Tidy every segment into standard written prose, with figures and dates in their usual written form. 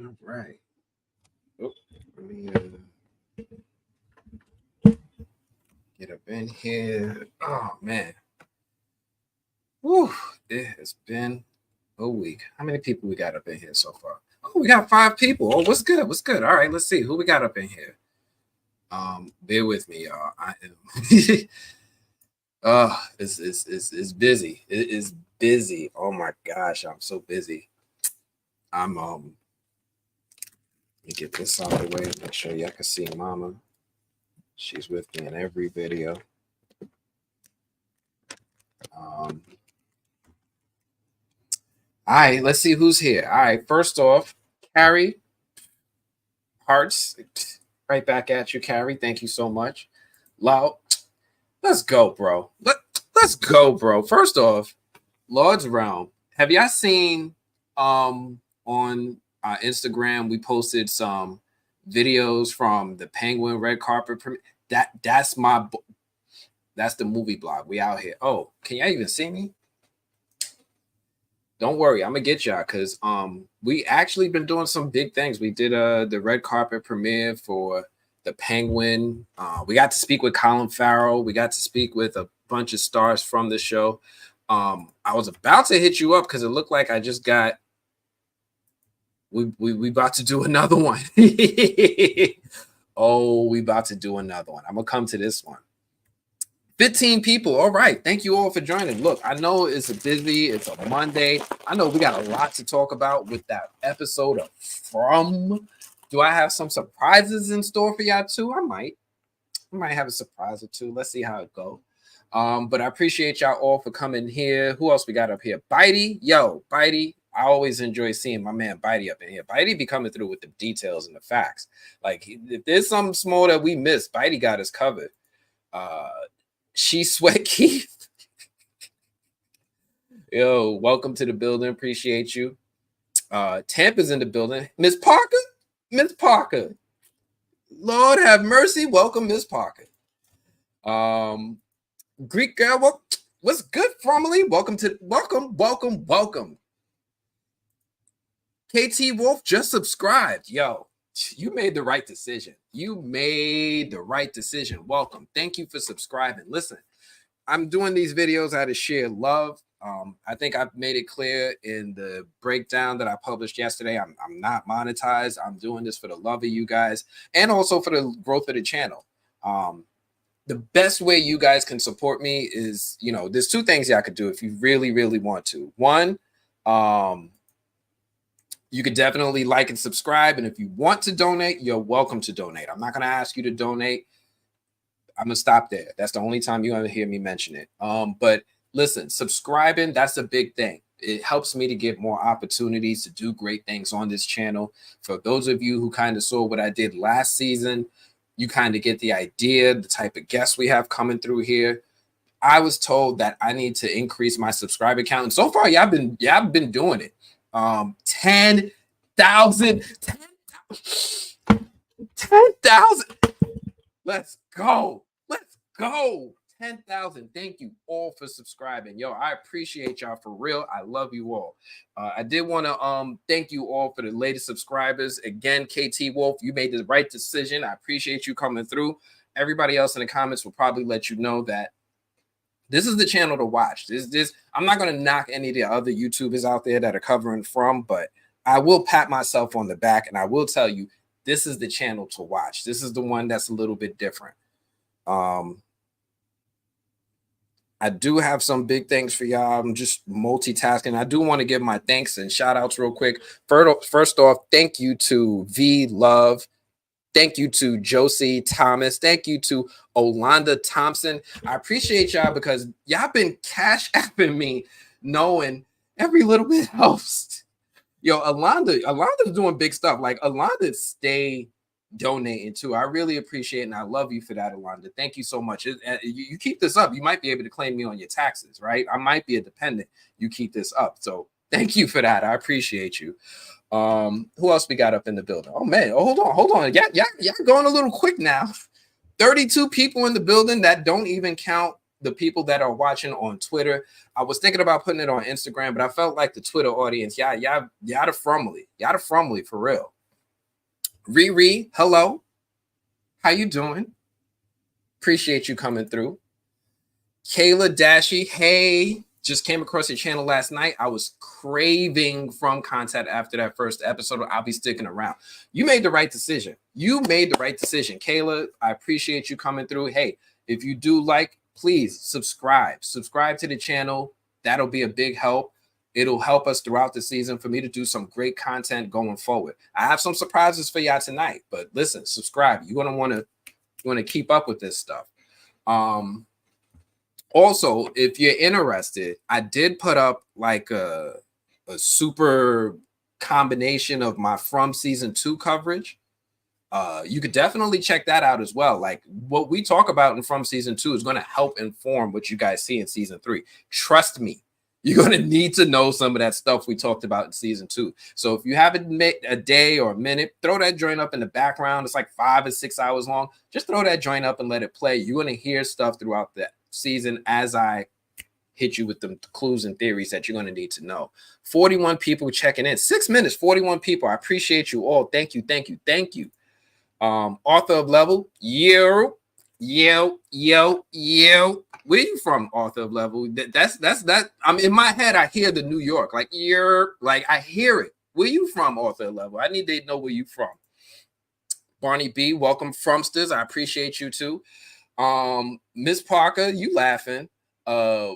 All right. Oh, let me get up in here. Oh man. Whew. It has been a week. How many people we got up in here so far? Oh, we got 5 people. Oh, what's good? What's good? All right, let's see who we got up in here. Bear with me, y'all. I am it's busy. It is busy. Oh my gosh, I'm so busy. I'm let me get this out of the way. Make sure y'all can see Mama. She's with me in every video. All right, let's see who's here. All right, first off, Carrie Hearts, right back at you, Carrie. Thank you so much. Lau, let's go, bro. Let's go, bro. First off, Lord's Realm. Have y'all seen on Instagram? We posted some videos from the Penguin red carpet premiere. That's the movie blog. We out here. Oh, can y'all even see me? Don't worry, I'm gonna get y'all because we actually been doing some big things. We did the red carpet premiere for the Penguin. We got to speak with Colin Farrell. We got to speak with a bunch of stars from the show. I was about to hit you up because it looked like I just got we about to do another one. Oh, we about to do another one. I'm gonna come to this one. 15 people. All right. Thank you all for joining. Look, I know it's a Monday. I know we got a lot to talk about with that episode of From. Do I have some surprises in store for y'all too? I might have a surprise or two. Let's see how it goes. But I appreciate y'all all for coming here. Who else we got up here? Bitey. Yo, Bitey. I always enjoy seeing my man Bitey up in here. Bitey be coming through with the details and the facts. Like, if there's something small that we missed, Bitey got us covered. She Sweat Keith. Yo, welcome to the building. Appreciate you. Tampa's in the building. Miss Parker. Miss Parker. Lord have mercy. Welcome, Miss Parker. Greek girl. What's good, Formally? Welcome. KT Wolf just subscribed. Yo, you made the right decision. Welcome. Thank you for subscribing. Listen, I'm doing these videos out of sheer love. I think I've made it clear in the breakdown that I published yesterday. I'm not monetized. I'm doing this for the love of you guys and also for the growth of the channel. The best way you guys can support me is, there's 2 things y'all could do if you really, really want to. One, you could definitely like and subscribe. And if you want to donate, you're welcome to donate. I'm not going to ask you to donate. I'm going to stop there. That's the only time you're going to hear me mention it. But listen, subscribing, that's a big thing. It helps me to get more opportunities to do great things on this channel. For those of you who kind of saw what I did last season, you kind of get the idea, the type of guests we have coming through here. I was told that I need to increase my subscriber count. And so far, y'all been doing it. 10,000. Let's go. 10,000. Thank you all for subscribing. Yo, I appreciate y'all for real. I love you all. I did want to thank you all for the latest subscribers. Again, KT Wolf, you made the right decision. I appreciate you coming through. Everybody else in the comments will probably let you know that this is the channel to watch. I'm not going to knock any of the other YouTubers out there that are covering From, but I will pat myself on the back and I will tell you, this is the channel to watch. This is the one that's a little bit different. I do have some big things for y'all. I'm just multitasking. I do want to give my thanks and shout outs real quick. First off, thank you to V Love. Thank you to Josie Thomas. Thank you to Olanda Thompson. I appreciate y'all because y'all been cash apping me knowing every little bit helps. Yo, Alonda's doing big stuff. Like, Alonda stay donating too. I really appreciate it, and I love you for that, Alonda. Thank you so much. You keep this up, you might be able to claim me on your taxes, right? I might be a dependent. You keep this up. So thank you for that. I appreciate you. Who else we got up in the building? Oh man, hold on. Yeah, going a little quick now. 32 people in the building. That don't even count the people that are watching on Twitter. I was thinking about putting it on Instagram, but I felt like the Twitter audience, y'all the frumly for real. Riri, hello. How you doing? Appreciate you coming through. Kayla Dashy, hey. Just came across your channel last night. I was craving from content after that first episode. I'll be sticking around. You made the right decision. You made the right decision. Kayla, I appreciate you coming through. Hey, if you do like, please subscribe. Subscribe to the channel. That'll be a big help. It'll help us throughout the season for me to do some great content going forward. I have some surprises for y'all tonight, but listen, subscribe. You're gonna want to keep up with this stuff. Also, if you're interested, I did put up like a super combination of my From season 2 coverage. You could definitely check that out as well. Like what we talk about in From season 2 is going to help inform what you guys see in season 3. Trust me, you're going to need to know some of that stuff we talked about in season 2. So if you have a day or a minute, throw that joint up in the background. It's like 5 or 6 hours long. Just throw that joint up and let it play. You're going to hear stuff throughout the season as I hit you with the clues and theories that you're going to need to know. 41 people checking in. 6 minutes, 41 people. I appreciate you all. Thank you, thank you, thank you. Author of Level, yo. Where you from, Author of Level? That's that. I'm in my head. I hear the New York, like like I hear it. Where you from, Author of Level? I need to know where you from. Barney B, welcome, Fromsters. I appreciate you too. Miss Parker, you laughing? Author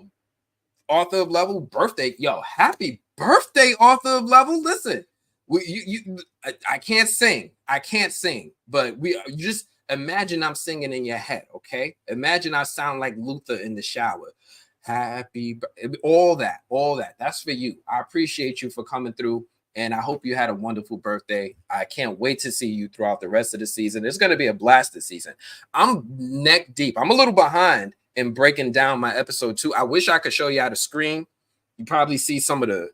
of Level, birthday, yo, happy birthday, Author of Level. Listen, I can't sing, but you just imagine I'm singing in your head, okay? Imagine I sound like Luther in the shower. Happy, all that. That's for you. I appreciate you for coming through. And I hope you had a wonderful birthday. I can't wait to see you throughout the rest of the season. It's going to be a blast this season. I'm neck deep. I'm a little behind in breaking down my episode 2. I wish I could show you how to screen. You probably see some of the,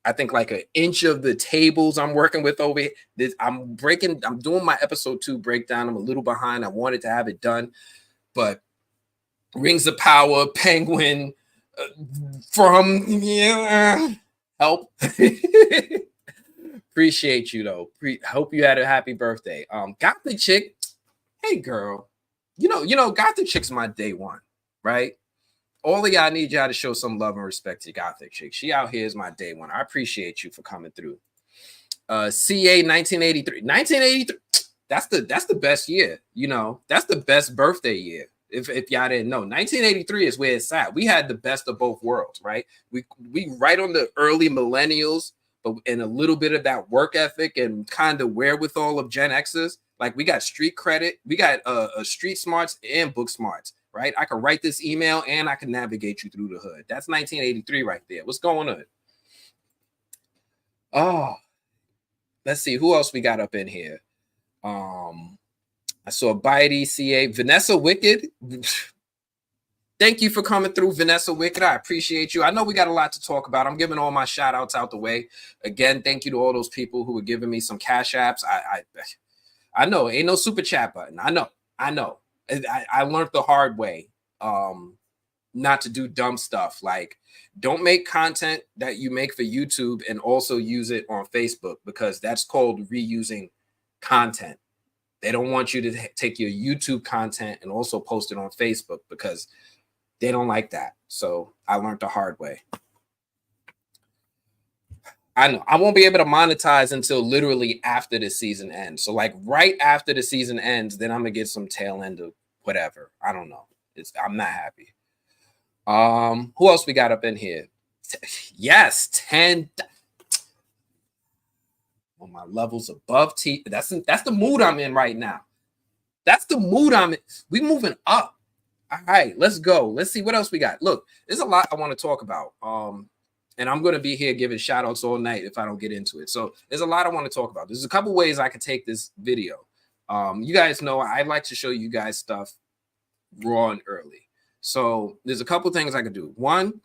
I think like an inch of the tables I'm working with over here. I'm doing my episode 2 breakdown. I'm a little behind. I wanted to have it done, but Rings of Power, Penguin, from help. Appreciate you though. Hope you had a happy birthday. Gothic Chick, hey girl, you know, Gothic Chick's my day one, right? All of y'all need y'all to show some love and respect to Gothic Chick. She out here is my day one. I appreciate you for coming through. CA 1983. 1983, that's the best year, you know. That's the best birthday year. If y'all didn't know, 1983 is where it's at. We had the best of both worlds, right? We right on the early millennials, but in a little bit of that work ethic and kind of wherewithal of Gen X's. Like we got street credit, we got street smarts and book smarts, right? I can write this email and I can navigate you through the hood. That's 1983 right there. What's going on? Oh, let's see who else we got up in here. I saw Bitey, CA, Vanessa Wicked. Thank you for coming through, Vanessa Wicked. I appreciate you. I know we got a lot to talk about. I'm giving all my shout outs out the way. Again, thank you to all those people who were giving me some cash apps. I know, ain't no super chat button. I know. I learned the hard way not to do dumb stuff. Like, don't make content that you make for YouTube and also use it on Facebook, because that's called reusing content. They don't want you to take your YouTube content and also post it on Facebook because they don't like that. So I learned the hard way. I know I won't be able to monetize until literally after the season ends. So like right after the season ends, then I'm gonna get some tail end of whatever. I don't know. I'm not happy. Who else we got up in here? Yes, 10. On my levels above T. That's the mood I'm in right now. That's the mood I'm in. We moving up. All right, let's go. Let's see what else we got. Look, there's a lot I want to talk about. And I'm going to be here giving shout outs all night if I don't get into it. So there's a lot I want to talk about. There's a couple ways I could take this video. You guys know I like to show you guys stuff raw and early. So there's a couple things I could do. One,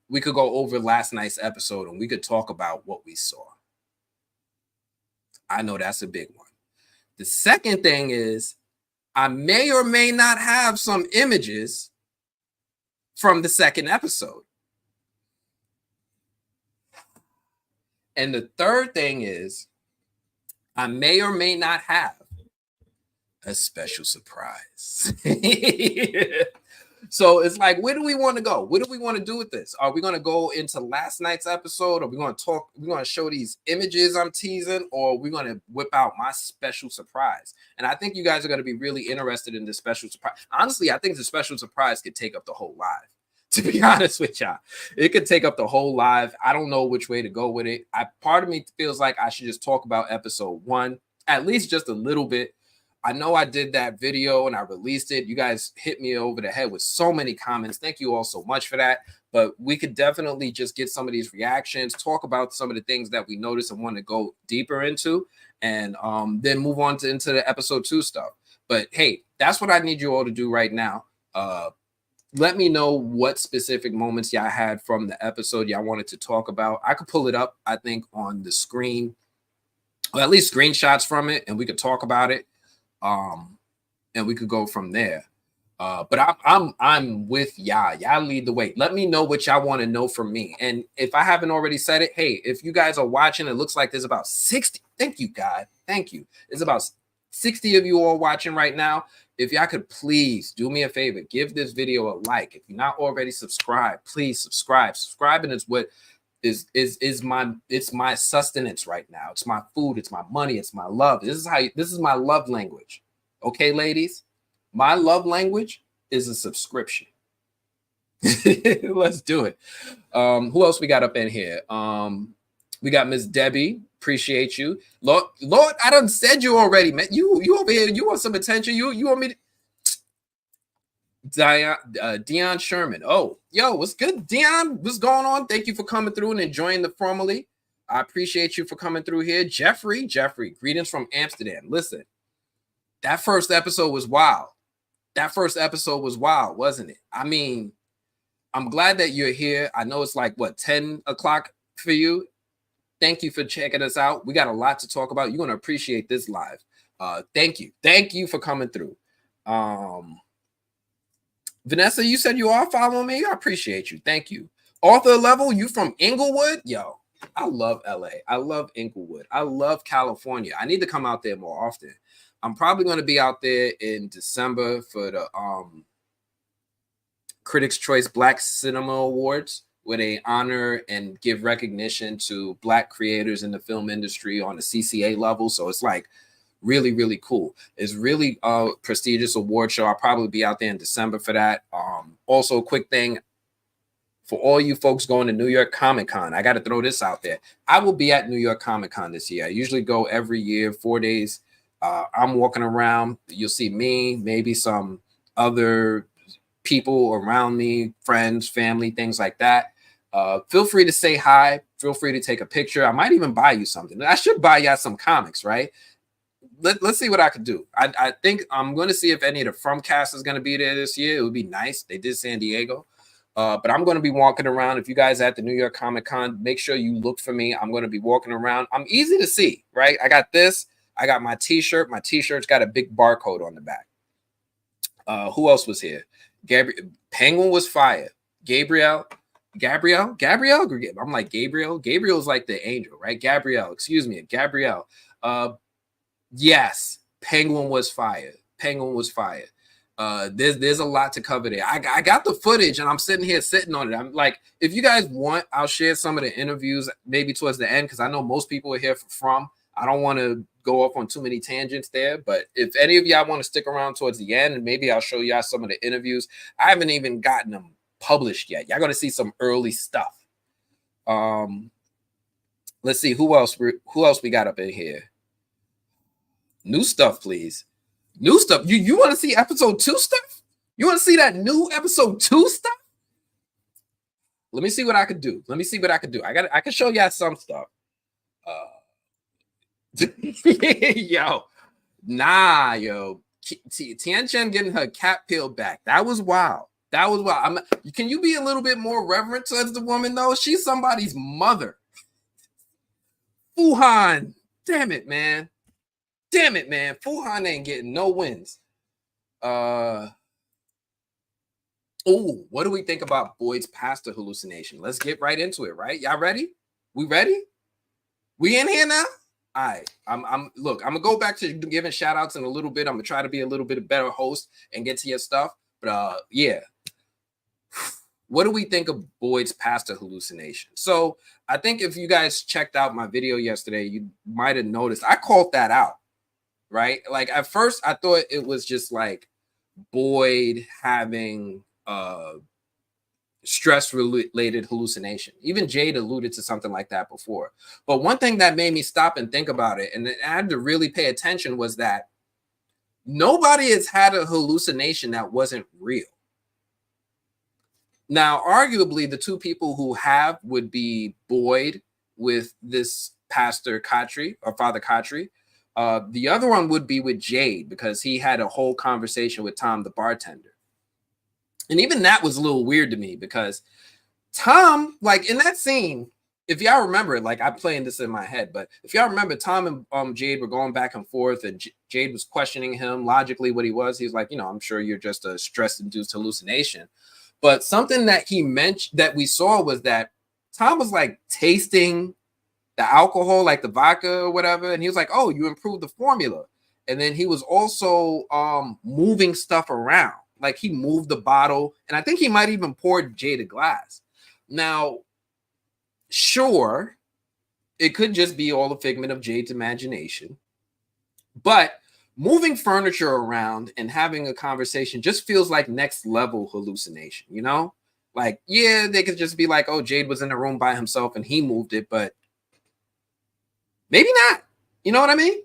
we could go over last night's episode and we could talk about what we saw. I know that's a big one. The second thing is I may or may not have some images from the second episode. And the third thing is I may or may not have a special surprise. So it's like, where do we want to go? What do we want to do with this? Are we going to go into last night's episode? Are we going to talk? We're going to show these images I'm teasing, or we're going to whip out my special surprise? And I think you guys are going to be really interested in this special surprise. Honestly, I think the special surprise could take up the whole live. To be honest with y'all, it could take up the whole live. I don't know which way to go with it. Part of me feels like I should just talk about episode 1, at least just a little bit. I know I did that video and I released it. You guys hit me over the head with so many comments. Thank you all so much for that. But we could definitely just get some of these reactions, talk about some of the things that we noticed and want to go deeper into, and then move on into the episode 2 stuff. But hey, that's what I need you all to do right now. Let me know what specific moments y'all had from the episode y'all wanted to talk about. I could pull it up, I think, on the screen, or at least screenshots from it, and we could talk about it. And we could go from there. But I'm with y'all. Y'all lead the way. Let me know what y'all want to know from me. And if I haven't already said it, hey, if you guys are watching, it looks like there's about 60. Thank you, God. Thank you. There's about 60 of you all watching right now. If y'all could please do me a favor, give this video a like. If you're not already subscribed, please subscribe. Subscribing is what is my sustenance right now. It's my food, it's my money, it's my love. This is my love language. Okay, ladies, my love language is a subscription. Let's do it. Who else we got up in here? We got Miss Debbie. Appreciate you. Lord, I done said you already, man. You over here, you want some attention? You want me to Dion Sherman. Oh, yo, what's good, Dion? What's going on? Thank you for coming through and enjoying the formally. I appreciate you for coming through here. Jeffrey, greetings from Amsterdam. Listen, that first episode was wild. That first episode was wild, wasn't it? I mean, I'm glad that you're here. I know it's like, what, 10 o'clock for you? Thank you for checking us out. We got a lot to talk about. You're going to appreciate this live. Thank you. Thank you for coming through. Vanessa, you said you are following me. I appreciate you. Thank you. Author level, you from Inglewood? Yo, I love LA. I love Inglewood. I love California. I need to come out there more often. I'm probably going to be out there in December for the Critics' Choice Black Cinema Awards, where they honor and give recognition to Black creators in the film industry on a CCA level. So it's like really, really cool. It's really a prestigious award show. I'll probably be out there in December for that. Also, a quick thing for all you folks going to New York Comic Con, I got to throw this out there. I will be at New York Comic Con this year. I usually go every year, 4 days. I'm walking around. You'll see me, maybe some other people around me, friends, family, things like that. Feel free to say hi. Feel free to take a picture. I might even buy you something. I should buy y'all some comics, right? Let's see what I could do. I think I'm going to see if any of the Fromcast is going to be there this year. It would be nice. They did San Diego. But I'm going to be walking around. If you guys are at the New York Comic Con, make sure you look for me. I'm going to be walking around. I'm easy to see, right? I got this. I got my t-shirt. My t-shirt's got a big barcode on the back. Who else was here? Penguin was fire. Gabrielle. I'm like Gabriel. Gabriel's like the angel, right? Gabrielle. Yes, Penguin was fire. There's a lot to cover there. I got the footage and I'm sitting on it. I'm like, if you guys want, I'll share some of the interviews maybe towards the end, because I know most people are here from. I don't want to go off on too many tangents there, but if any of y'all want to stick around towards the end, and maybe I'll show y'all some of the interviews. I haven't even gotten them published yet. Y'all going to see some early stuff. Let's see who else we got up in here. New stuff, please. New stuff. You want to see episode 2 stuff? You want to see that new episode 2 stuff? Let me see what I could do. I can show y'all some stuff. Yo. Tian Chen getting her cat peeled back. That was wild. Can you be a little bit more reverent towards the woman, though? She's somebody's mother. Fuhan. Damn it, man. Fuhan ain't getting no wins. What do we think about Boyd's pasta hallucination? Let's get right into it, right? Y'all ready? We ready? We in here now? Look, I'm gonna go back to giving shout outs in a little bit. I'm gonna try to be a little bit better host and get to your stuff. But yeah. What do we think of Boyd's pastor hallucination? So I think if you guys checked out my video yesterday, you might have noticed I called that out, right? Like at first I thought it was just like Boyd having stress related hallucination. Even Jade alluded to something like that before. But one thing that made me stop and think about it, and I had to really pay attention, was that nobody has had a hallucination that wasn't real. Now, arguably, the two people who have would be Boyd with this Pastor Khatri or Father Khatri. The other one would be with Jade, because he had a whole conversation with Tom, the bartender. And even that was a little weird to me, because Tom, like in that scene, if y'all remember, like I'm playing this in my head, but if y'all remember, Tom and Jade were going back and forth, and Jade was questioning him logically what he was. He's like, I'm sure you're just a stress-induced hallucination. But something that he mentioned that we saw was that Tom was like tasting the alcohol, like the vodka or whatever, and he was like, "Oh, you improved the formula." And then he was also moving stuff around. Like he moved the bottle, and I think he might even poured Jade a glass. Now, sure, it could just be all a figment of Jade's imagination, but moving furniture around and having a conversation just feels like next level hallucination, Like, yeah, they could just be like, oh, Jade was in the room by himself and he moved it, but maybe not. You know what I mean?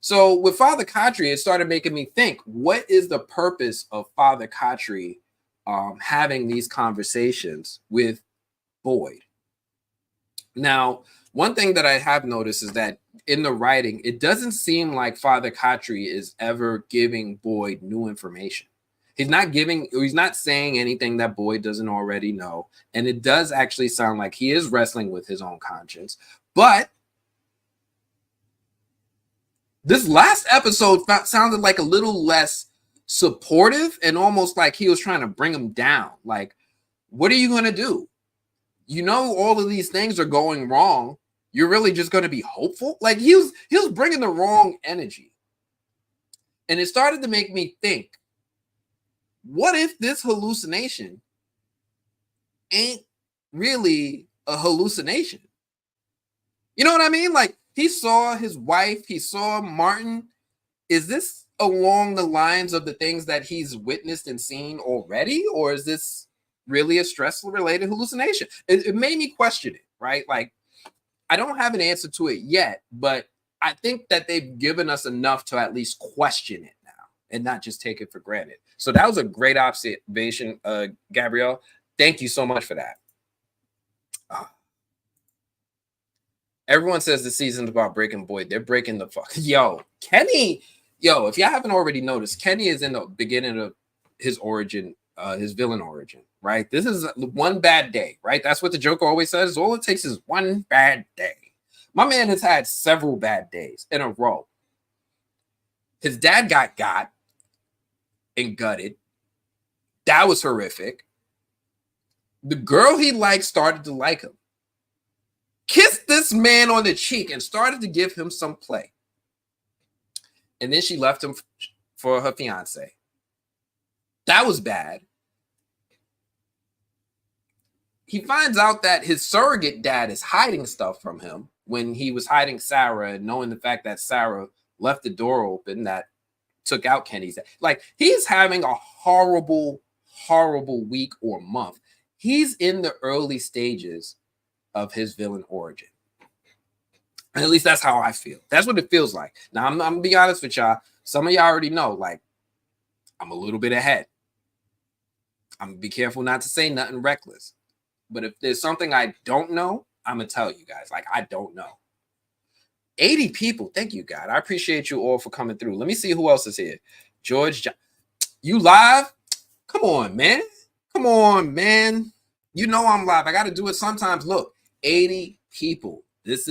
So with Father Khatri, it started making me think, what is the purpose of Father Khatri having these conversations with Boyd? Now, one thing that I have noticed is that in the writing, it doesn't seem like Father Khatri is ever giving Boyd new information. He's not saying anything that Boyd doesn't already know. And it does actually sound like he is wrestling with his own conscience. But this last episode sounded like a little less supportive and almost like he was trying to bring him down. Like, what are you going to do? All of these things are going wrong. You're really just going to be hopeful? Like he was bringing the wrong energy. And it started to make me think, what if this hallucination ain't really a hallucination? You know what I mean? Like he saw his wife, he saw Martin. Is this along the lines of the things that he's witnessed and seen already? Or is this really a stress-related hallucination? It made me question it, right? Like, I don't have an answer to it yet, but I think that they've given us enough to at least question it now and not just take it for granted. So that was a great observation, Gabrielle. Thank you so much for that. Everyone says the season's about breaking Boyd. They're breaking the fuck. Kenny. If y'all haven't already noticed, Kenny is in the beginning of his origin, his villain origin, right? This is one bad day, right? That's what the Joker always says. All it takes is one bad day. My man has had several bad days in a row. His dad got and gutted. That was horrific. The girl he liked started to like him. Kissed this man on the cheek and started to give him some play. And then she left him for her fiance. That was bad. He finds out that his surrogate dad is hiding stuff from him when he was hiding Sarah, and knowing the fact that Sarah left the door open that took out Kenny's dad. Like, he's having a horrible, horrible week or month. He's in the early stages of his villain origin. And at least that's how I feel. That's what it feels like. Now, I'm going to be honest with y'all. Some of y'all already know, like, I'm a little bit ahead. I'm going to be careful not to say nothing reckless. But if there's something I don't know, I'm going to tell you guys. Like, I don't know. 80 people. Thank you, God. I appreciate you all for coming through. Let me see who else is here. George, you live? Come on, man. Come on, man. You know I'm live. I got to do it sometimes. Look, 80 people. This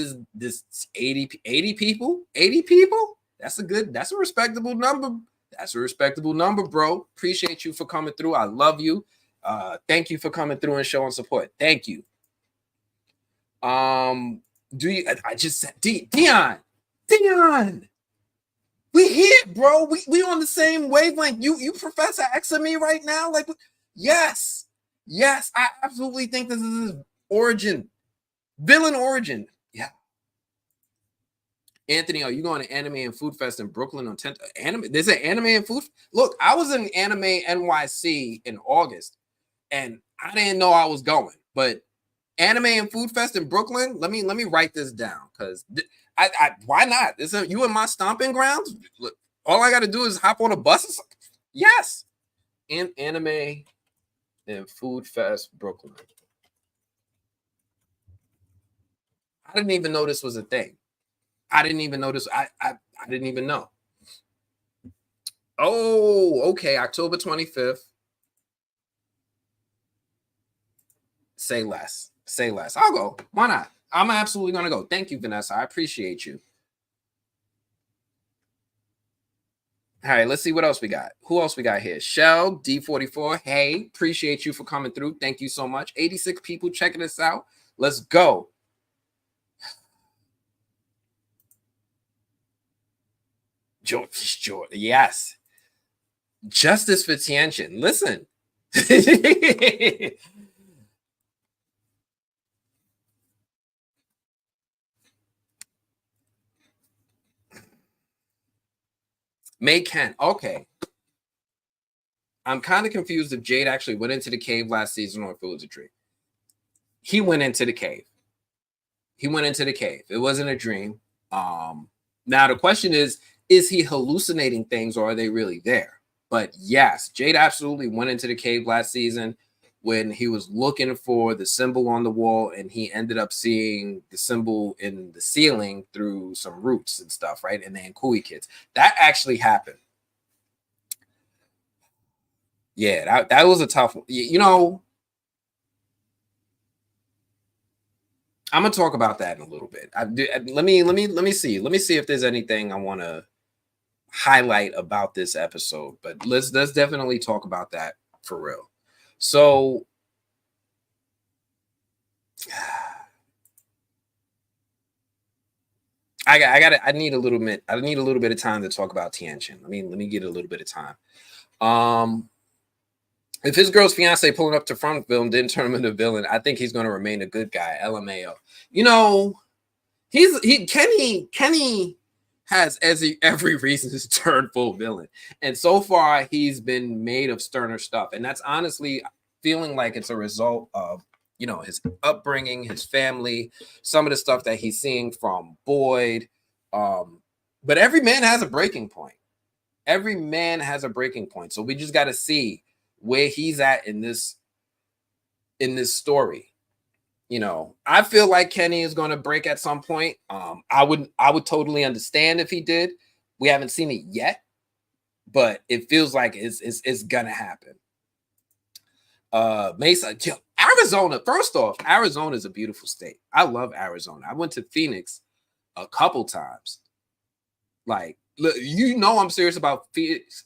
80 people? 80 people? That's a respectable number. That's a respectable number, bro. Appreciate you for coming through. I love you. Thank you for coming through and showing support. Thank you. Do you? I just said Dion. We here, bro. We on the same wavelength. You Professor X of me right now. Like, yes, yes. I absolutely think this is his origin, villain origin. Yeah. Anthony, are you going to Anime and Food Fest in Brooklyn on 10th? Anime? There's an Anime and Food. Look, I was in Anime NYC in August, and I didn't know I was going. But Anime and Food Fest in Brooklyn. Let me write this down because I why not? This is you in my stomping grounds. Look, all I got to do is hop on a bus. Yes, in Anime and Food Fest Brooklyn. I didn't even know this was a thing. I didn't even know this. I didn't even know. Oh, okay. October 25th. Say less. Say less. I'll go. Why not? I'm absolutely gonna go. Thank you, Vanessa. I appreciate you. All right, let's see what else we got. Who else we got here? Shell D44. Hey, appreciate you for coming through. Thank you so much. 86 people checking us out. Let's go. George, yes. Justice for Tianjin. Listen. May Kent. Okay. I'm kind of confused if Jade actually went into the cave last season or if it was a dream. He went into the cave. He went into the cave. It wasn't a dream. Now the question is he hallucinating things or are they really there? But yes, Jade absolutely went into the cave last season when he was looking for the symbol on the wall and he ended up seeing the symbol in the ceiling through some roots and stuff, right? And the Ankui kids. That actually happened. Yeah, that was a tough one. You know, I'm gonna talk about that in a little bit. Let me see if there's anything I want to highlight about this episode. But let's definitely talk about that for real. So, I need a little bit. I need a little bit of time to talk about Tianjin. Let me get a little bit of time. If his girl's fiance pulling up to Frontville didn't turn him into a villain, I think he's going to remain a good guy. LMAO. You know, Kenny has every reason to turn full villain, and so far he's been made of sterner stuff, and that's honestly feeling like it's a result of his upbringing, his family, some of the stuff that he's seeing from Boyd. But every man has a breaking point. Every man has a breaking point, so we just got to see where he's at in this story. I feel like Kenny is going to break at some point. I would totally understand if he did. We haven't seen it yet, but it feels like it's gonna happen. Mesa, Arizona. First off, Arizona is a beautiful state. I love Arizona. I went to Phoenix a couple times. Like, look, I'm serious about Phoenix.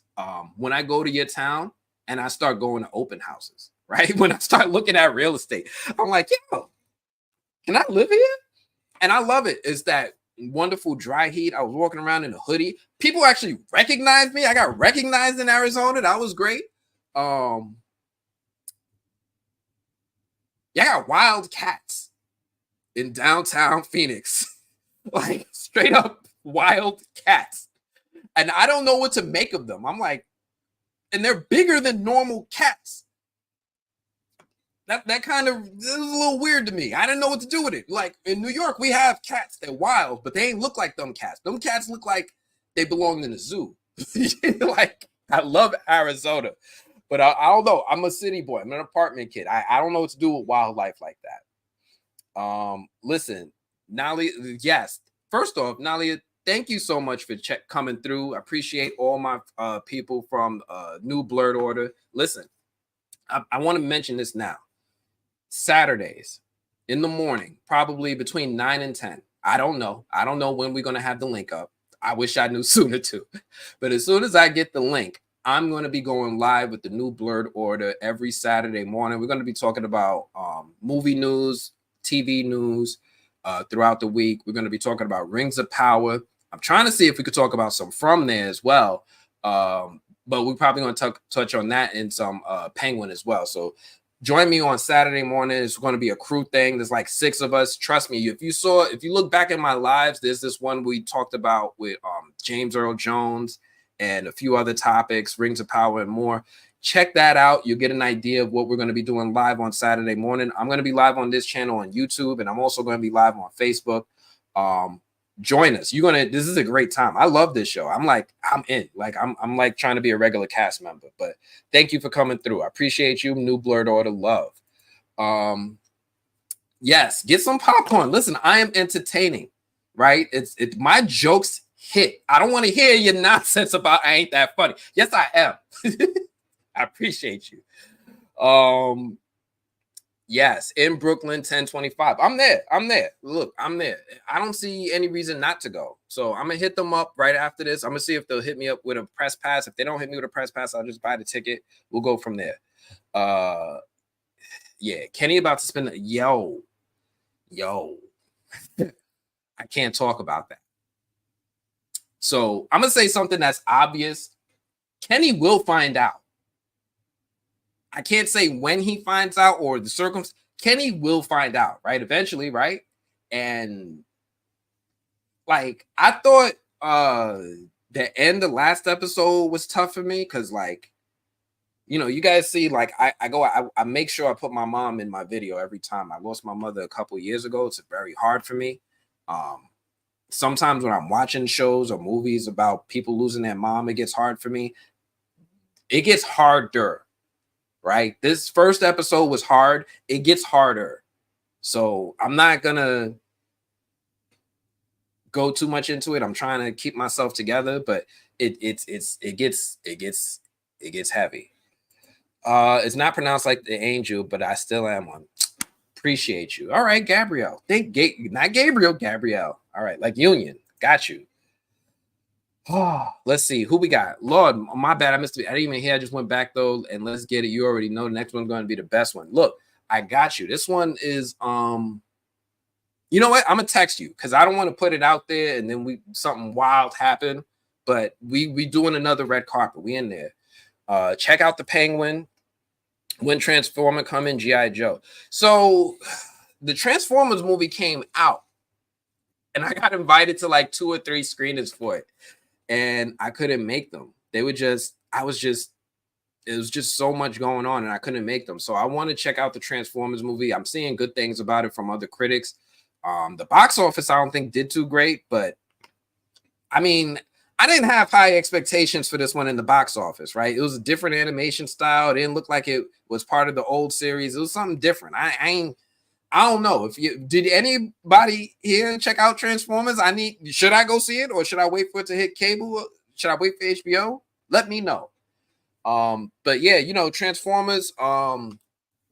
When I go to your town and I start going to open houses, right? When I start looking at real estate, I'm like, yo, can I live here? And I love it. It's that wonderful dry heat. I was walking around in a hoodie. People actually recognized me. I got recognized in Arizona. That was great. Yeah, I got wild cats in downtown Phoenix. Like straight up wild cats. And I don't know what to make of them. I'm like, and they're bigger than normal cats. That kind of is a little weird to me. I didn't know what to do with it. Like in New York, we have cats. They're wild, but they ain't look like them cats. Them cats look like they belong in a zoo. Like, I love Arizona, but I don't know. I'm a city boy. I'm an apartment kid. I don't know what to do with wildlife like that. Listen, Nalia, yes. First off, Nalia, thank you so much for coming through. I appreciate all my people from New Blurred Order. Listen, I want to mention this now. Saturdays in the morning, probably between 9 and 10. I don't know. I don't know when we're going to have the link up. I wish I knew sooner too. But as soon as I get the link, I'm going to be going live with the New Blurred Order every Saturday morning. We're going to be talking about movie news, TV news, throughout the week. We're going to be talking about Rings of Power. I'm trying to see if we could talk about some From there as well. But we're probably going to touch on that in some Penguin as well. So join me on Saturday morning. It's going to be a crew thing. There's like 6 of us. Trust me, if you look back at my lives, there's this one we talked about with James Earl Jones and a few other topics, Rings of Power and more. Check that out. You'll get an idea of what we're going to be doing live on Saturday morning. I'm going to be live on this channel on YouTube, and I'm also going to be live on Facebook. Join us. This is a great time. I love this show. I'm in. I'm like trying to be a regular cast member. But thank you for coming through. I appreciate you. New Blurred Order love. Yes, get some popcorn. Listen, I am entertaining, right? It's my jokes hit. I don't want to hear your nonsense about I ain't that funny. Yes, I am. I appreciate you. Yes, in Brooklyn, 1025. I'm there. Look, I'm there. I don't see any reason not to go. So I'm gonna hit them up right after this. I'm gonna see if they'll hit me up with a press pass. If they don't hit me with a press pass, I'll just buy the ticket. We'll go from there. Yeah, Kenny about to spend yo. I can't talk about that. So I'm gonna say something that's obvious. Kenny will find out. I can't say when he finds out or the circumstance. Kenny will find out, right? Eventually, right? And like I thought the end of last episode was tough for me because like, you know, you guys see like I make sure I put my mom in my video every time. I lost my mother a couple of years ago. It's very hard for me. Sometimes when I'm watching shows or movies about people losing their mom, it gets hard for me. It gets harder. Right? This first episode was hard. It gets harder. So I'm not gonna go too much into it. I'm trying to keep myself together, but it gets heavy. It's not pronounced like the angel, but I still am one. Appreciate you. All right, Gabrielle. Not Gabriel, Gabrielle. All right, like Union. Got you. Oh, let's see who we got. Lord, my bad. I missed it. I didn't even hear. I just went back though, and let's get it. You already know the next one's going to be the best one. Look, I got you. This one is you know what? I'm gonna text you because I don't want to put it out there and then something wild happen. But we doing another red carpet. We in there. Check out the Penguin. When Transformer come in, G.I. Joe. So the Transformers movie came out, and I got invited to like 2 or 3 screenings for it. And I couldn't make them. It was just so much going on and I couldn't make them. So I want to check out the Transformers movie. I'm seeing good things about it from other critics. The box office, I don't think did too great, but I mean, I didn't have high expectations for this one in the box office, right? It was a different animation style. It didn't look like it was part of the old series. It was something different. I don't know if did anybody here check out Transformers. Should I go see it or should I wait for it to hit cable? Should I wait for HBO? Let me know. But yeah, you know, Transformers,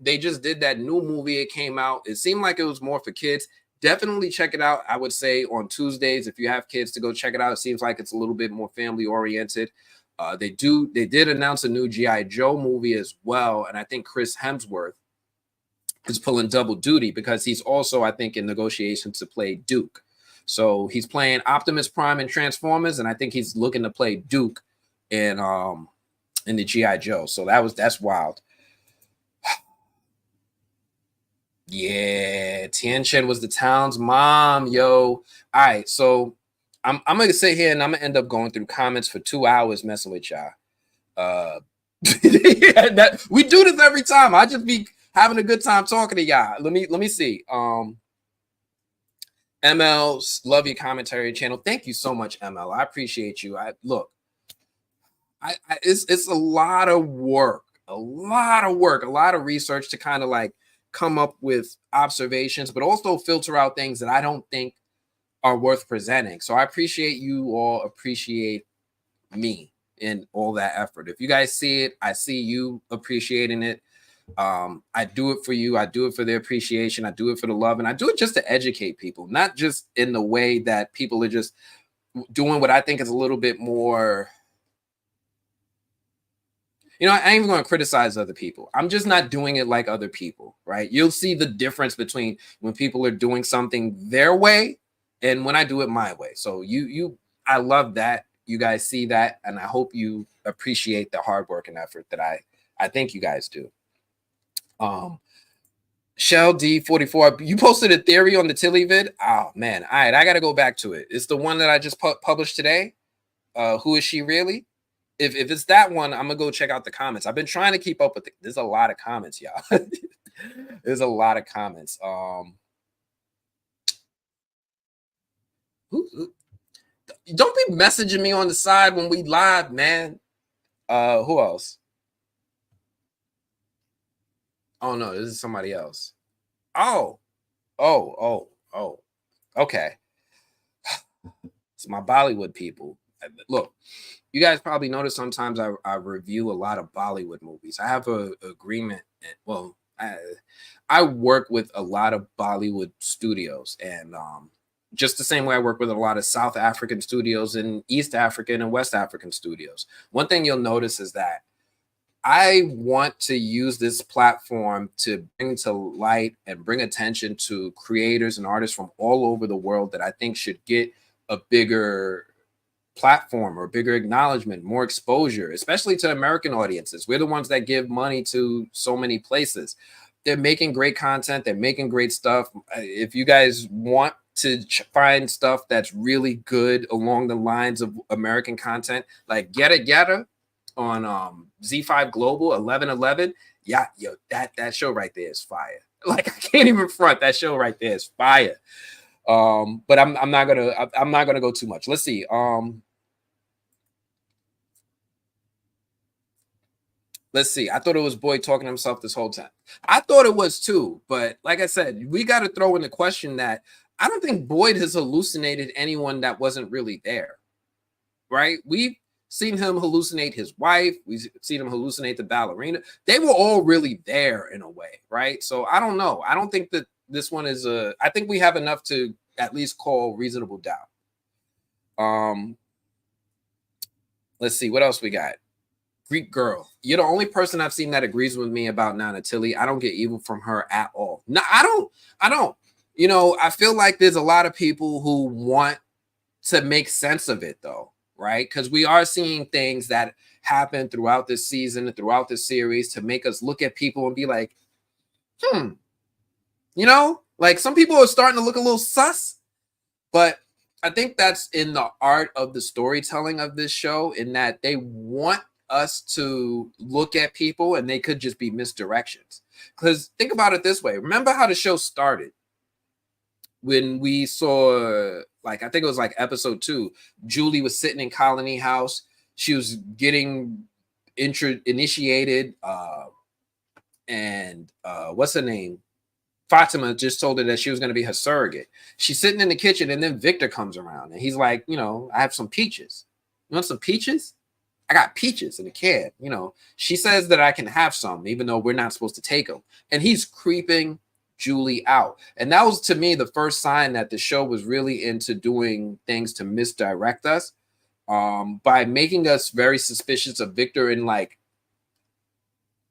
they just did that new movie. It came out. It seemed like it was more for kids. Definitely check it out. I would say on Tuesdays, if you have kids, to go check it out. It seems like it's a little bit more family oriented. They did announce a new G.I. Joe movie as well. And I think Chris Hemsworth is pulling double duty because he's also, I think, in negotiations to play Duke. So he's playing Optimus Prime in Transformers, and I think he's looking to play Duke in the G.I. Joe. So that's wild. Yeah, Tien-Chen was the town's mom, yo. All right, so I'm gonna sit here and I'm gonna end up going through comments for 2 hours messing with y'all. We do this every time. I just be having a good time talking to y'all. Let me see. ML's love your commentary channel. Thank you so much, ML. I appreciate you. It's a lot of work, a lot of research to kind of like come up with observations, but also filter out things that I don't think are worth presenting. So I appreciate you all appreciate me in all that effort. If you guys see it, I see you appreciating it. I do it for you. I do it for the appreciation. I do it for the love. And I do it just to educate people, not just in the way that people are just doing what I think is a little bit more You know, I ain't even going to criticize other people. I'm just not doing it like other people, right? You'll see the difference between when people are doing something their way and when I do it my way. So I love that you guys see that, and I hope you appreciate the hard work and effort that I think you guys do. Um, Shell D44, you posted a theory on the Tilly vid. Oh man, all right, I got to go back to it. It's the one that I just published today. Who is she really? If it's that one, I'm gonna go check out the comments. I've been trying to keep up with it. There's a lot of comments, y'all. There's a lot of comments. Don't be messaging me on the side when we live, man. Who else? Oh no, this is somebody else. Oh, oh. Okay. It's my Bollywood people. Look, you guys probably notice sometimes I review a lot of Bollywood movies. I have a agreement. Well, I work with a lot of Bollywood studios, and just the same way I work with a lot of South African studios and East African and West African studios. One thing you'll notice is that I want to use this platform to bring to light and bring attention to creators and artists from all over the world that I think should get a bigger platform or bigger acknowledgement, more exposure, especially to American audiences. We're the ones that give money to so many places. They're making great content. They're making great stuff. If you guys want to find stuff that's really good along the lines of American content, like Get It on Z5 Global 1111. Yeah, yo, that show right there is fire. Like I can't even front. That show right there is fire. But I'm not gonna go too much. Let's see. Let's see. I thought it was Boyd talking to himself this whole time. I thought it was too, but like I said, we got to throw in the question that I don't think Boyd has hallucinated anyone that wasn't really there. Right? We've seen him hallucinate his wife. We've seen him hallucinate the ballerina. They were all really there in a way, right? So I don't know. I don't think that this one is I think we have enough to at least call reasonable doubt. Let's see what else we got. Greek girl. You're the only person I've seen that agrees with me about Nana Tilly. I don't get evil from her at all. No, I don't. You know, I feel like there's a lot of people who want to make sense of it though, right? Because we are seeing things that happen throughout this season and throughout this series to make us look at people and be like, you know, like some people are starting to look a little sus, but I think that's in the art of the storytelling of this show, in that they want us to look at people and they could just be misdirections. Because think about it this way. Remember how the show started when we saw, like, I think it was like episode 2, Julie was sitting in Colony House. She was getting initiated and what's her name? Fatima just told her that she was going to be her surrogate. She's sitting in the kitchen and then Victor comes around and he's like, you know, I have some peaches. You want some peaches? I got peaches in a can. You know, she says that I can have some, even though we're not supposed to take them. And he's creeping Julie out. And that was, to me, the first sign that the show was really into doing things to misdirect us by making us very suspicious of Victor in like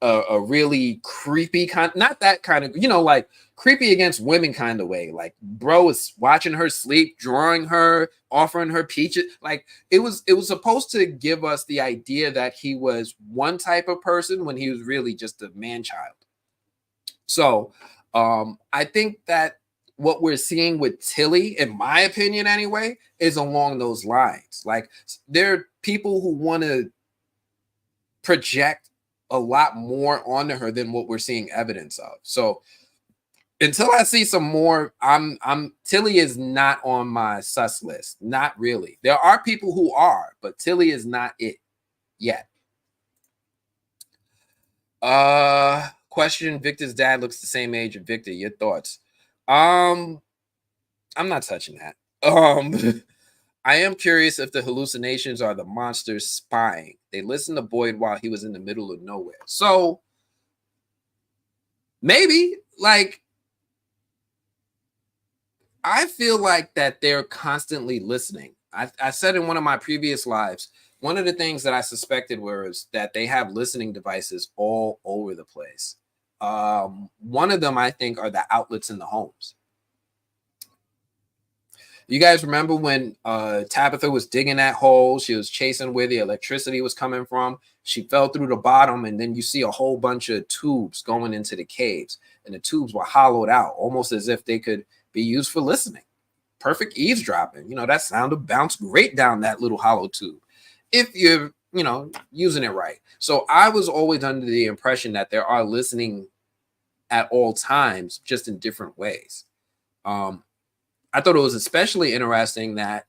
a really creepy kind, not that kind of, you know, like creepy against women kind of way. Like bro is watching her sleep, drawing her, offering her peaches. Like it was supposed to give us the idea that he was one type of person when he was really just a man child. So I think that what we're seeing with Tilly, in my opinion anyway, is along those lines. Like there are people who want to project a lot more onto her than what we're seeing evidence of. So until I see some more, Tilly is not on my sus list. Not really. There are people who are, but Tilly is not it yet. Question: Victor's dad looks the same age as Victor. Your thoughts? I'm not touching that. I am curious if the hallucinations are the monsters spying. They listened to Boyd while he was in the middle of nowhere. So maybe, like, I feel like that they're constantly listening. I said in one of my previous lives one of the things that I suspected was that they have listening devices all over the place. One of them, I think, are the outlets in the homes. You guys remember when Tabitha was digging that hole? She was chasing where the electricity was coming from. She fell through the bottom, and then you see a whole bunch of tubes going into the caves, and the tubes were hollowed out, almost as if they could be used for listening. Perfect eavesdropping. You know, that sound would bounce great down that little hollow tube if you're, you know, using it right. So I was always under the impression that there are listening at all times, just in different ways. I thought it was especially interesting that,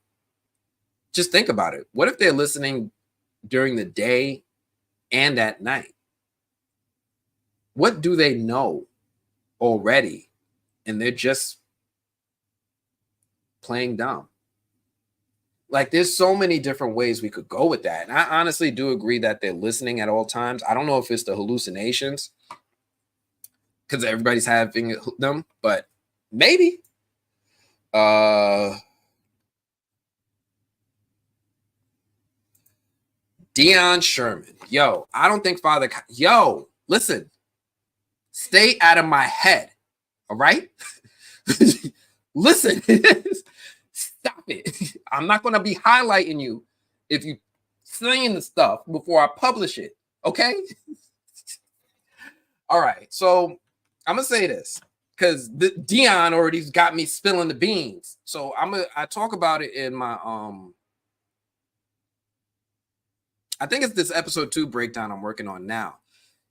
just think about it. What if they're listening during the day and at night? What do they know already? And they're just playing dumb. Like, there's so many different ways we could go with that. And I honestly do agree that they're listening at all times. I don't know if it's the hallucinations because everybody's having them, but maybe. Dion Sherman. Yo, I don't think Yo, listen. Stay out of my head. All right? Listen. Stop it. I'm not going to be highlighting you if you saying the stuff before I publish it. Okay? All right. So I'm going to say this because Dion already got me spilling the beans. So I talk about it in my I think it's this episode 2 breakdown I'm working on now,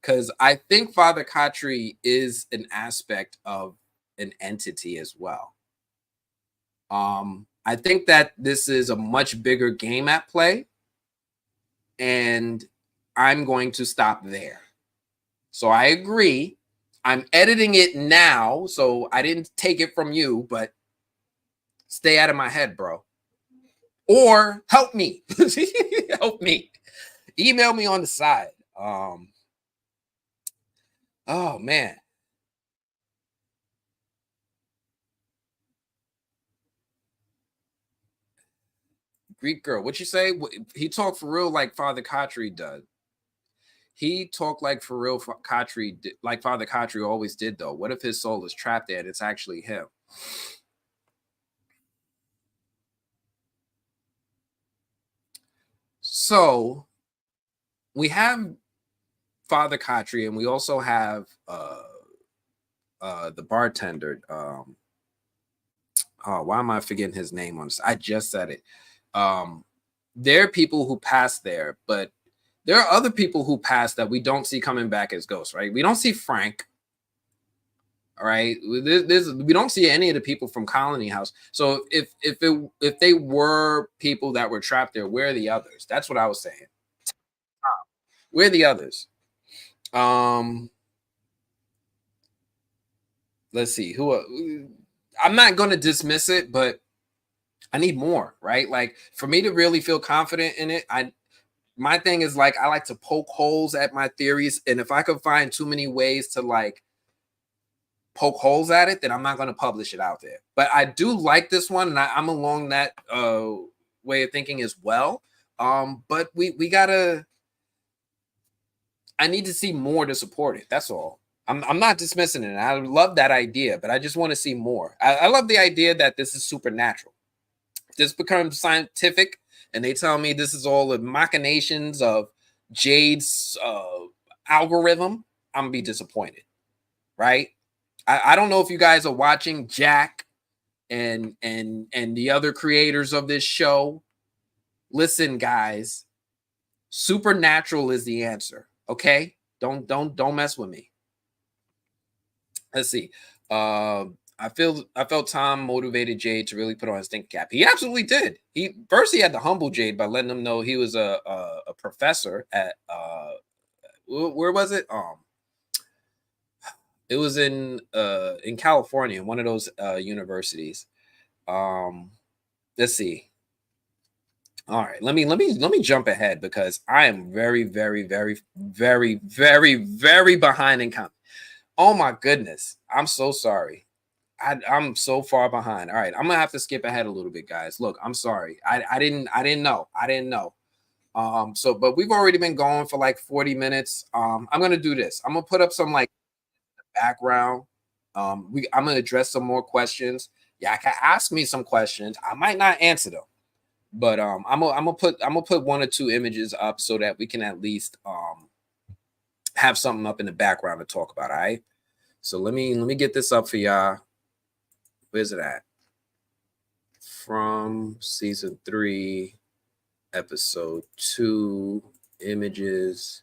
because I think Father Khatri is an aspect of an entity as well. I think that this is a much bigger game at play, and I'm going to stop there. So I agree. I'm editing it now, so I didn't take it from you, but stay out of my head, bro. Or help me. Help me. Email me on the side. Oh man. Greek girl, what you say? He talked for real like Father Khatri does. He talked like for real Khatri, like Father Khatri always did, though. What if his soul is trapped there and it's actually him? So we have Father Khatri, and we also have the bartender. Why am I forgetting his name on this? I just said it. There are people who pass there, but there are other people who pass that we don't see coming back as ghosts, right? We don't see Frank. All right, we don't see any of the people from Colony House. So if they were people that were trapped there, where are the others? That's what I was saying. Where are the others? Let's see who. I'm not going to dismiss it, but I need more, right? Like, for me to really feel confident in it, my thing is, like, I like to poke holes at my theories, and if I could find too many ways to like poke holes at it, then I'm not going to publish it out there. But I do like this one, and I'm along that way of thinking as well. But we gotta. I need to see more to support it. That's all. I'm not dismissing it. I love that idea, but I just want to see more. I love the idea that this is supernatural. If this becomes scientific, and they tell me this is all the machinations of Jade's algorithm, I'm gonna be disappointed, right? I don't know if you guys are watching Jack and the other creators of this show. Listen, guys, supernatural is the answer. Okay, don't mess with me. Let's see. I felt Tom motivated Jade to really put on his thinking cap. He absolutely did. He had to humble Jade by letting him know he was a professor at where was it? It was in California, one of those universities. Let's see. All right, let me jump ahead because I am very, very, very, very, very, very behind in count. Oh my goodness. I'm so sorry. I'm so far behind. All right, I'm gonna have to skip ahead a little bit, guys. Look, I'm sorry. I didn't know. But we've already been going for like 40 minutes. I'm gonna do this. I'm gonna put up some like background. I'm gonna address some more questions. Yeah, I can ask me some questions. I might not answer them, but I'm gonna put one or two images up so that we can at least have something up in the background to talk about. All right. So let me get this up for y'all. Where's it at? From season 3, episode 2, images.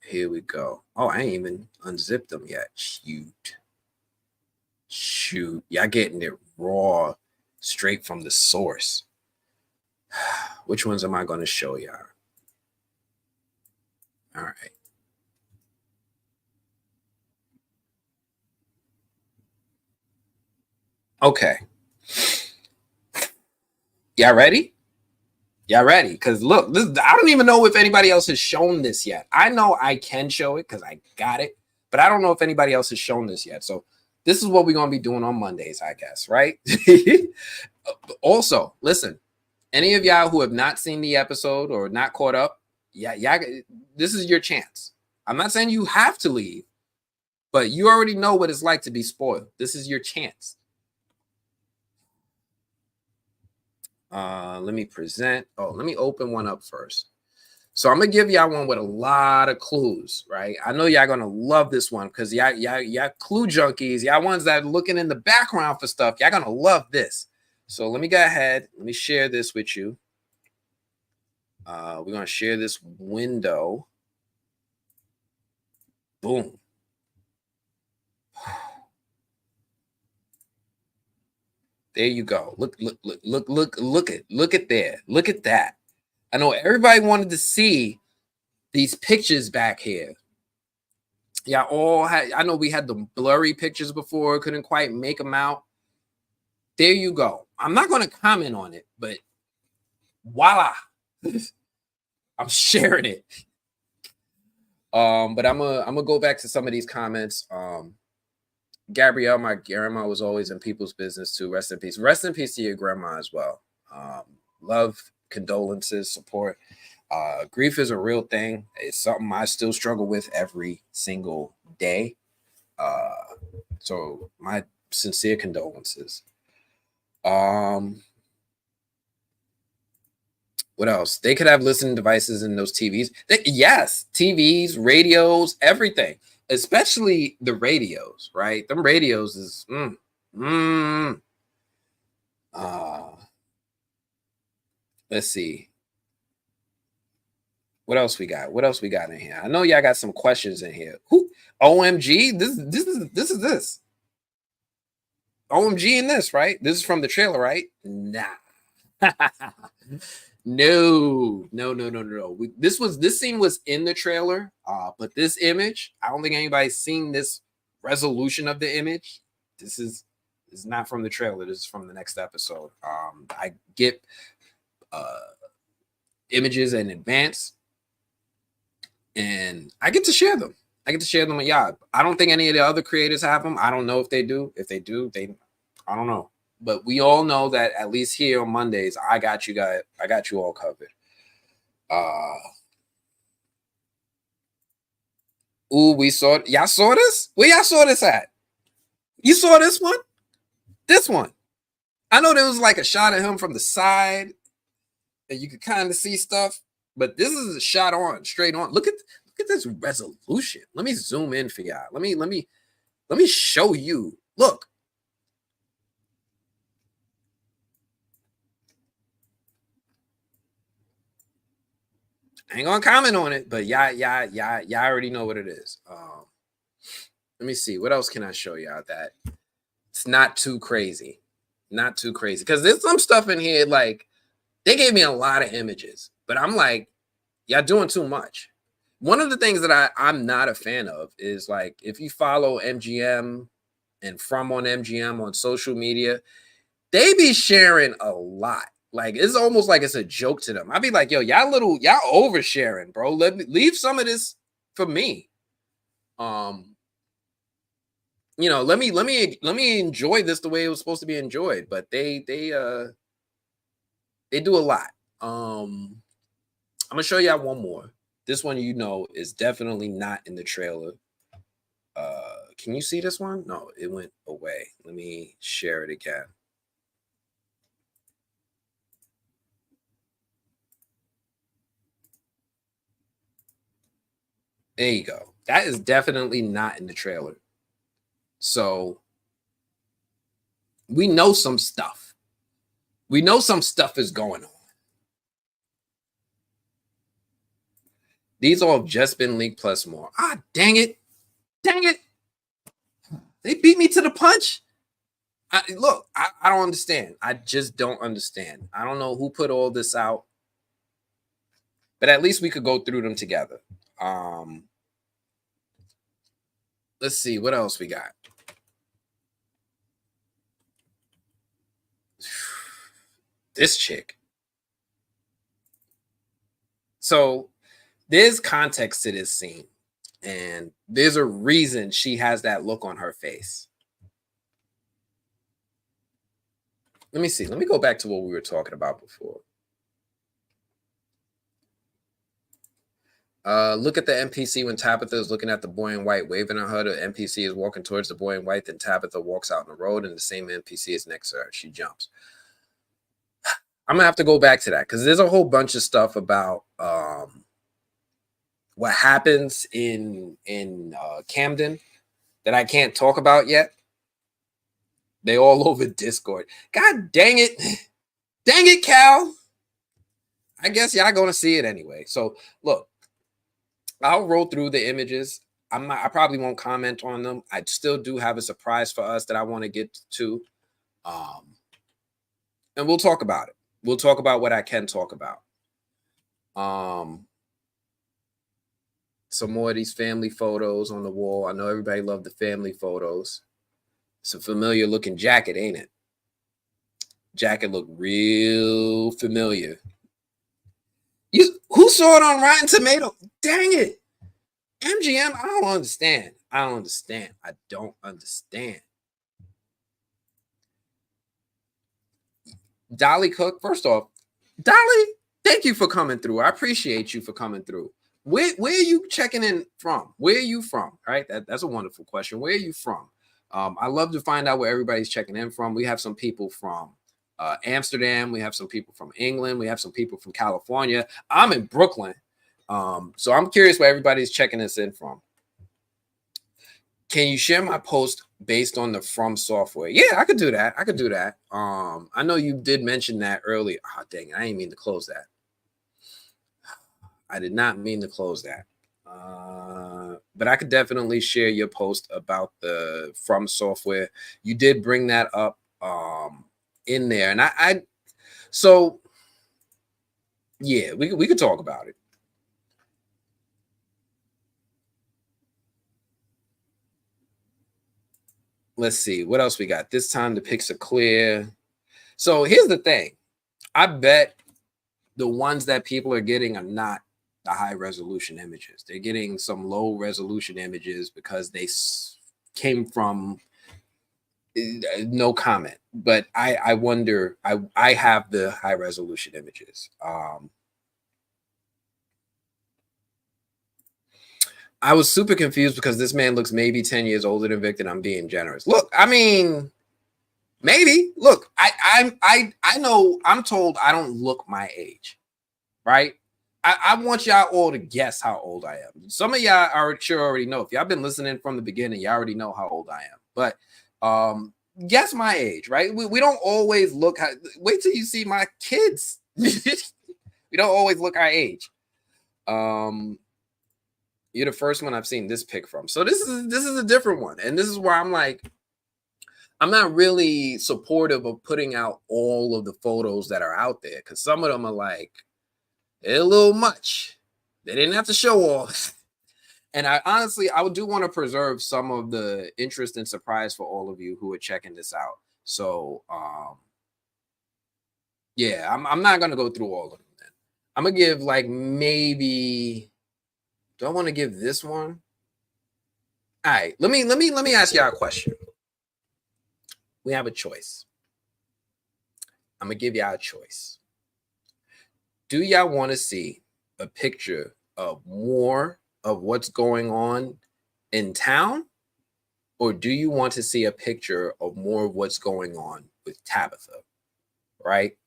Here we go. Oh, I ain't even unzipped them yet. Shoot. Y'all getting it raw, straight from the source. Which ones am I going to show y'all? All right. Okay. Y'all ready? Y'all ready? Because look, I don't even know if anybody else has shown this yet. I know I can show it because I got it, but I don't know if anybody else has shown this yet. So this is what we're going to be doing on Mondays, I guess, right? Also, listen, any of y'all who have not seen the episode or not caught up, yeah, this is your chance. I'm not saying you have to leave, but you already know what it's like to be spoiled. This is your chance. Let me present. Oh, let me open one up first. So I'm gonna give y'all one with a lot of clues, right? I know y'all gonna love this one because y'all clue junkies, y'all ones that are looking in the background for stuff. Y'all gonna love this. So let me go ahead. Let me share this with you. We're gonna share this window. Boom. There you go. Look at there. Look at that. I know everybody wanted to see these pictures back here. Yeah, all had. I know we had the blurry pictures before, couldn't quite make them out. There you go. I'm not going to comment on it, but voila, I'm sharing it. But I'm gonna go back to some of these comments. Gabrielle, my grandma was always in people's business too. Rest in peace. Rest in peace to your grandma as well. Love, condolences, support. Grief is a real thing. It's something I still struggle with every single day. So my sincere condolences. What else? They could have listening devices in those TVs. Yes, TVs, radios, everything. Especially the radios, right? Them radios is let's see. What else we got? What else we got in here? I know y'all got some questions in here. Who OMG? This is this. OMG in this, right? This is from the trailer, right? Nah. No. This scene was in the trailer, but this image, I don't think anybody's seen this resolution of the image. This is not from the trailer. This is from the next episode. I get images in advance, and I get to share them. I get to share them with y'all. I don't think any of the other creators have them. I don't know if they do. If they do, I don't know. But we all know that at least here on Mondays, I got you guys. I got you all covered. We saw y'all saw this? Where y'all saw this at? You saw this one? This one. I know there was like a shot of him from the side and you could kind of see stuff, but this is a shot on, straight on. Look at this resolution. Let me zoom in for y'all. Let me show you. Look. I ain't gonna comment on it, but y'all already know what it is. Let me see. What else can I show y'all that it's not too crazy? Not too crazy. Because there's some stuff in here, like, they gave me a lot of images, but I'm like, y'all doing too much. One of the things that I'm not a fan of is, like, if you follow MGM and From on MGM on social media, they be sharing a lot. Like, it's almost like it's a joke to them. I'd be like, yo, y'all oversharing, bro. Leave some of this for me. Let me enjoy this the way it was supposed to be enjoyed. But they do a lot. I'm gonna show y'all one more. This one, you know, is definitely not in the trailer. Can you see this one? No, it went away. Let me share it again. There you go. That is definitely not in the trailer. So we know some stuff. We know some stuff is going on. These all have just been leaked plus more. Ah, dang it. Dang it. They beat me to the punch. Look, I don't understand. I just don't understand. I don't know who put all this out, but at least we could go through them together. Let's see what else we got. This chick. So there's context to this scene, and there's a reason she has that look on her face. Let me see. Let me go back to what we were talking about before. Look at the NPC when Tabitha is looking at the boy in white, waving at her. The NPC is walking towards the boy in white. Then Tabitha walks out in the road, and the same NPC is next to her. She jumps. I'm gonna have to go back to that because there's a whole bunch of stuff about what happens in Camden that I can't talk about yet. They all over Discord. God dang it. Dang it, Cal. I guess y'all gonna see it anyway. So look, I'll roll through the images. I probably won't comment on them. I still do have a surprise for us that I want to get to. And we'll talk about it. We'll talk about what I can talk about. Some more of these family photos on the wall. I know everybody loved the family photos. It's a familiar looking jacket, ain't it? Jacket look real familiar. Who saw it on Rotten Tomato? Dang it. MGM, I don't understand. I don't understand. I don't understand. Dolly Cook, first off, Dolly, thank you for coming through. I appreciate you for coming through. Where are you checking in from? Where are you from? All right, that's a wonderful question. Where are you from? I love to find out where everybody's checking in from. We have some people from Amsterdam. We have some people from England. We have some people from California. I'm in Brooklyn. So I'm curious where everybody's checking us in from. Can you share my post based on the From software? Yeah, I could do that. I could do that. I know you did mention that earlier. Oh, dang it. I didn't mean to close that. I did not mean to close that. But I could definitely share your post about the From software. You did bring that up in there. And so yeah, we could talk about it. Let's see what else we got. This time the pics are clear. So here's the thing. I bet the ones that people are getting are not the high resolution images. They're getting some low resolution images because they came from no comment. But I wonder, I have the high resolution images. I was super confused because this man looks maybe 10 years older than Victor. I'm being generous. Look, I mean, maybe. Look, I know I'm told I don't look my age, right? I want y'all all to guess how old I am. Some of y'all are sure already know. If y'all been listening from the beginning, y'all already know how old I am. But guess my age, right? We don't always look. Wait till you see my kids. We don't always look our age. You're the first one I've seen this pic from. So this is a different one, and this is where I'm like, I'm not really supportive of putting out all of the photos that are out there because some of them are like a little much. They didn't have to show all. And I honestly, I do want to preserve some of the interest and surprise for all of you who are checking this out. So, yeah, I'm not gonna go through all of them. Then I'm gonna give like maybe. Do I want to give this one? All right, let me ask y'all a question. We have a choice. I'm gonna give y'all a choice. Do y'all want to see a picture of more of what's going on in town, or do you want to see a picture of more of what's going on with Tabitha? Right?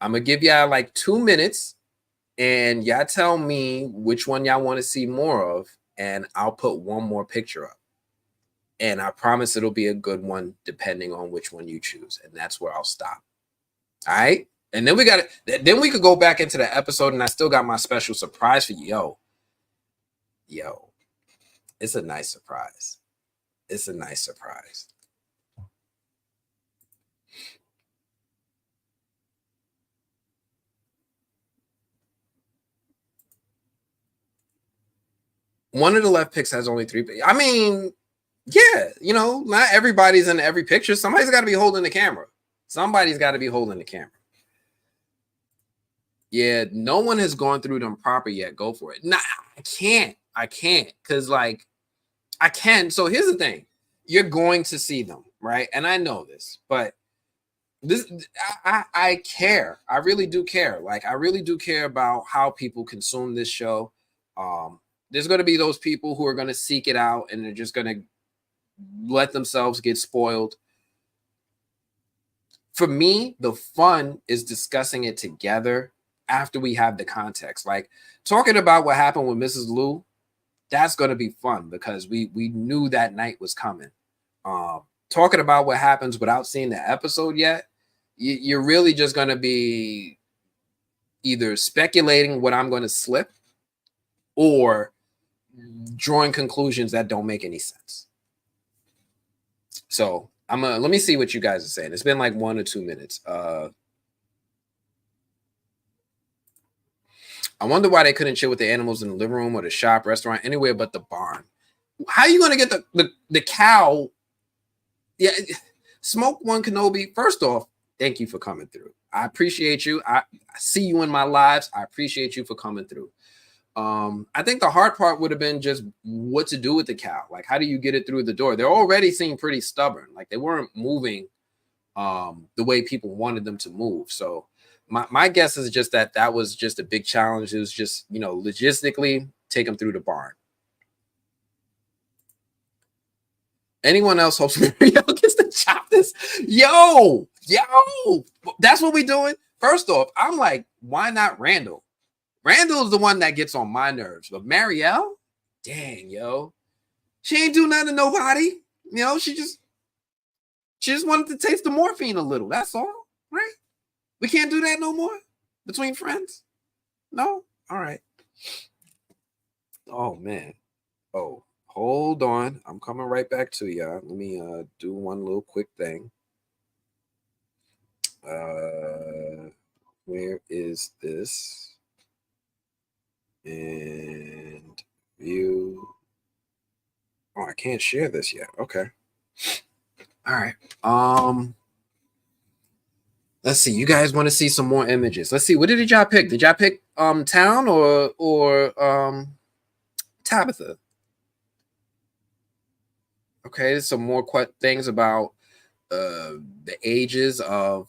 I'm gonna give y'all like 2 minutes, and y'all tell me which one y'all want to see more of, and I'll put one more picture up. And I promise it'll be a good one, depending on which one you choose, and that's where I'll stop. All right. And then we got it. Then we could go back into the episode, and I still got my special surprise for you. Yo, it's a nice surprise. It's a nice surprise. One of the left picks has only 3. I mean, yeah, you know, not everybody's in every picture. Somebody's got to be holding the camera. Somebody's got to be holding the camera. Yeah, no one has gone through them proper yet. Go for it. Nah, I can't. Because, like, I can. So here's the thing. You're going to see them, right? And I know this, but I care. I really do care. Like, I really do care about how people consume this show. There's going to be those people who are going to seek it out, and they're just going to let themselves get spoiled. For me, the fun is discussing it together after we have the context. Like, talking about what happened with Mrs. Lou, that's going to be fun because we knew that night was coming. Talking about what happens without seeing the episode yet, you're really just going to be either speculating what I'm going to slip or drawing conclusions that don't make any sense. So let me see what you guys are saying. It's been like 1 or 2 minutes. I wonder why they couldn't chill with the animals in the living room or the shop, restaurant, anywhere but the barn. How are you going to get the cow? Yeah, Smoke One Kenobi. First off, thank you for coming through. I appreciate you. I see you in my lives. I appreciate you for coming through. I think the hard part would have been just what to do with the cow. Like, how do you get it through the door? They already seem pretty stubborn. Like, they weren't moving the way people wanted them to move. So my guess is just that was just a big challenge. It was just, you know, logistically take them through the barn. Anyone else hopes Mario gets to chop this? Yo, that's what we doing. First off, I'm like, why not Randall? Randall's the one that gets on my nerves, but Marielle, dang, yo, she ain't do nothing to nobody. You know, she just wanted to taste the morphine a little. That's all, right? We can't do that no more between friends. No, all right. Oh man. Oh, hold on. I'm coming right back to y'all. Let me do one little quick thing. Where is this? And view. Oh, I can't share this yet. Okay. All right. Let's see. You guys want to see some more images? Let's see. What did y'all pick? Did y'all pick town or Tabitha? Okay, there's some more things about the ages of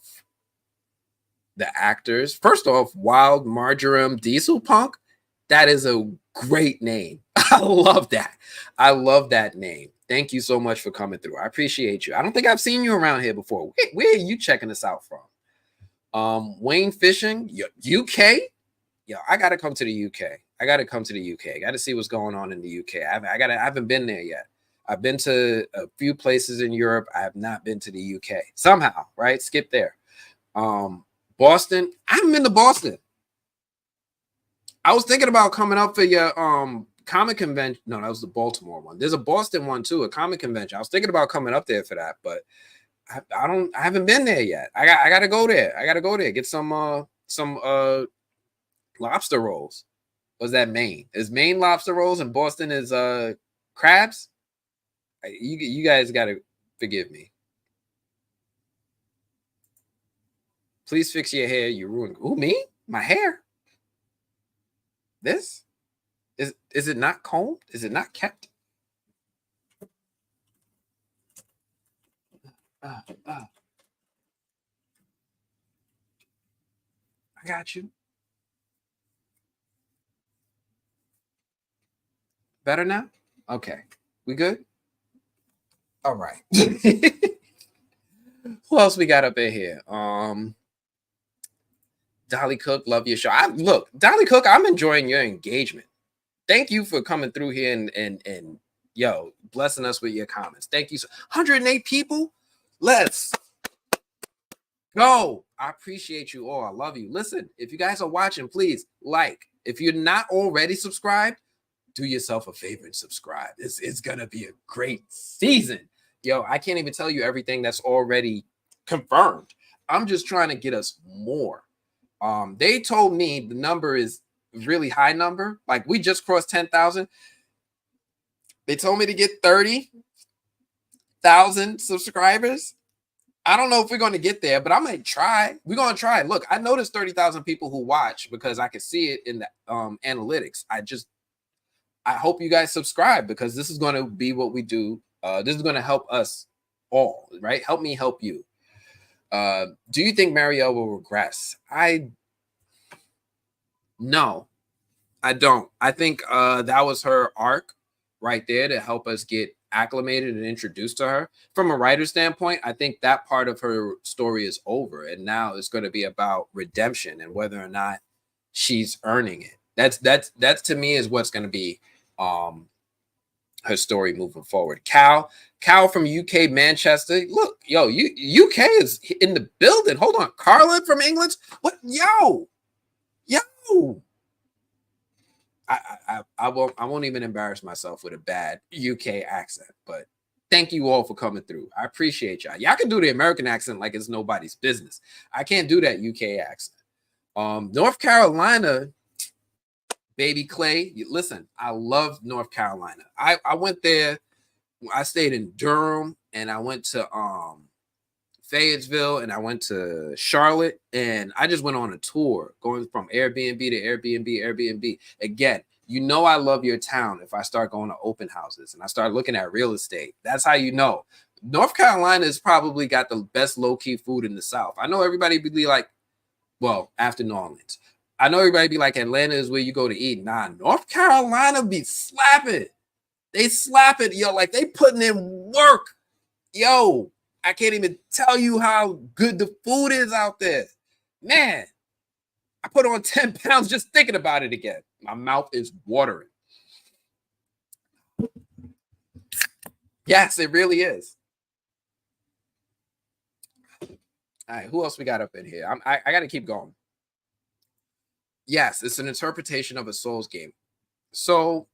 the actors. First off, Wild Marjoram Diesel Punk. That is a great name. I love that. I love that name. Thank you so much for coming through. I appreciate you. I don't think I've seen you around here before. Where are you checking this out from? Wayne Fishing, UK. Yo, I gotta come to the UK. I gotta come to the UK. I gotta see what's going on in the UK. I haven't been there yet. I've been to a few places in Europe. I have not been to the UK. Somehow, right? Skip there. Boston. I haven't been to Boston. I was thinking about coming up for your comic convention. No, that was the Baltimore one. There's a Boston one too, a comic convention. I was thinking about coming up there for that, but I haven't been there yet. I gotta go there. I gotta go there. Get some lobster rolls. Was that Maine? Is Maine lobster rolls and Boston is crabs? You guys gotta forgive me. Please fix your hair. You ruined. Ooh, me? My hair? This? Is it not combed? Is it not kept? I got you. Better now? Okay. We good? All right. Who else we got up in here? Dolly Cook, love your show. Look, Dolly Cook, I'm enjoying your engagement. Thank you for coming through here and yo, blessing us with your comments. Thank you. 108 people. Let's go. I appreciate you all. I love you. Listen, if you guys are watching, please like. If you're not already subscribed, do yourself a favor and subscribe. It's gonna be a great season. Yo, I can't even tell you everything that's already confirmed. I'm just trying to get us more. They told me the number is really high number. Like we just crossed 10,000. They told me to get 30,000 subscribers. I don't know if we're going to get there, but I'm going to try. We're going to try. Look, I noticed 30,000 people who watch because I can see it in the analytics. I hope you guys subscribe because this is going to be what we do. This is going to help us all, right? Help me help you. Do you think Marielle will regress? No, I don't. I think that was her arc right there to help us get acclimated and introduced to her. From a writer's standpoint, I think that part of her story is over. And now it's going to be about redemption and whether or not she's earning it. That's to me is what's going to be her story moving forward. Cal from UK, Manchester. Look, yo, UK is in the building. Hold on. Carla from England. What? Yo. I won't even embarrass myself with a bad UK accent, but thank you all for coming through. I appreciate y'all. Y'all can do the American accent like it's nobody's business. I can't do that UK accent. North Carolina, baby Clay. Listen, I love North Carolina. I went there. I stayed in Durham and I went to Fayetteville and I went to Charlotte and I just went on a tour going from Airbnb to Airbnb. Again, you know I love your town if I start going to open houses and I start looking at real estate. That's how you know. North Carolina has probably got the best low-key food in the South. I know everybody be like, well, after New Orleans. I know everybody be like, Atlanta is where you go to eat. Nah, North Carolina be slapping. They slap it, yo, like they putting in work. Yo, I can't even tell you how good the food is out there. Man, I put on 10 pounds just thinking about it again. My mouth is watering. Yes, it really is. All right, who else we got up in here? I got to keep going. Yes, it's an interpretation of a Souls game. So,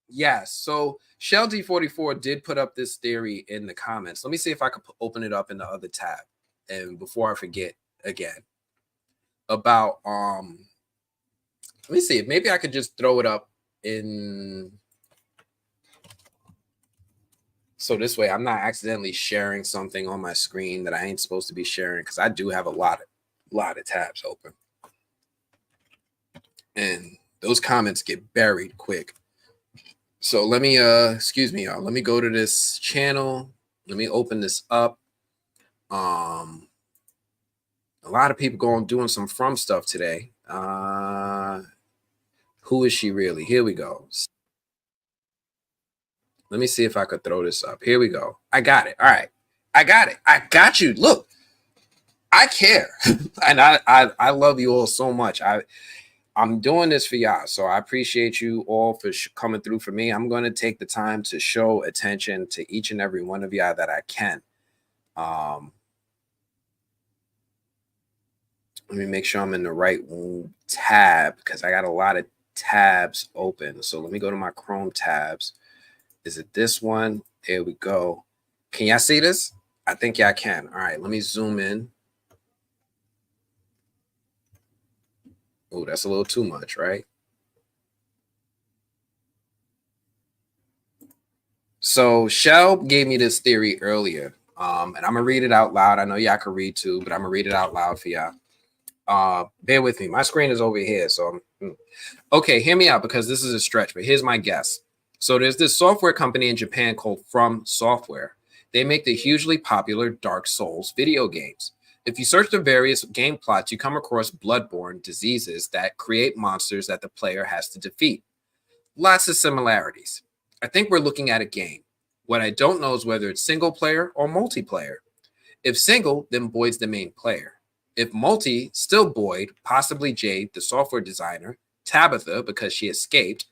yes. So, Shell D44 did put up this theory in the comments. Let me see if I could open it up in the other tab. And before I forget again about, let me see. Maybe I could just throw it up in. So this way I'm not accidentally sharing something on my screen that I ain't supposed to be sharing because I do have a lot of tabs open. And those comments get buried quick. So let me, excuse me, y'all. Let me go to this channel. Let me open this up. A lot of people doing some From stuff today. Who is she really? Here we go. Let me see if I could throw this up. Here we go. I got it. All right. I got it. I got you. Look, I care. And I love you all so much. I'm doing this for y'all. So I appreciate you all for coming through for me. I'm going to take the time to show attention to each and every one of y'all that I can. Let me make sure I'm in the right tab because I got a lot of tabs open. So let me go to my Chrome tabs. Is it this one? There we go. Can y'all see this? I think y'all can. All right, let me zoom in. Oh, that's a little too much, right? So Shell gave me this theory earlier, and I'm gonna read it out loud. I know y'all can read too, but I'm gonna read it out loud for y'all. Bear with me. My screen is over here, so okay. Hear me out because this is a stretch, but here's my guess. So there's this software company in Japan called From Software. They make the hugely popular Dark Souls video games. If you search the various game plots, you come across bloodborne diseases that create monsters that the player has to defeat. Lots of similarities. I think we're looking at a game. What I don't know is whether it's single player or multiplayer. If single, then Boyd's the main player. If multi, still Boyd, possibly Jade, the software designer, Tabitha, because she escaped.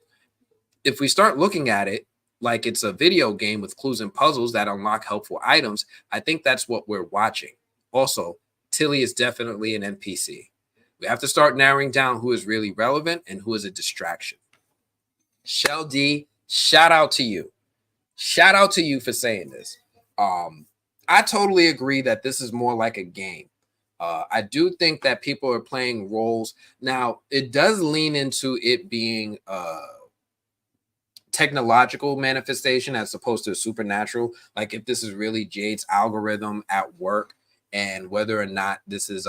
If we start looking at it like it's a video game with clues and puzzles that unlock helpful items, I think that's what we're watching. Also, Tilly is definitely an NPC. We have to start narrowing down who is really relevant and who is a distraction. Shell D, shout out to you. Shout out to you for saying this. I totally agree that this is more like a game. I do think that people are playing roles. Now, it does lean into it being technological manifestation as opposed to supernatural. Like if this is really Jade's algorithm at work, and whether or not this is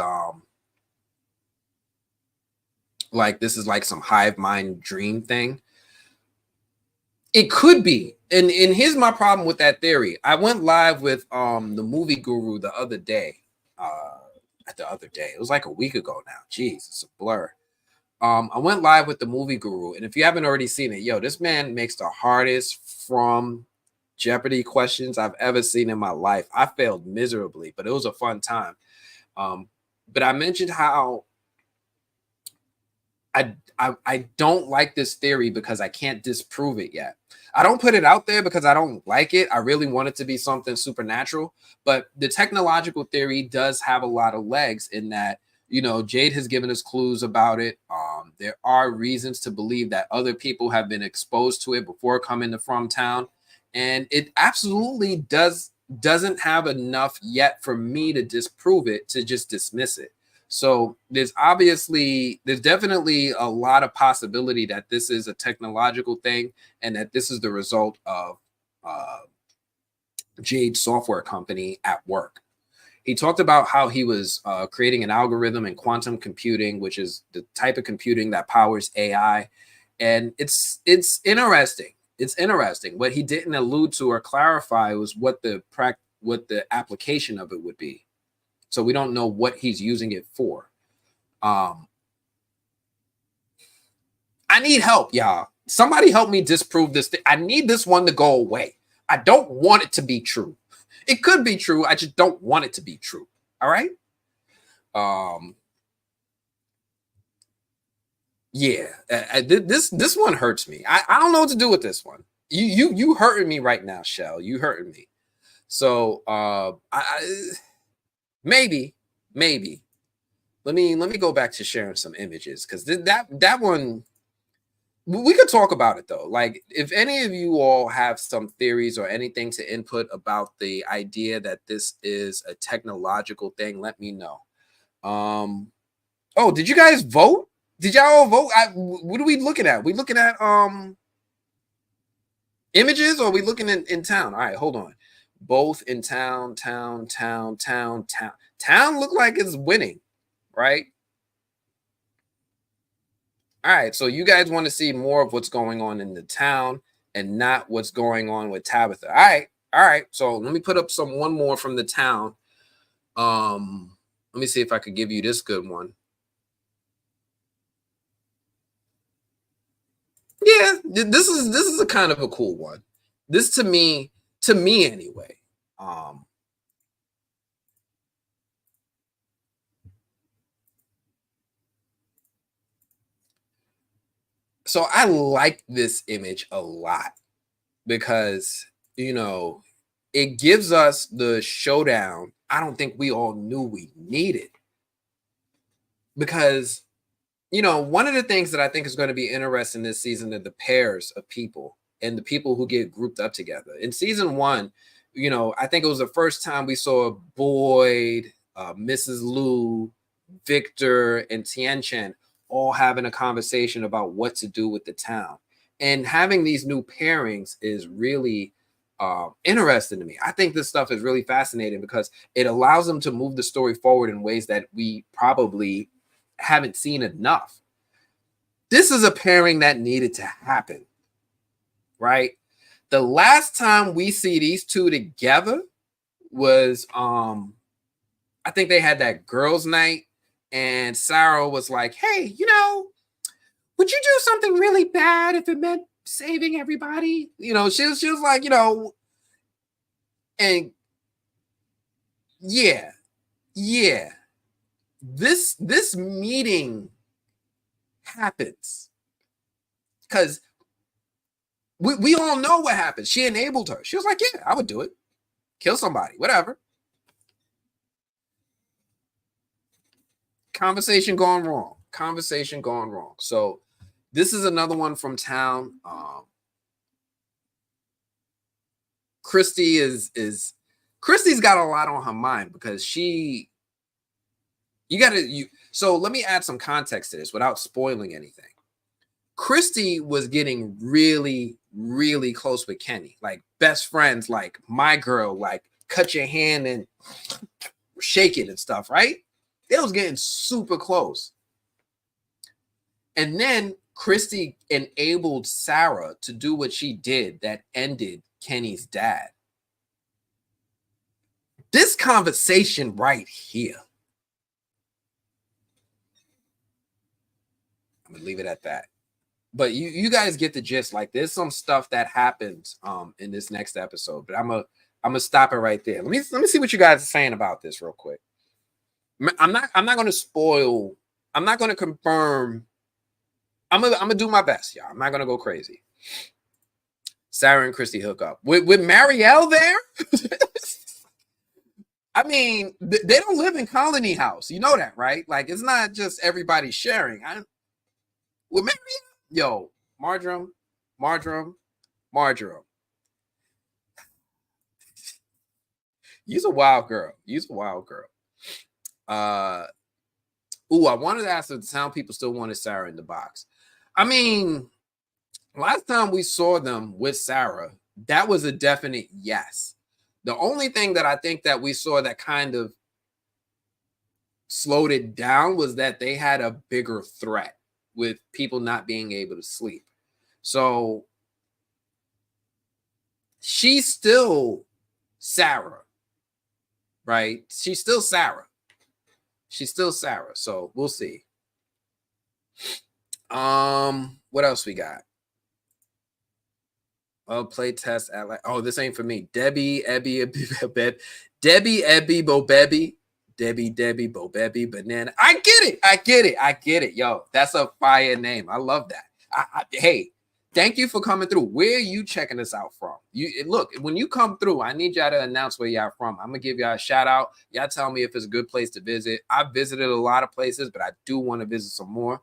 like some hive mind dream thing. It could be. And here's my problem with that theory. I went live with the movie guru the other day. It was like a week ago now. Jeez, it's a blur. I went live with the movie guru, and if you haven't already seen it, yo, this man makes the hardest from Jeopardy questions I've ever seen in my life. I failed miserably, but it was a fun time. But I mentioned how I don't like this theory because I can't disprove it yet. I don't put it out there because I don't like it. I really want it to be something supernatural, but the technological theory does have a lot of legs in that, you know, Jade has given us clues about it. There are reasons to believe that other people have been exposed to it before coming to From Town, and it absolutely doesn't have enough yet for me to disprove it, to just dismiss it. So there's definitely a lot of possibility that this is a technological thing and that this is the result of Jade's software company at work. He talked about how he was creating an algorithm in quantum computing, which is the type of computing that powers AI. And it's interesting. It's interesting. What he didn't allude to or clarify was what the application of it would be. So we don't know what he's using it for. I need help, y'all. Somebody help me disprove this thing. I need this one to go away. I don't want it to be true. It could be true. I just don't want it to be true. All right. Yeah. This one hurts me. I don't know what to do with this one. You hurting me right now, Shell. You hurting me. So maybe. Let me go back to sharing some images because that one. We could talk about it though. Like, if any of you all have some theories or anything to input about the idea that this is a technological thing, let me know. Oh, did you guys vote? Did y'all all vote? What are we looking at? We looking at images, or are we looking in town? All right, hold on. Both in town. Town look like it's winning, right? All right, so you guys want to see more of what's going on in the town and not what's going on with Tabitha. All right. So let me put up one more from the town. Let me see if I could give you this good one. Yeah, this is a kind of a cool one. This to me anyway. So I like this image a lot because, you know, it gives us the showdown I don't think we all knew we needed. Because, you know, one of the things that I think is going to be interesting this season are the pairs of people and the people who get grouped up together. In season one, you know, I think it was the first time we saw Boyd, Mrs. Liu, Victor, and Tien Chen all having a conversation about what to do with the town. And having these new pairings is really interesting to me. I think this stuff is really fascinating because it allows them to move the story forward in ways that we probably haven't seen enough. This is a pairing that needed to happen, right? The last time we see these two together was I think they had that girls' night, and Sarah was like, "Hey, you know, would you do something really bad if it meant saving everybody. She was like, and yeah, this meeting happens because we all know what happened. She enabled her. She was like, yeah, I would do it. Kill somebody, whatever. Conversation gone wrong. So this is another one from town. Christy's got a lot on her mind because so let me add some context to this without spoiling anything. Christy was getting really, really close with Kenny, like best friends, like my girl, like cut your hand and shake it and stuff, right? They was getting super close. And then Christy enabled Sarah to do what she did that ended Kenny's dad. This conversation right here, I'm gonna leave it at that. But you guys get the gist. Like, there's some stuff that happens in this next episode, but I'm gonna stop it right there. Let me see what you guys are saying about this real quick. I'm not going to spoil. I'm not going to confirm. I'm gonna do my best, y'all. I'm not gonna go crazy. Sarah and Christy hook up with Marielle there. I mean, they don't live in Colony House. You know that, right? Like, it's not just everybody sharing. With Marielle, yo, Marjoram. You's a wild girl. I wanted to ask if the town people still wanted Sarah in the box. I mean, last time we saw them with Sarah, that was a definite yes. The only thing that I think that we saw that kind of slowed it down was that they had a bigger threat with people not being able to sleep. So she's still Sarah, right? She's still Sarah. So we'll see. What else we got? Oh, play test at like, oh, this ain't for me. Debbie, Bobebi, Banana. I get it. Yo, that's a fire name. I love that. Hey, thank you for coming through. Where are you checking us out from? Look, when you come through, I need y'all to announce where y'all from. I'm gonna give y'all a shout out. Y'all tell me if it's a good place to visit. I've visited a lot of places, but I do want to visit some more.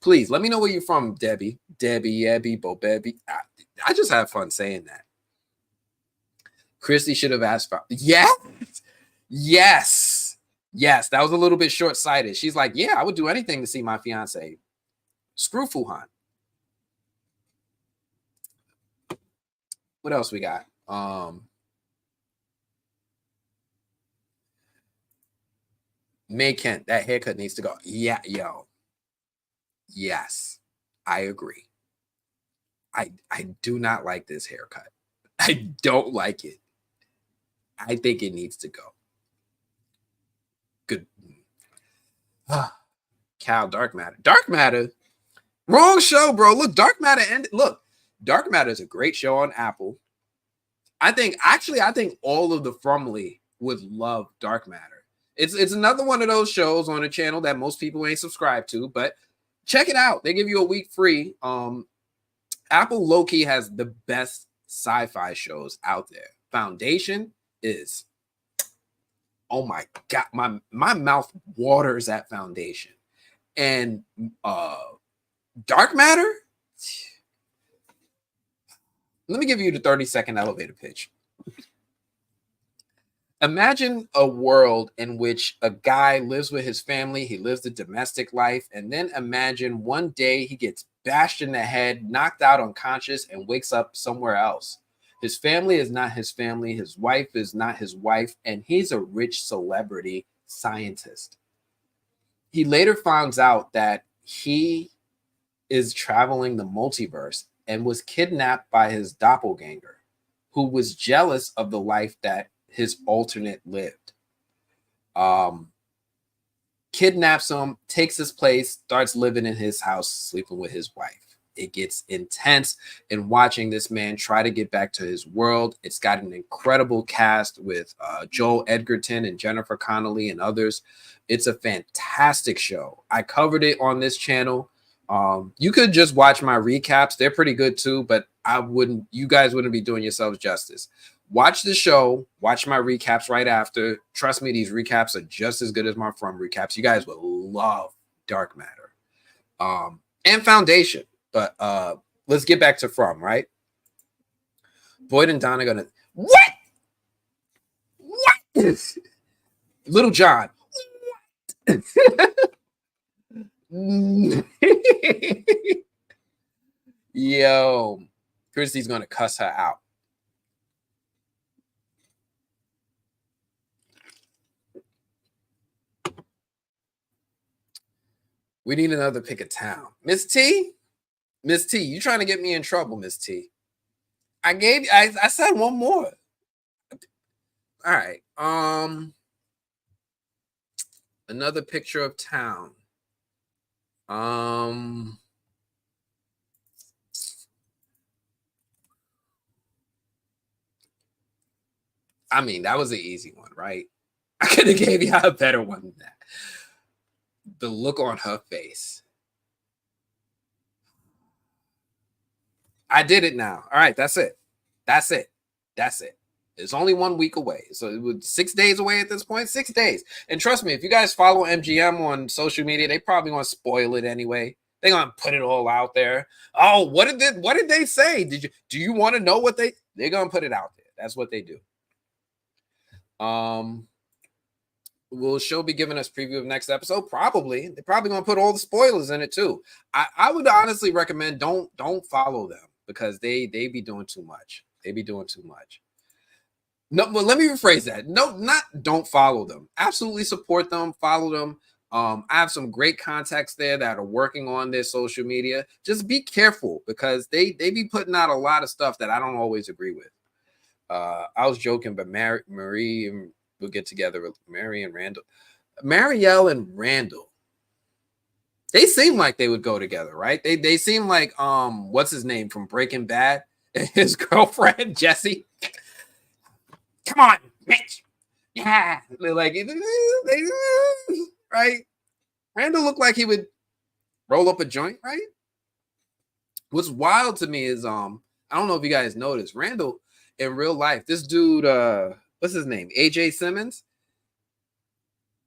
Please let me know where you're from, Debbie, Bobebi. I just have fun saying that. Christy should have asked for yes. That was a little bit short-sighted. She's like, yeah, I would do anything to see my fiance. Screw Fuhan. What else we got? May Kent, that haircut needs to go. Yeah, yo. Yes, I agree. I do not like this haircut. I don't like it. I think it needs to go. Good. Cal, Dark Matter. Wrong show, bro. Look, Dark Matter Dark Matter is a great show on Apple. I think all of the Frumley would love Dark Matter. It's another one of those shows on a channel that most people ain't subscribed to, but check it out. They give you a week free. Apple low-key has the best sci-fi shows out there. Foundation is, oh my God, my mouth waters at Foundation. And Dark Matter, let me give you the 30-second elevator pitch. Imagine a world in which a guy lives with his family, he lives the domestic life, and then imagine one day he gets bashed in the head, knocked out unconscious, and wakes up somewhere else. His family is not his family, his wife is not his wife, and he's a rich celebrity scientist. He later finds out that he is traveling the multiverse and was kidnapped by his doppelganger, who was jealous of the life that his alternate lived. Kidnaps him, takes his place, starts living in his house, sleeping with his wife. it gets intense. And watching this man try to get back to his world, it's got an incredible cast with Joel Edgerton and Jennifer Connelly and others. It's a fantastic show. I covered it on this channel. You could just watch my recaps. They're pretty good too, but you guys wouldn't be doing yourselves justice. Watch the show, watch my recaps right after. Trust me, these recaps are just as good as my From recaps. You guys will love Dark Matter and Foundation. But let's get back to From, right? Boyd and Don are gonna what? Little John. Yo, Christy's gonna cuss her out. We need another pick of town. Miss T, you trying to get me in trouble, Miss T. I said one more. All right. Another picture of town. I mean, that was an easy one, right? I could have gave you a better one than that. The look on her face. I did it now. All right, that's it. That's it. That's it. It's only 1 week away. So it was 6 days away at this point. 6 days. And trust me, if you guys follow MGM on social media, they probably want to spoil it anyway. They're gonna put it all out there. Oh, what did they say? Do you want to know what they're gonna put it out there? That's what they do. Will show be giving us preview of next episode? Probably. They're probably gonna put all the spoilers in it too. I would honestly recommend don't follow them because they be doing too much. They be doing too much. No, well, let me rephrase that. No, not don't follow them. Absolutely support them, follow them. I have some great contacts there that are working on their social media. Just be careful because they be putting out a lot of stuff that I don't always agree with. I was joking, but Marie and we'll get together with Mary and Randall. Marielle and Randall. They seem like they would go together, right? They seem like what's his name from Breaking Bad? His girlfriend, Jesse. Come on, Mitch. Yeah. They're like, right? Randall looked like he would roll up a joint, right? What's wild to me is I don't know if you guys noticed, Randall in real life, this dude, what's his name? AJ Simmons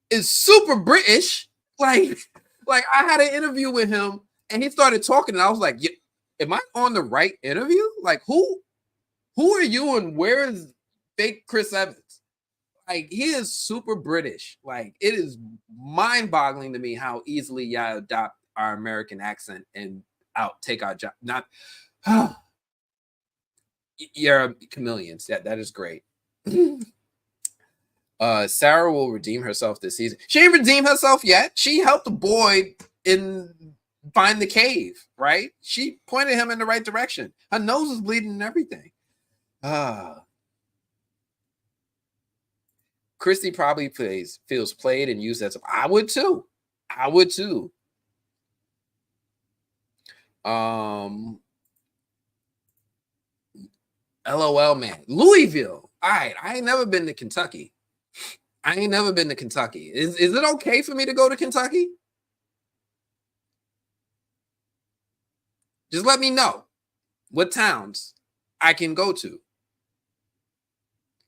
is super British. Like I had an interview with him and he started talking, and I was like, yeah, am I on the right interview? Like, who are you and where is fake Chris Evans? Like, he is super British. Like, it is mind-boggling to me how easily y'all adopt our American accent and take our job. Not you're chameleons. That is great. Sarah will redeem herself this season. She didn't redeem herself yet. She helped Boyd find the cave, right? She pointed him in the right direction. Her nose is bleeding and everything. Christy probably feels played and used as I would too. I would too. LOL, man. Louisville. All right. I ain't never been to Kentucky. Is it okay for me to go to Kentucky? Just let me know what towns I can go to.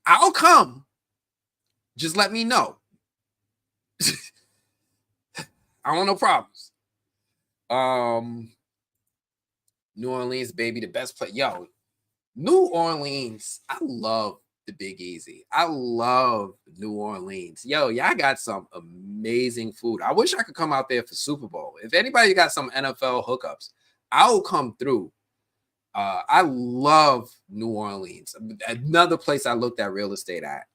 I'll come. Just let me know. I want no problems. New Orleans, baby, the best place. Yo, New Orleans. I love the Big Easy. I love New Orleans. Yo, y'all got some amazing food. I wish I could come out there for Super Bowl. If anybody got some NFL hookups, I'll come through. I love New Orleans. Another place I looked at real estate at.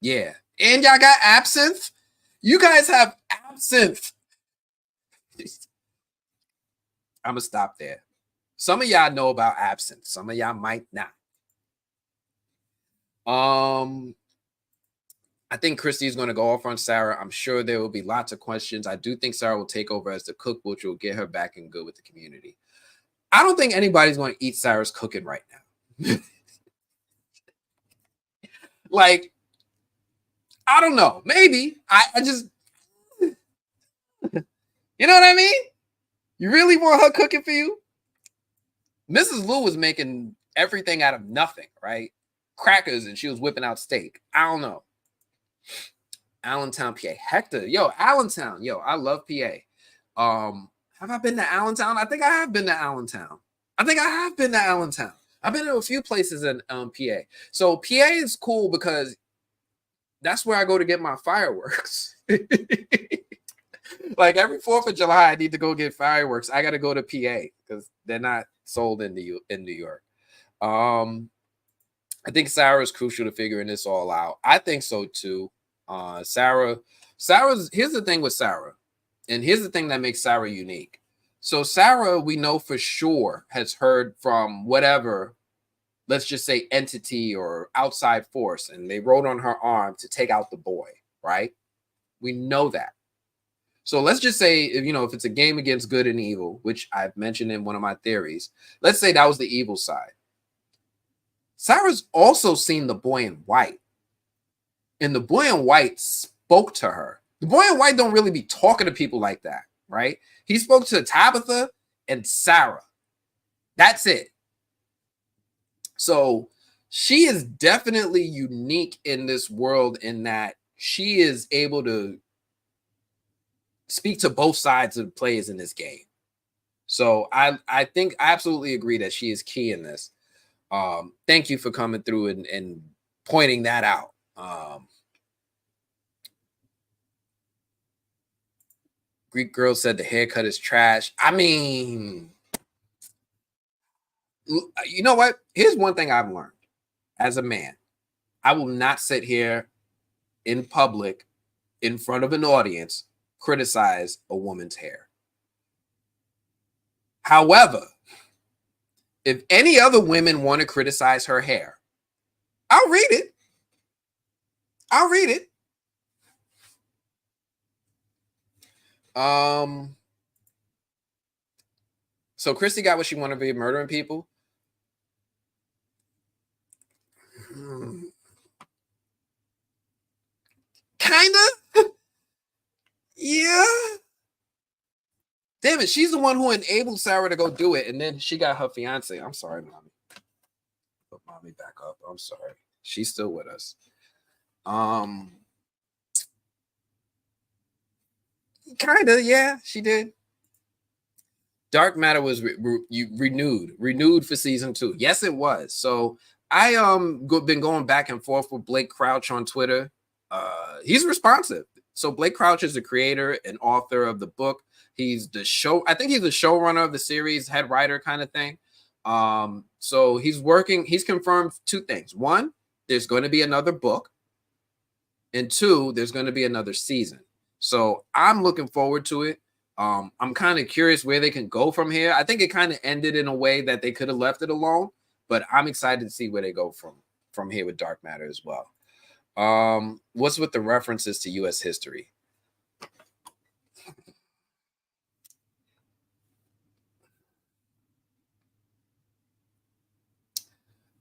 Yeah. And y'all got absinthe. You guys have absinthe. I'm going to stop there. Some of y'all know about absinthe. Some of y'all might not. I think Christy's going to go off on Sarah. I'm sure there will be lots of questions. I do think Sarah will take over as the cook, which will get her back in good with the community. I don't think anybody's going to eat Sarah's cooking right now. Like, I don't know. Maybe. I just, you know what I mean? You really want her cooking for you? Mrs. Lou was making everything out of nothing, right? Crackers, and she was whipping out steak. I don't know. Allentown, PA. Hector, yo, Allentown, yo, I love PA. Have I been to Allentown? I think I have been to Allentown. I've been to a few places in PA. So PA is cool because that's where I go to get my fireworks. Like every 4th of July, I need to go get fireworks. I got to go to PA because they're not sold in New York. I think Sarah is crucial to figuring this all out. I think so too. Sarah's here's the thing with Sarah, and here's the thing that makes Sarah unique. So Sarah, we know for sure, has heard from whatever, let's just say entity or outside force, and they wrote on her arm to take out the boy, right? We know that. So let's just say, if it's a game against good and evil, which I've mentioned in one of my theories, let's say that was the evil side. Sarah's also seen the boy in white, and the boy in white spoke to her. The boy in white don't really be talking to people like that, right? He spoke to Tabitha and Sarah. That's it. So she is definitely unique in this world in that she is able to speak to both sides of the players in this game. So I think I absolutely agree that she is key in this. Thank you for coming through and pointing that out. Greek girl said the haircut is trash. I mean, you know what? Here's one thing I've learned as a man. I will not sit here in public in front of an audience criticize a woman's hair. However, if any other women want to criticize her hair, I'll read it. So Christy got what she wanted to be, murdering people. Kind of. Yeah. Damn it, she's the one who enabled Sarah to go do it, and then she got her fiance. I'm sorry, mommy. Put mommy back up. I'm sorry. She's still with us. Kind of, yeah, she did. Dark Matter was renewed for season 2. Yes, it was. So I been going back and forth with Blake Crouch on Twitter. He's responsive. So Blake Crouch is the creator and author of the book. He's the I think he's the showrunner of the series, head writer kind of thing. So he's confirmed 2 things. 1, there's going to be another book. And 2, there's going to be another season. So I'm looking forward to it. I'm kind of curious where they can go from here. I think it kind of ended in a way that they could have left it alone, but I'm excited to see where they go from here with Dark Matter as well. What's with the references to U.S. history?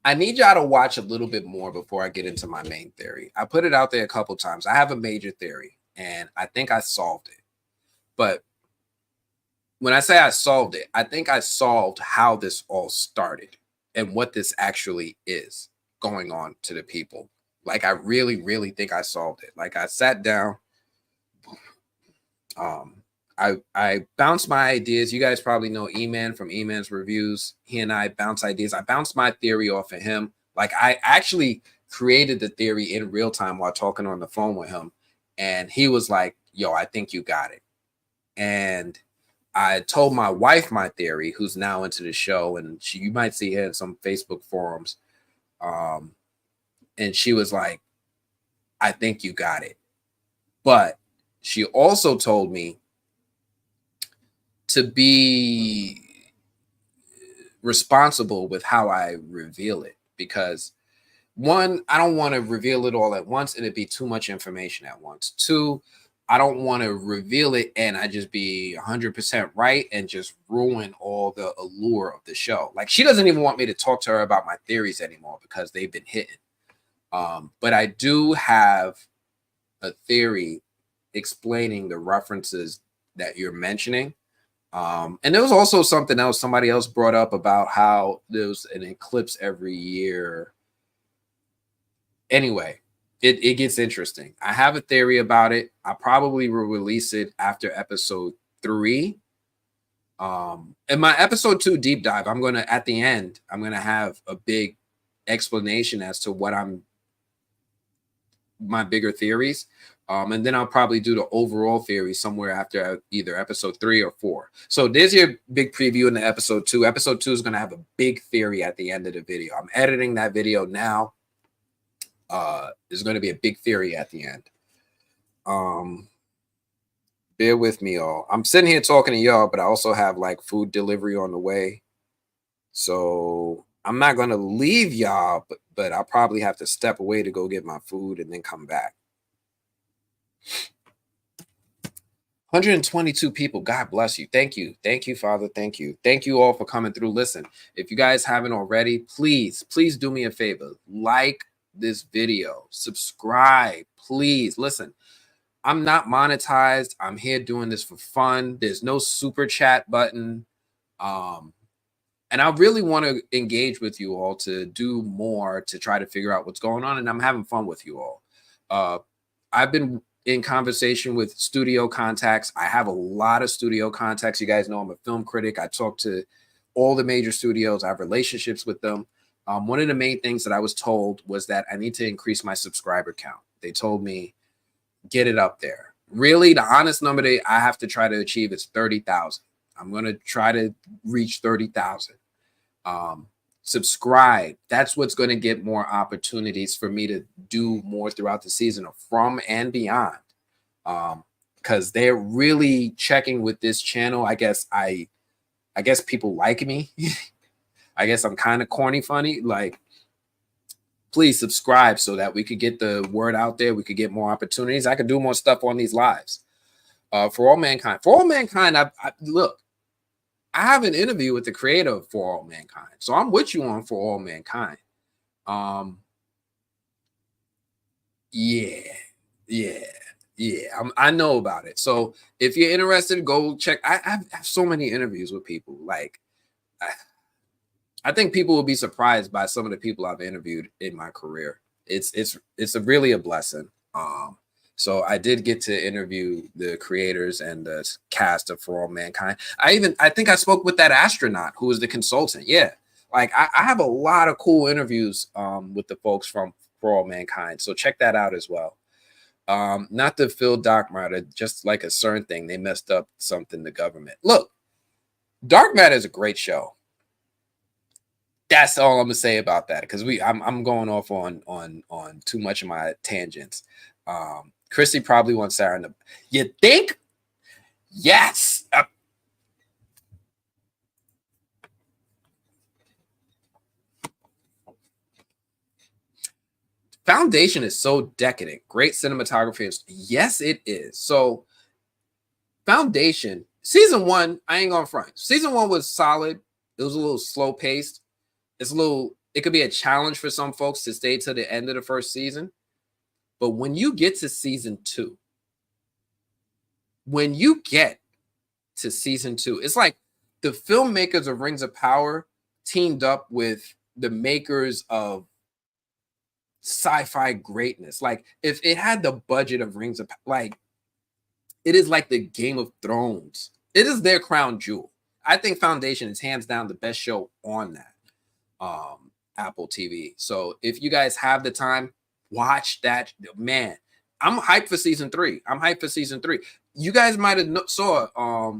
I need y'all to watch a little bit more before I get into my main theory. I put it out there a couple times. I have a major theory, and I think I solved it. But when I say I solved it, I think I solved how this all started and what this actually is going on to the people. Like, I really, really think I solved it. Like, I sat down. I bounced my ideas. You guys probably know E-Man from E-Man's Reviews. He and I bounce ideas. I bounced my theory off of him. Like, I actually created the theory in real time while talking on the phone with him. And he was like, yo, I think you got it. And I told my wife my theory, who's now into the show, and you might see her in some Facebook forums. And she was like, I think you got it. But she also told me to be responsible with how I reveal it, because one, I don't want to reveal it all at once and it'd be too much information at once. Two, I don't want to reveal it and I just be 100% right and just ruin all the allure of the show. Like, she doesn't even want me to talk to her about my theories anymore because they've been hitting. But I do have a theory explaining the references that you're mentioning. And there was also something else somebody else brought up about how there's an eclipse every year. Anyway, it gets interesting. I have a theory about it. I probably will release it after episode 3. In my episode 2 deep dive, at the end, I'm gonna have a big explanation as to what my bigger theories. And then I'll probably do the overall theory somewhere after either episode 3 or 4. So there's your big preview in the episode 2. Episode 2 is going to have a big theory at the end of the video. I'm editing that video now. There's going to be a big theory at the end. Bear with me, y'all. I'm sitting here talking to y'all, but I also have like food delivery on the way. So I'm not going to leave y'all, but I'll probably have to step away to go get my food and then come back. 122 people. God bless you. Thank you. Thank you, Father. Thank you. Thank you all for coming through. Listen, if you guys haven't already, please do me a favor. Like this video. Subscribe. Please. Listen, I'm not monetized. I'm here doing this for fun. There's no super chat button. And I really want to engage with you all to do more to try to figure out what's going on. And I'm having fun with you all. I've been in conversation with studio contacts. I have a lot of studio contacts. You guys know I'm a film critic. I talk to all the major studios. I have relationships with them. One of the main things that I was told was that I need to increase my subscriber count. They told me, get it up there. Really, the honest number that I have to try to achieve is 30,000. I'm going to try to reach 30,000. Subscribe. That's what's going to get more opportunities for me to do more throughout the season of From and Beyond. Because they're really checking with this channel. I guess people like me. I guess I'm kind of corny funny. Like, please subscribe so that we could get the word out there. We could get more opportunities. I could do more stuff on these lives. For All Mankind. For All Mankind, look, I have an interview with the creator of For All Mankind. So I'm with you on For All Mankind. Yeah. I know about it. So if you're interested, go check. I have so many interviews with people. Like, I think people will be surprised by some of the people I've interviewed in my career. It's really a blessing. So I did get to interview the creators and the cast of For All Mankind. I think I spoke with that astronaut who was the consultant. Yeah. Like, I have a lot of cool interviews with the folks from For All Mankind. So check that out as well. Not the Phil Dark Matter, just like a certain thing. They messed up something, the government. Look, Dark Matter is a great show. That's all I'm gonna say about that, because I'm going off on too much of my tangents. Chrissy probably wants Sarah in the. You think? Yes. Foundation is so decadent. Great cinematography. Yes, it is. So Foundation, season 1, I ain't gonna front. Season 1 was solid. It was a little slow paced. It could be a challenge for some folks to stay to the end of the first season. But when you get to season 2, it's like the filmmakers of Rings of Power teamed up with the makers of sci-fi greatness. Like, if it had the budget of Rings of Power, like, it is like the Game of Thrones. It is their crown jewel. I think Foundation is hands down the best show on that Apple TV. So if you guys have the time, watch that. Man, I'm hyped for season 3. You guys might have saw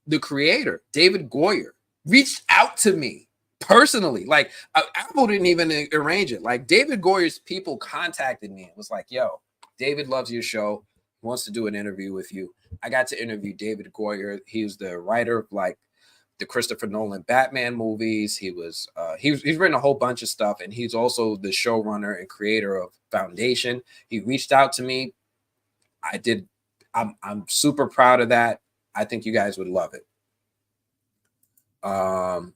the creator, David Goyer, reached out to me personally. Like, Apple didn't even arrange it. Like, David Goyer's people contacted me and was like, yo, David loves your show. He wants to do an interview with you. I got to interview David Goyer. He was the writer of like the Christopher Nolan Batman movies. He's written a whole bunch of stuff, and he's also the showrunner and creator of Foundation. He reached out to me. I'm super proud of that. I think you guys would love it.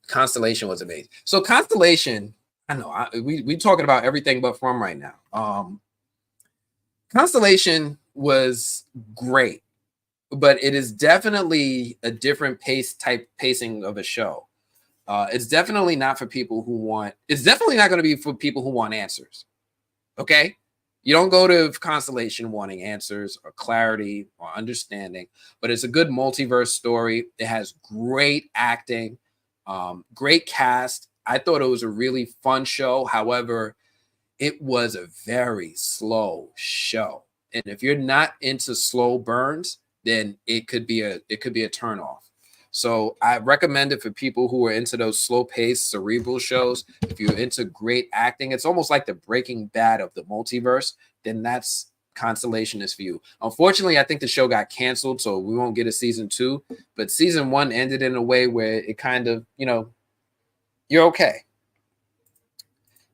Constellation was amazing. So Constellation, I know we talking about everything but From right now. Constellation was great, but it is definitely a different pacing of a show. It's definitely not for people who want. It's definitely not going to be for people who want answers. Okay, you don't go to Constellation wanting answers or clarity or understanding, but it's a good multiverse story. It has great acting, great cast. I thought it was a really fun show. However, it was a very slow show, and if you're not into slow burns, then it could be a turnoff. So I recommend it for people who are into those slow-paced cerebral shows. If you're into great acting, it's almost like the Breaking Bad of the multiverse, then that's Constellation is for you. Unfortunately, I think the show got canceled, so we won't get a season 2, but season 1 ended in a way where it kind of, you're okay.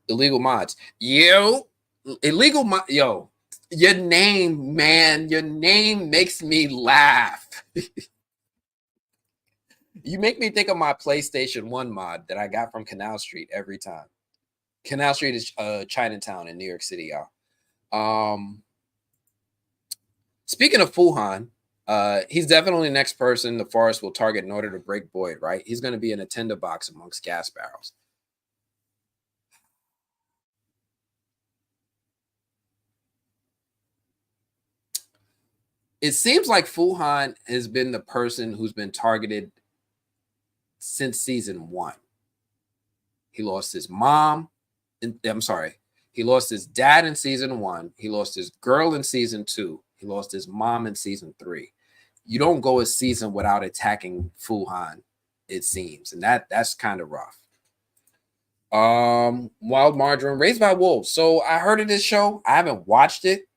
Illegal mods. Yo, your name, man, your name makes me laugh. You make me think of my PlayStation 1 mod that I got from Canal Street every time. Canal Street is Chinatown in New York City, y'all. Speaking of Fuhan, he's definitely the next person the Forest will target in order to break Boyd, right? He's going to be in a tinderbox amongst gas barrels. It seems like Fuhan has been the person who's been targeted since season 1. He lost his mom. He lost his dad in season 1. He lost his girl in season 2. He lost his mom in season 3. You don't go a season without attacking Fuhan, it seems, and that's kind of rough. Wild Margarine, Raised by Wolves. So I heard of this show. I haven't watched it.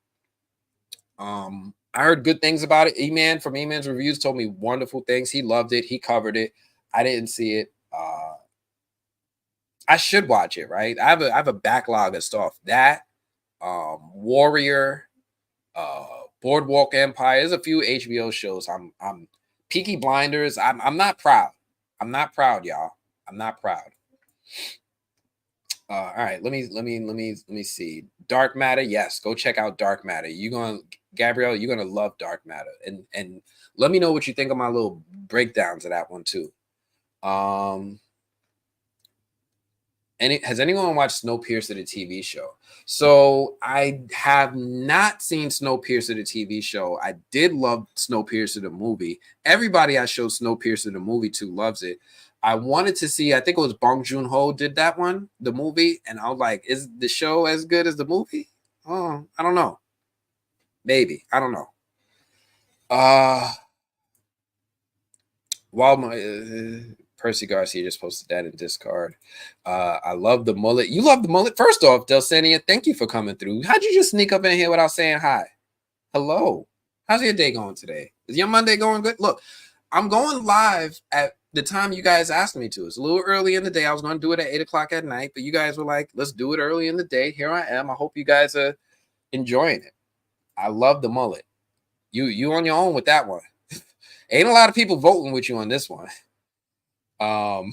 I heard good things about it. E-Man from E-Man's Reviews told me wonderful things. He loved it. He covered it. I didn't see it. I should watch it, right? I have a backlog of stuff. That Warrior, Boardwalk Empire. There's a few HBO shows. I'm Peaky Blinders. I'm not proud. I'm not proud, y'all. I'm not proud. All right, let me see. Dark Matter, yes, go check out Dark Matter. Gabrielle, you're gonna love Dark Matter, and let me know what you think of my little breakdowns of that one too. Has anyone watched Snowpiercer, the TV show? So I have not seen Snowpiercer, the TV show. I did love Snowpiercer, the movie. Everybody I showed Snowpiercer, the movie to, loves it. I wanted to see, I think it was Bong Joon-ho did that one, the movie, and I was like, is the show as good as the movie? Oh, I don't know. Maybe. I don't know. Percy Garcia just posted that in Discord. I love the mullet. You love the mullet? First off, Delsania, thank you for coming through. How'd you just sneak up in here without saying hi? Hello. How's your day going today? Is your Monday going good? Look, I'm going live at the time you guys asked me to. It's a little early in the day. I was going to do it at 8 o'clock at night, but you guys were like, let's do it early in the day. Here I am. I hope you guys are enjoying it. I love the mullet. You on your own with that one. Ain't a lot of people voting with you on this one. All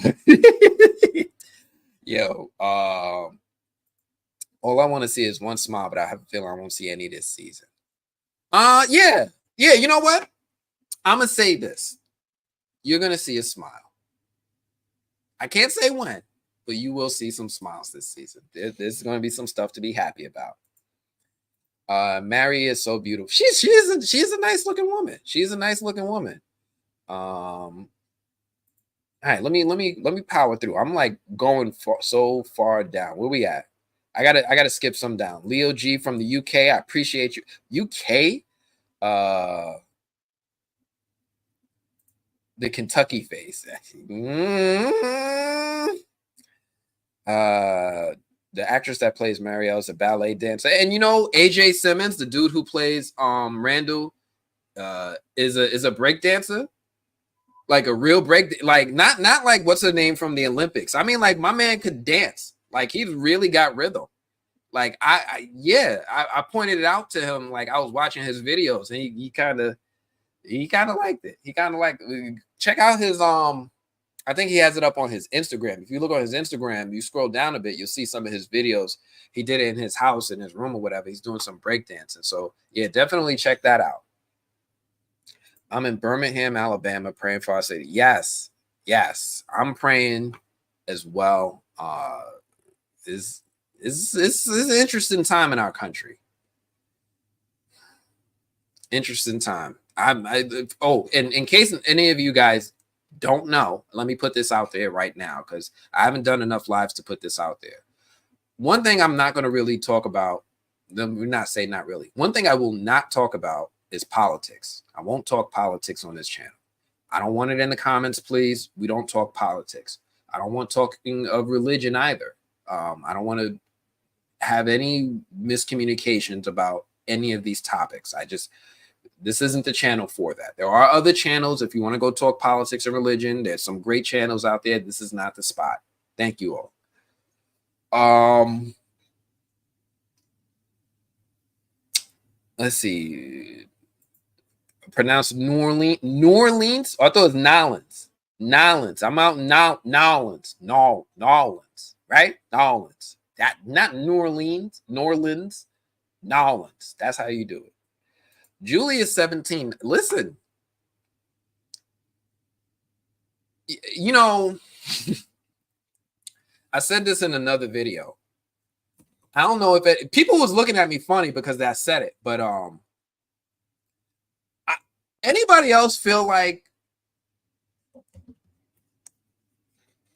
I want to see is one smile, but I have a feeling I won't see any this season. Yeah, you know what? I'm gonna say this. You're gonna see a smile. I can't say when, but you will see some smiles this season. There's gonna be some stuff to be happy about. Mary is so beautiful. She's a nice looking woman. She's a nice looking woman. All right, let me power through. I'm like going so far down. Where we at? I gotta skip some down. Leo G from the UK. I appreciate you. UK. The Kentucky face. The actress that plays Marielle is a ballet dancer, and AJ Simmons, the dude who plays Randall, is a break dancer. Like a real break, like not like what's the name from the Olympics. I mean, like my man could dance. Like he's really got rhythm. Like I pointed it out to him. Like I was watching his videos, and he kind of liked it. He kind of liked it. Check out his I think he has it up on his Instagram. If you look on his Instagram, you scroll down a bit, you'll see some of his videos. He did it in his house, in his room or whatever. He's doing some breakdancing. So yeah, definitely check that out. I'm in Birmingham, Alabama, praying for our city. Yes, yes, I'm praying as well. Is an interesting time in our country. Interesting time. Oh, and in case any of you guys don't know, let me put this out there right now because I haven't done enough lives to put this out there. One thing I'm not going to really talk about, not really. One thing I will not talk about is politics. I won't talk politics on this channel. I don't want it in the comments, please. We don't talk politics. I don't want talking of religion either. I don't want to have any miscommunications about any of these topics. This isn't the channel for that. There are other channels. If you want to go talk politics and religion, there's some great channels out there. This is not the spot. Thank you all. Let's see. Pronounced New Orleans. New Orleans? Oh, I thought it was Nolans. Nolans. I'm out in Nolans. Nolans. Right? Nolans. That not New Orleans. Nolans. That's how you do it. Julie is 17. Listen. You know, I said this in another video. I don't know if people was looking at me funny because I said it, but anybody else feel like,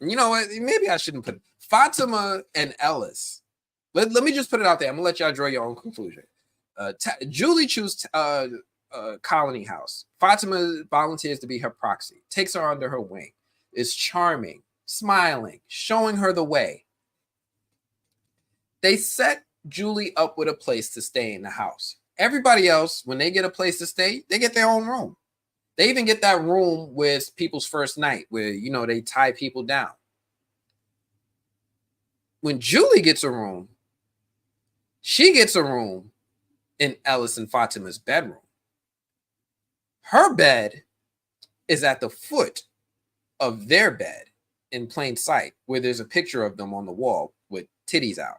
you know what? Maybe I shouldn't put Fatima and Ellis. Let me just put it out there. I'm gonna let y'all draw your own conclusion. Julie chooses Colony House. Fatima volunteers to be her proxy, takes her under her wing, is charming, smiling, showing her the way. They set Julie up with a place to stay in the house. Everybody else, when they get a place to stay, they get their own room. They even get that room with people's first night where, you know, they tie people down. When Julie gets a room, she gets a room in Ellis and Fatima's bedroom. Her bed is at the foot of their bed in plain sight, where there's a picture of them on the wall with titties out.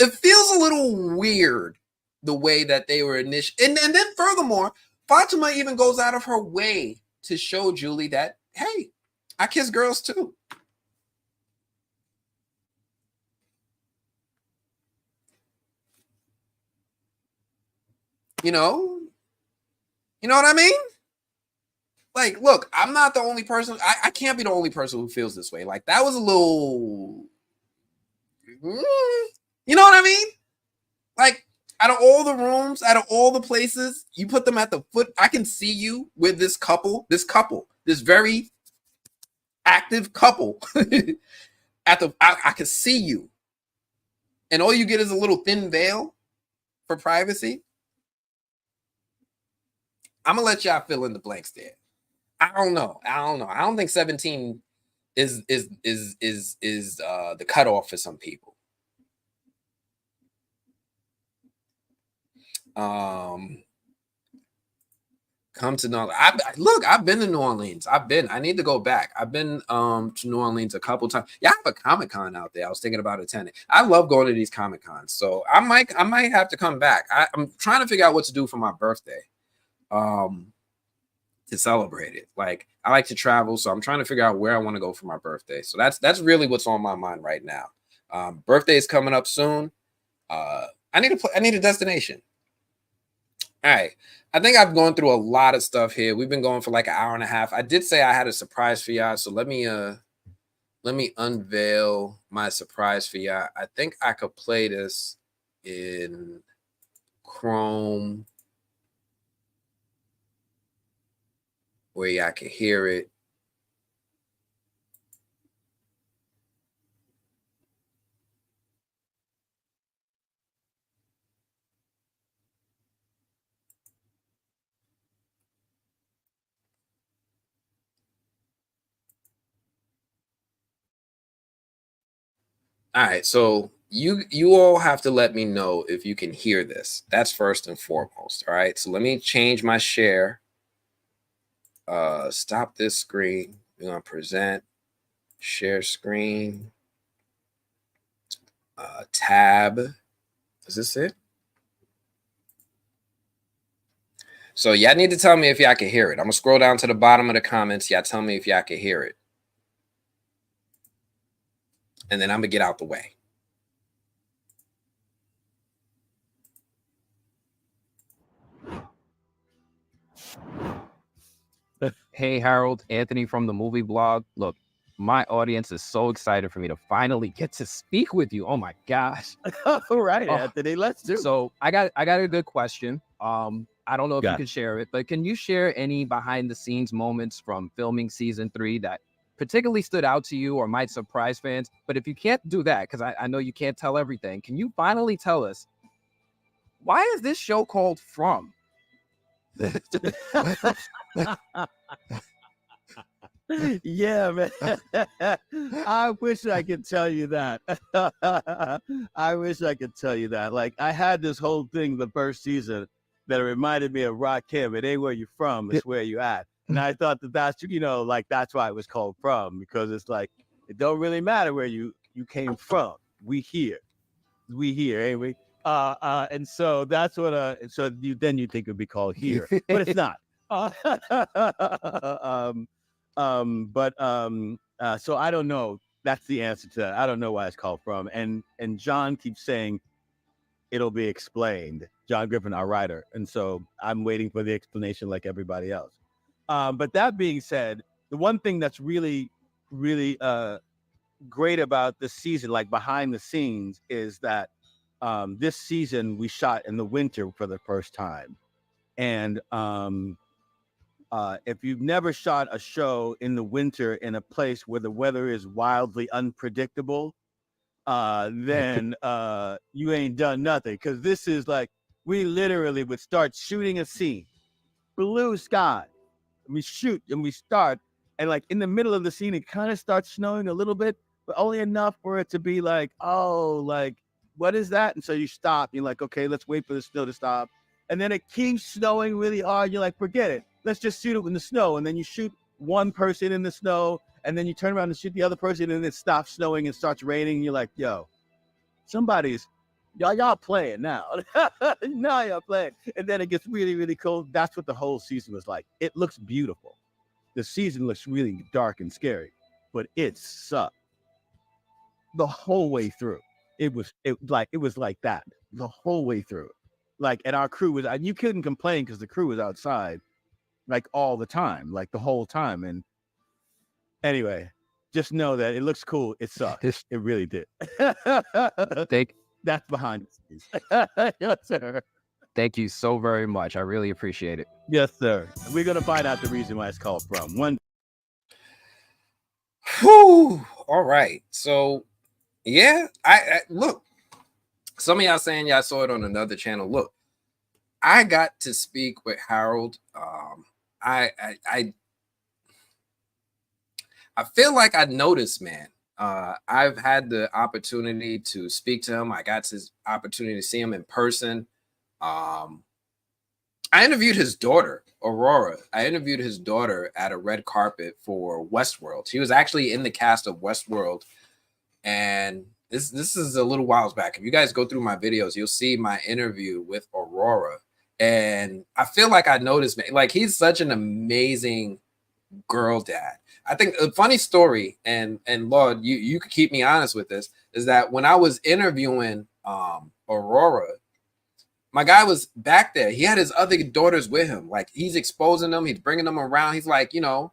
It feels a little weird the way that they were initially, and then furthermore, Fatima even goes out of her way to show Julie that, hey, I kiss girls too. You know what I mean? Like, look, I'm not the only person. I can't be the only person who feels this way. Like, that was a little, you know what I mean? Like, out of all the rooms, out of all the places, you put them at the foot. I can see you with this very active couple I can see you. And all you get is a little thin veil for privacy. I'm gonna let y'all fill in the blanks there. I don't know. I don't think 17 is the cutoff for some people. Come to New Orleans. I've been to New Orleans. I need to go back. I've been to New Orleans a couple times. Yeah, I have a Comic-Con out there. I was thinking about attending. I love going to these Comic-Cons. So I might have to come back. I'm trying to figure out what to do for my birthday. To celebrate it. Like, I like to travel, so I'm trying to figure out where I want to go for my birthday. So that's really what's on my mind right now. Birthday is coming up soon. I need a destination. All right. I think I've gone through a lot of stuff here. We've been going for like an hour and a half. I did say I had a surprise for y'all, so let me unveil my surprise for y'all. I think I could play this in Chrome where y'all can hear it. All right, so you all have to let me know if you can hear this. That's first and foremost. All right, so let me change my share. Stop this screen. We're gonna present, share screen, tab. Is this it? So y'all need to tell me if y'all can hear it. I'm gonna scroll down to the bottom of the comments. Y'all tell me if y'all can hear it. And then I'm gonna get out the way. Hey, Harold, Anthony from the movie blog. Look, my audience is so excited for me to finally get to speak with you. Oh my gosh. All right, Anthony, let's do. So I got a good question. I don't know if you can share it, but can you share any behind the scenes moments from filming season 3 that particularly stood out to you or might surprise fans? But if you can't do that, because I know you can't tell everything, can you finally tell us, why is this show called From? Yeah, man. I wish I could tell you that. I wish I could tell you that. Like, I had this whole thing the first season that reminded me of Rakim. It ain't where you from, it's where you at. And I thought that that's, like, that's why it was called From, because it's like, it don't really matter where you came from. We here, ain't we? And so that's what then you think it would be called Here, but it's not. So I don't know. That's the answer to that. I don't know why it's called From. And John keeps saying it'll be explained. John Griffin, our writer. And so I'm waiting for the explanation like everybody else. But that being said, the one thing that's really, really great about this season, like behind the scenes, is that this season we shot in the winter for the first time. And if you've never shot a show in the winter in a place where the weather is wildly unpredictable, then you ain't done nothing. Because this is like, we literally would start shooting a scene, blue sky. We shoot and we start, and like in the middle of the scene, it kind of starts snowing a little bit, but only enough for it to be like, oh, like, what is that? And so you stop. You're like, okay, let's wait for the snow to stop. And then it keeps snowing really hard. You're like, forget it. Let's just shoot it in the snow. And then you shoot one person in the snow, and then you turn around and shoot the other person, and it stops snowing and starts raining. You're like, yo, y'all playing now. Now y'all playing. And then it gets really, really cold. That's what the whole season was like. It looks beautiful. The season looks really dark and scary, but it sucked the whole way through. It was like that the whole way through. Like, and our crew was, and you couldn't complain because the crew was outside like all the time, like the whole time. And anyway, just know that it looks cool. It sucked. It really did. That's behind the scenes. Yes, sir. Thank you so very much. I really appreciate it. Yes, sir. We're going to find out the reason why it's called From. Whew. All right. So, yeah, I look, some of y'all saying y'all saw it on another channel. Look, I got to speak with Harold. I feel like I noticed, man. I've had the opportunity to speak to him. I got this opportunity to see him in person. I interviewed his daughter, Aurora. I interviewed his daughter at a red carpet for Westworld. He was actually in the cast of Westworld. And this is a little whiles back. If you guys go through my videos, you'll see my interview with Aurora. And I feel like I noticed, man, like, he's such an amazing girl dad. I think a funny story, and Lord, you could keep me honest with this, is that when I was interviewing Aurora, my guy was back there. He had his other daughters with him. Like, he's exposing them. He's bringing them around. He's like, you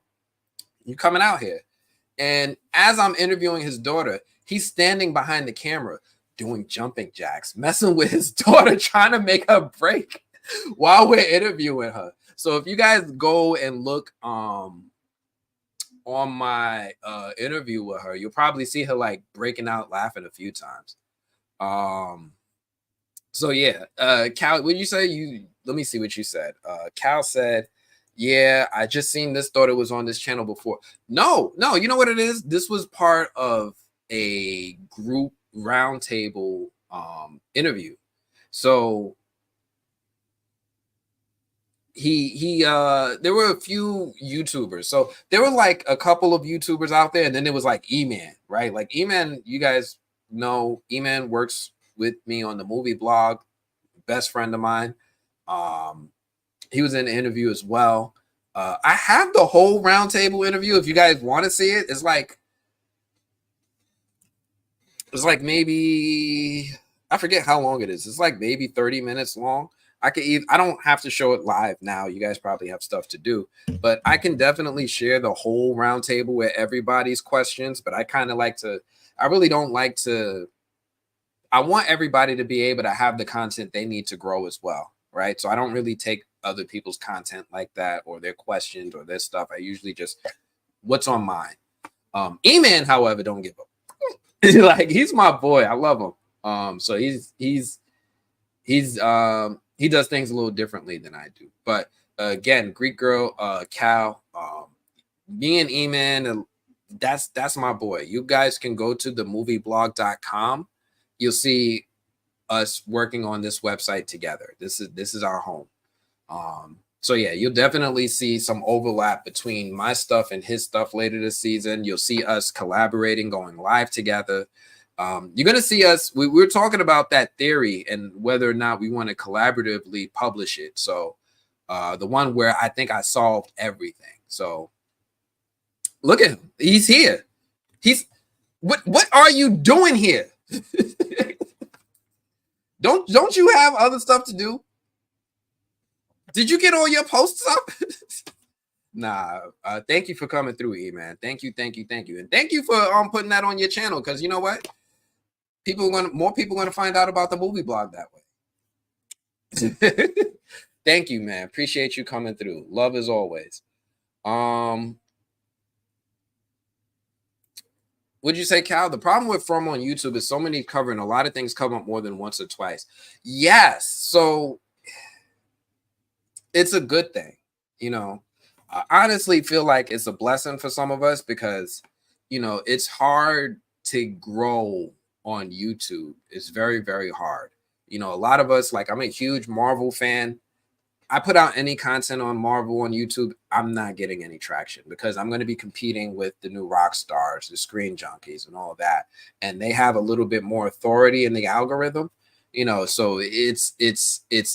coming out here. And as I'm interviewing his daughter, he's standing behind the camera doing jumping jacks, messing with his daughter, trying to make her break while we're interviewing her. So if you guys go and look on my interview with her, you'll probably see her like breaking out laughing a few times. So yeah, Cal, what did you say? Let me see what you said. Cal said, yeah, I just seen this, thought it was on this channel before. No, you know what it is? This was part of a group roundtable interview. So there were a few YouTubers. So there were like a couple of YouTubers out there, and then there was like E-Man, right? Like E-Man, you guys know E-Man works with me on the movie blog, best friend of mine. He was in the interview as well. I have the whole roundtable interview if you guys want to see it. It's like maybe, I forget how long it is. It's like maybe 30 minutes long. I don't have to show it live now. You guys probably have stuff to do, but I can definitely share the whole roundtable with everybody's questions. But I kind of like to, I really don't like to, I want everybody to be able to have the content they need to grow as well, right? So I don't really take other people's content like that, or their questions or their stuff. I usually just what's on mine. E-Man, however, don't give up. Like, he's my boy. I love him. So he does things a little differently than I do. But again, Greek Girl, Cal, me and E-Man, that's my boy. You guys can go to themovieblog.com. You'll see us working on this website together. This is our home. So yeah, you'll definitely see some overlap between my stuff and his stuff later this season. You'll see us collaborating, going live together. You're going to see us. We're talking about that theory and whether or not we want to collaboratively publish it. So the one where I think I solved everything. So look at him. He's here. What are you doing here? Don't you have other stuff to do? Did you get all your posts up? Nah. Thank you for coming through, E-Man. Thank you. And thank you for putting that on your channel, because you know what? More people are gonna find out about the movie blog that way. Thank you, man. Appreciate you coming through. Love as always. Would you say, Cal, the problem with From on YouTube is so many covering a lot of things come up more than once or twice? Yes. So it's a good thing. You know, I honestly feel like it's a blessing for some of us, because, you know, it's hard to grow on YouTube. It's very, very hard. You know, a lot of us, like, I'm a huge Marvel fan. I put out any content on Marvel on YouTube, I'm not getting any traction, because I'm going to be competing with the new rock stars, the Screen Junkies, and all of that. And they have a little bit more authority in the algorithm, you know, so it's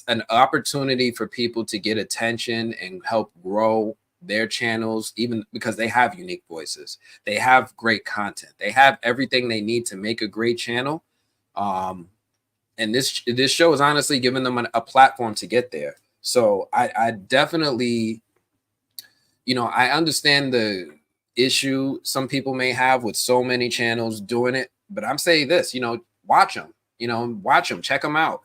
an opportunity for people to get attention and help grow their channels, even because they have unique voices. They have great content. They have everything they need to make a great channel. And this show is honestly giving them a platform to get there. So I definitely, you know, I understand the issue some people may have with so many channels doing it, but I'm saying this, you know, watch them, check them out.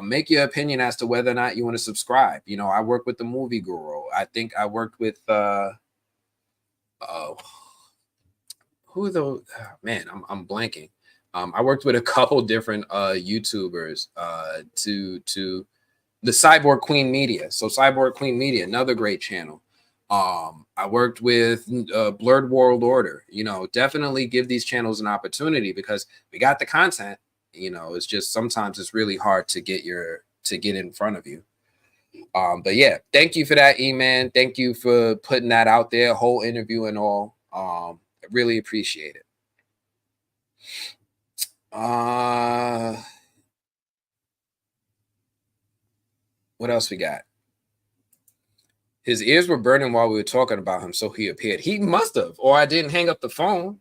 Make your opinion as to whether or not you want to subscribe. You know, I work with the Movie Guru. I think I worked with who are those? Man, I'm blanking. I worked with a couple different YouTubers to the Cyborg Queen Media. So Cyborg Queen Media, another great channel. I worked with Blurred World Order. You know, definitely give these channels an opportunity, because we got the content. You know, it's just sometimes it's really hard to get in front of you. But yeah, thank you for that, E-Man. Thank you for putting that out there, whole interview and all. I really appreciate it. What else we got? His ears were burning while we were talking about him, so he appeared. He must have, or I didn't hang up the phone.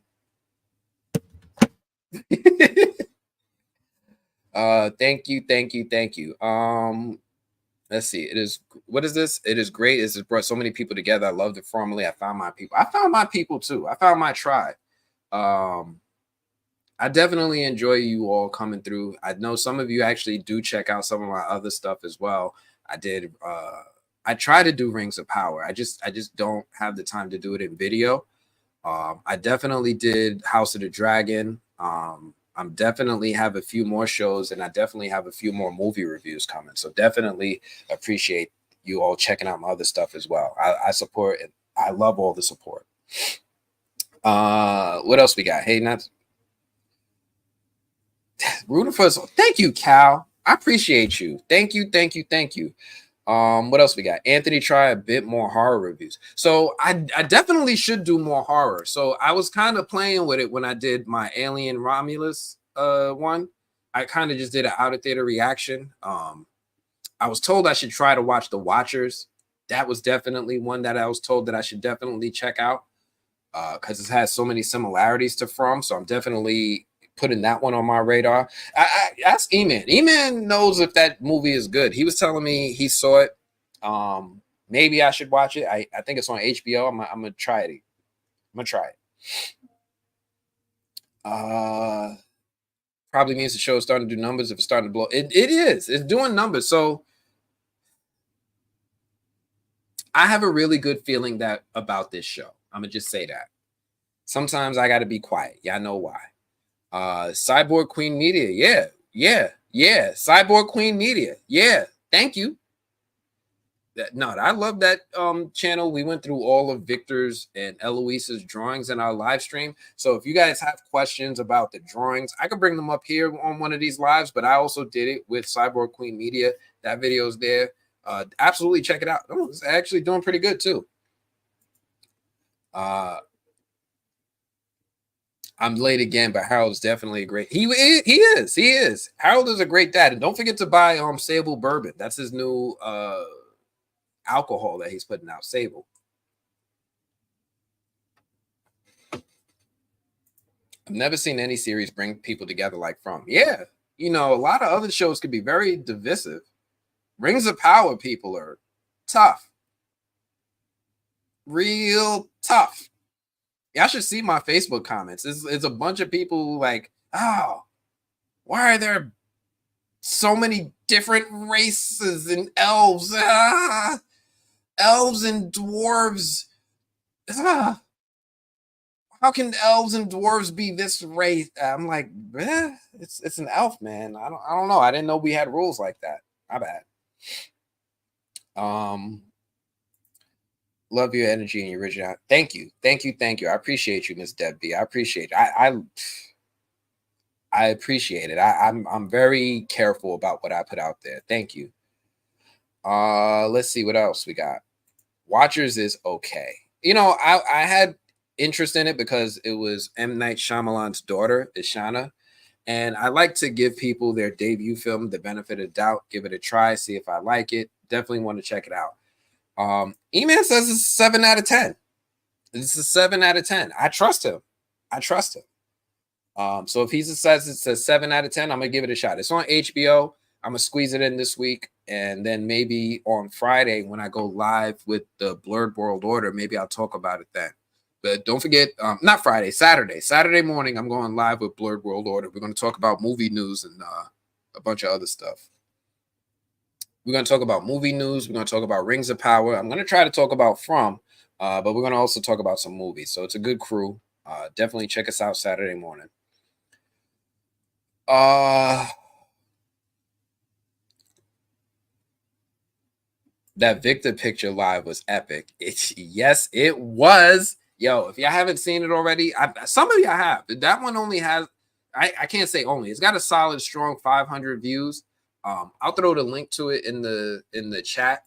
Thank you. Let's see. What is this? It is great. It's brought so many people together. I loved it formally. I found my people. I found my people too. I found my tribe. I definitely enjoy you all coming through. I know some of you actually do check out some of my other stuff as well. I try to do Rings of Power. I just don't have the time to do it in video. I definitely did House of the Dragon. I'm definitely have a few more shows, and I definitely have a few more movie reviews coming. So definitely appreciate you all checking out my other stuff as well. I support it. I love all the support. What else we got? Hey, Nuts. Rooting for us. Thank you, Cal. I appreciate you. Thank you. What else we got? Anthony, try a bit more horror reviews. So I definitely should do more horror. So I was kind of playing with it when I did my Alien Romulus one. I kind of just did an out of theater reaction. I was told I should try to watch The Watchers. That was definitely one that I was told that I should definitely check out because it has so many similarities to From. So I'm definitely putting that one on my radar. I asked E-Man. E-Man knows if that movie is good. He was telling me he saw it. Maybe I should watch it. I think it's on HBO. I'm gonna try it. I'm gonna try it. Probably means the show is starting to do numbers. If it's starting to blow, it is. It's doing numbers. So I have a really good feeling that about this show. I'm gonna just say that. Sometimes I got to be quiet. Y'all know why. Cyborg Queen Media. Yeah. Cyborg Queen Media. Yeah. Thank you. I love that channel. We went through all of Victor's and Eloise's drawings in our live stream. So if you guys have questions about the drawings, I could bring them up here on one of these lives, but I also did it with Cyborg Queen Media. That video is there. Absolutely check it out. Oh, it's actually doing pretty good too. I'm late again, but Harold is definitely a great. He is. Harold is a great dad, and don't forget to buy Sable Bourbon. That's his new alcohol that he's putting out. Sable. I've never seen any series bring people together like From. Yeah, a lot of other shows could be very divisive. Rings of Power people are tough, real tough. Y'all should see my Facebook comments. It's a bunch of people like, oh, why are there so many different races and elves? Elves and dwarves. How can elves and dwarves be this race? I'm like, it's an elf, man. I don't know. I didn't know we had rules like that. My bad. Love your energy and your originality. Thank you. I appreciate you, Miss Deb B. I appreciate it. I appreciate it. I'm very careful about what I put out there. Thank you. Let's see what else we got. Watchers is okay. I had interest in it because it was M. Night Shyamalan's daughter, Ishana. And I like to give people their debut film the benefit of doubt, give it a try, see if I like it. Definitely want to check it out. E-Man says it's a 7 out of 10. It's a 7 out of 10. I trust him. So if he says it's a 7 out of 10, I'm gonna give it a shot. It's on HBO. I'm gonna squeeze it in this week, and then maybe on Friday when I go live with the Blurred World Order, maybe I'll talk about it then. But don't forget, not Friday, Saturday morning, I'm going live with Blurred World Order. We're gonna talk about movie news and a bunch of other stuff. We're going to talk about movie news. We're going to talk about Rings of Power. I'm going to try to talk about From, but we're going to also talk about some movies. So it's a good crew. Definitely check us out Saturday morning. That Victor picture live was epic. Yes, it was. Yo, if y'all haven't seen it already, some of y'all have. That one only has, I can't say only. It's got a solid, strong 500 views. I'll throw the link to it in the chat.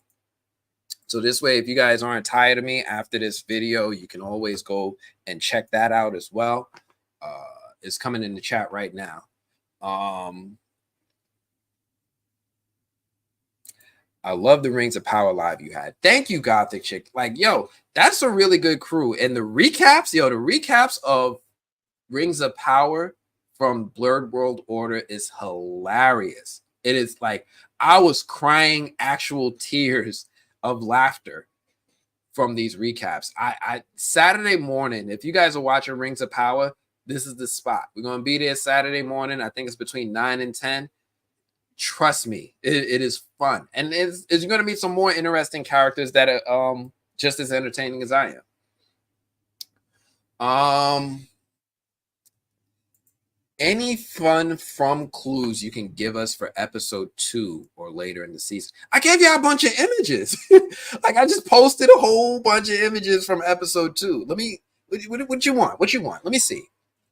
So this way, if you guys aren't tired of me after this video, you can always go and check that out as well. It's coming in the chat right now. I love the Rings of Power live you had. Thank you, Gothic Chick. Like, yo, that's a really good crew. And the recaps of Rings of Power from Blurred World Order is hilarious. It is like I was crying actual tears of laughter from these recaps. I Saturday morning, if you guys are watching Rings of Power, this is the spot. We're going to be there Saturday morning. I think it's between 9 and 10. Trust me, it is fun. And it's going to be some more interesting characters that are just as entertaining as I am. Any fun From clues you can give us for episode 2 or later in the season? I gave you a bunch of images. Like I just posted a whole bunch of images from episode 2. What you want? Let me see.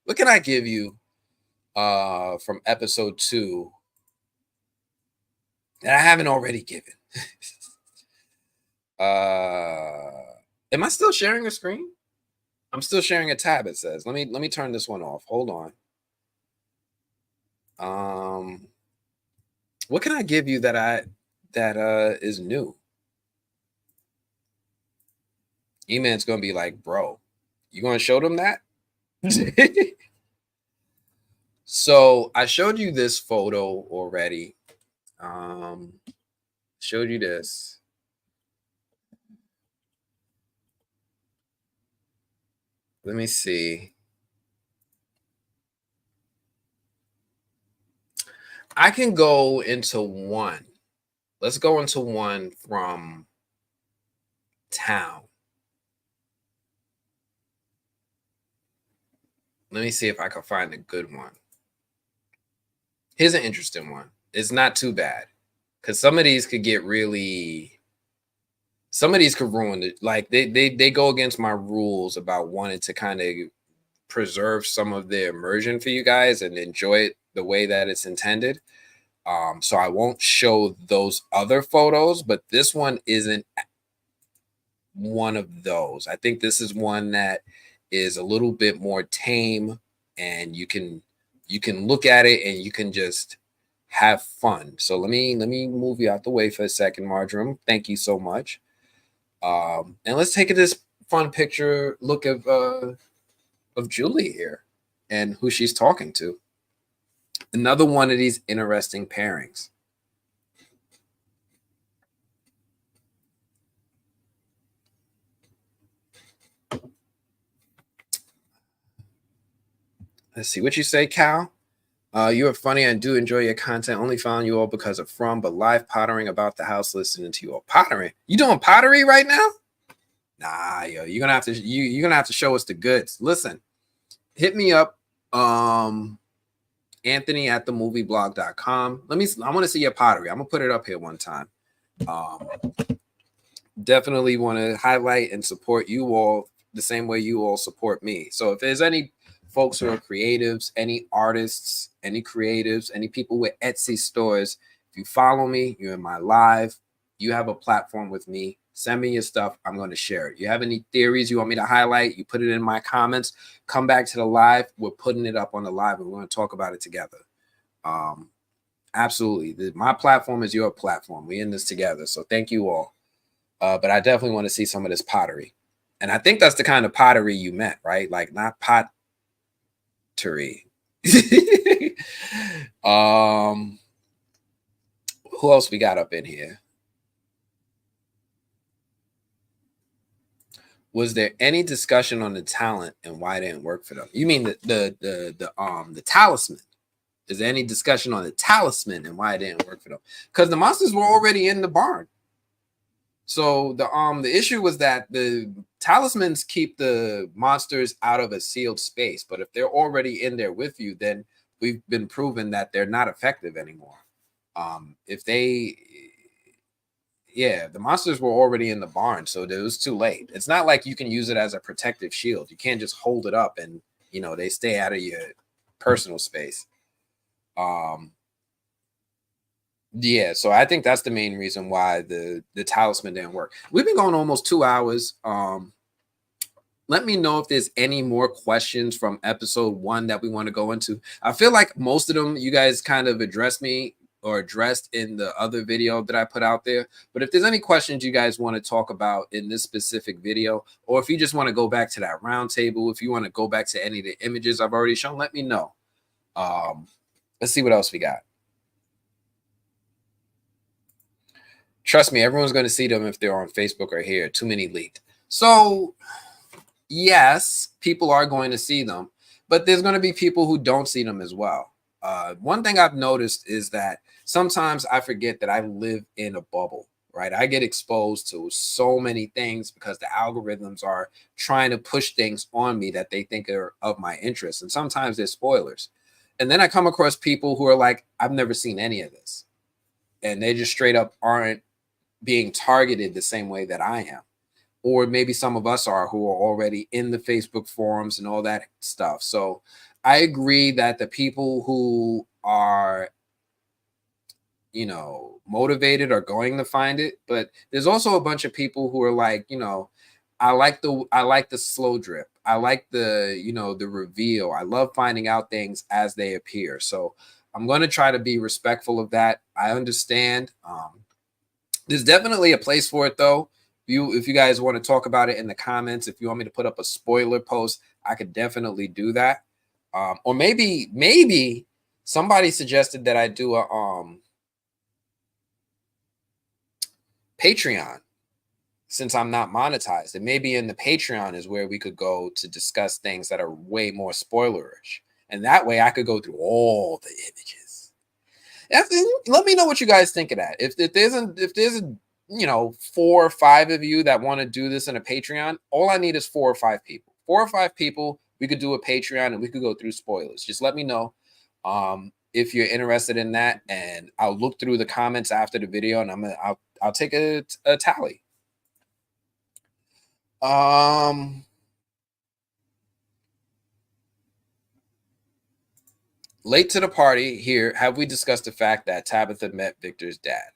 What can I give you? from episode 2 that I haven't already given. Am I still sharing a screen? I'm still sharing a tab, it says. Let me turn this one off. Hold on. What can I give you that is new? E-Man's gonna be like, bro, you gonna show them that? So I showed you this photo already. Showed you this. Let me see. I can go into one. Let's go into one from town. Let me see if I can find a good one. Here's an interesting one. It's not too bad because some of these could get really, some of these could ruin it. Like they go against my rules about wanting to kind of preserve some of the immersion for you guys and enjoy it the way that it's intended. So I won't show those other photos, but this one isn't one of those. I think this is one that is a little bit more tame, and you can look at it and you can just have fun. So let me move you out the way for a second, Marjoram. Thank you so much. And let's take this fun picture look of Julie here and who she's talking to. Another one of these interesting pairings. Let's see what you say, Cal. You are funny. I do enjoy your content. Only found you all because of From, but live pottering about the house, listening to you all pottering. You doing pottery right now? Nah, yo, you're gonna have to show us the goods. Listen, hit me up, Anthony at themovieblog.com. I want to see your pottery. I'm gonna put it up here one time. Definitely want to highlight and support you all the same way you all support me. So if there's any folks who are creatives, any artists, any creatives, any people with Etsy stores, if you follow me, you're in my live, you have a platform with me, send me your stuff. I'm going to share it. You have any theories you want me to highlight, you put it in my comments, come back to the live. We're putting it up on the live and we're going to talk about it together. Absolutely. My platform is your platform. We're in this together. So thank you all. But I definitely want to see some of this pottery. And I think that's the kind of pottery you meant, right? Like not pottery. Who else we got up in here? Was there any discussion on the talent and why it didn't work for them? You mean the talisman? Is there any discussion on the talisman and why it didn't work for them? Because the monsters were already in the barn. So the issue was that the talismans keep the monsters out of a sealed space, but if they're already in there with you, then we've been proven that they're not effective anymore. The monsters were already in the barn, so it was too late. It's not like you can use it as a protective shield. You can't just hold it up and they stay out of your personal space. Yeah, so I think that's the main reason why the talisman didn't work. We've been going almost 2 hours. Let me know if there's any more questions from episode 1 that we want to go into. I feel like most of them you guys kind of addressed in the other video that I put out there. But if there's any questions you guys want to talk about in this specific video, or if you just want to go back to that round table, if you want to go back to any of the images I've already shown, let me know. Let's see what else we got. Trust me, everyone's going to see them if they're on Facebook or here. Too many leaked. So, yes, people are going to see them, but there's going to be people who don't see them as well. One thing I've noticed is that sometimes I forget that I live in a bubble, right? I get exposed to so many things because the algorithms are trying to push things on me that they think are of my interest. And sometimes they're spoilers. And then I come across people who are like, I've never seen any of this. And they just straight up aren't being targeted the same way that I am. or maybe some of us are who are already in the Facebook forums and all that stuff. So I agree that the people who are, you know, motivated are going to find it, but there's also a bunch of people who are like, you know, I like the slow drip. I like the, you know, the reveal. I love finding out things as they appear. So I'm going to try to be respectful of that. I understand. There's definitely a place for it though. If you guys want to talk about it in the comments, if you want me to put up a spoiler post, I could definitely do that. Or maybe somebody suggested that I do a Patreon, since I'm not monetized. And maybe in the Patreon is where we could go to discuss things that are way more spoilerish. And that way I could go through all the images. Let me know what you guys think of that. If there's a you know 4 or 5 of you that want to do this in a Patreon, all I need is 4 or 5 people. 4 or 5 people, we could do a Patreon and we could go through spoilers. Just let me know if you're interested in that, and I'll look through the comments after the video, and I'll take a tally. Late to the party here. Have we discussed the fact that Tabitha met Victor's dad?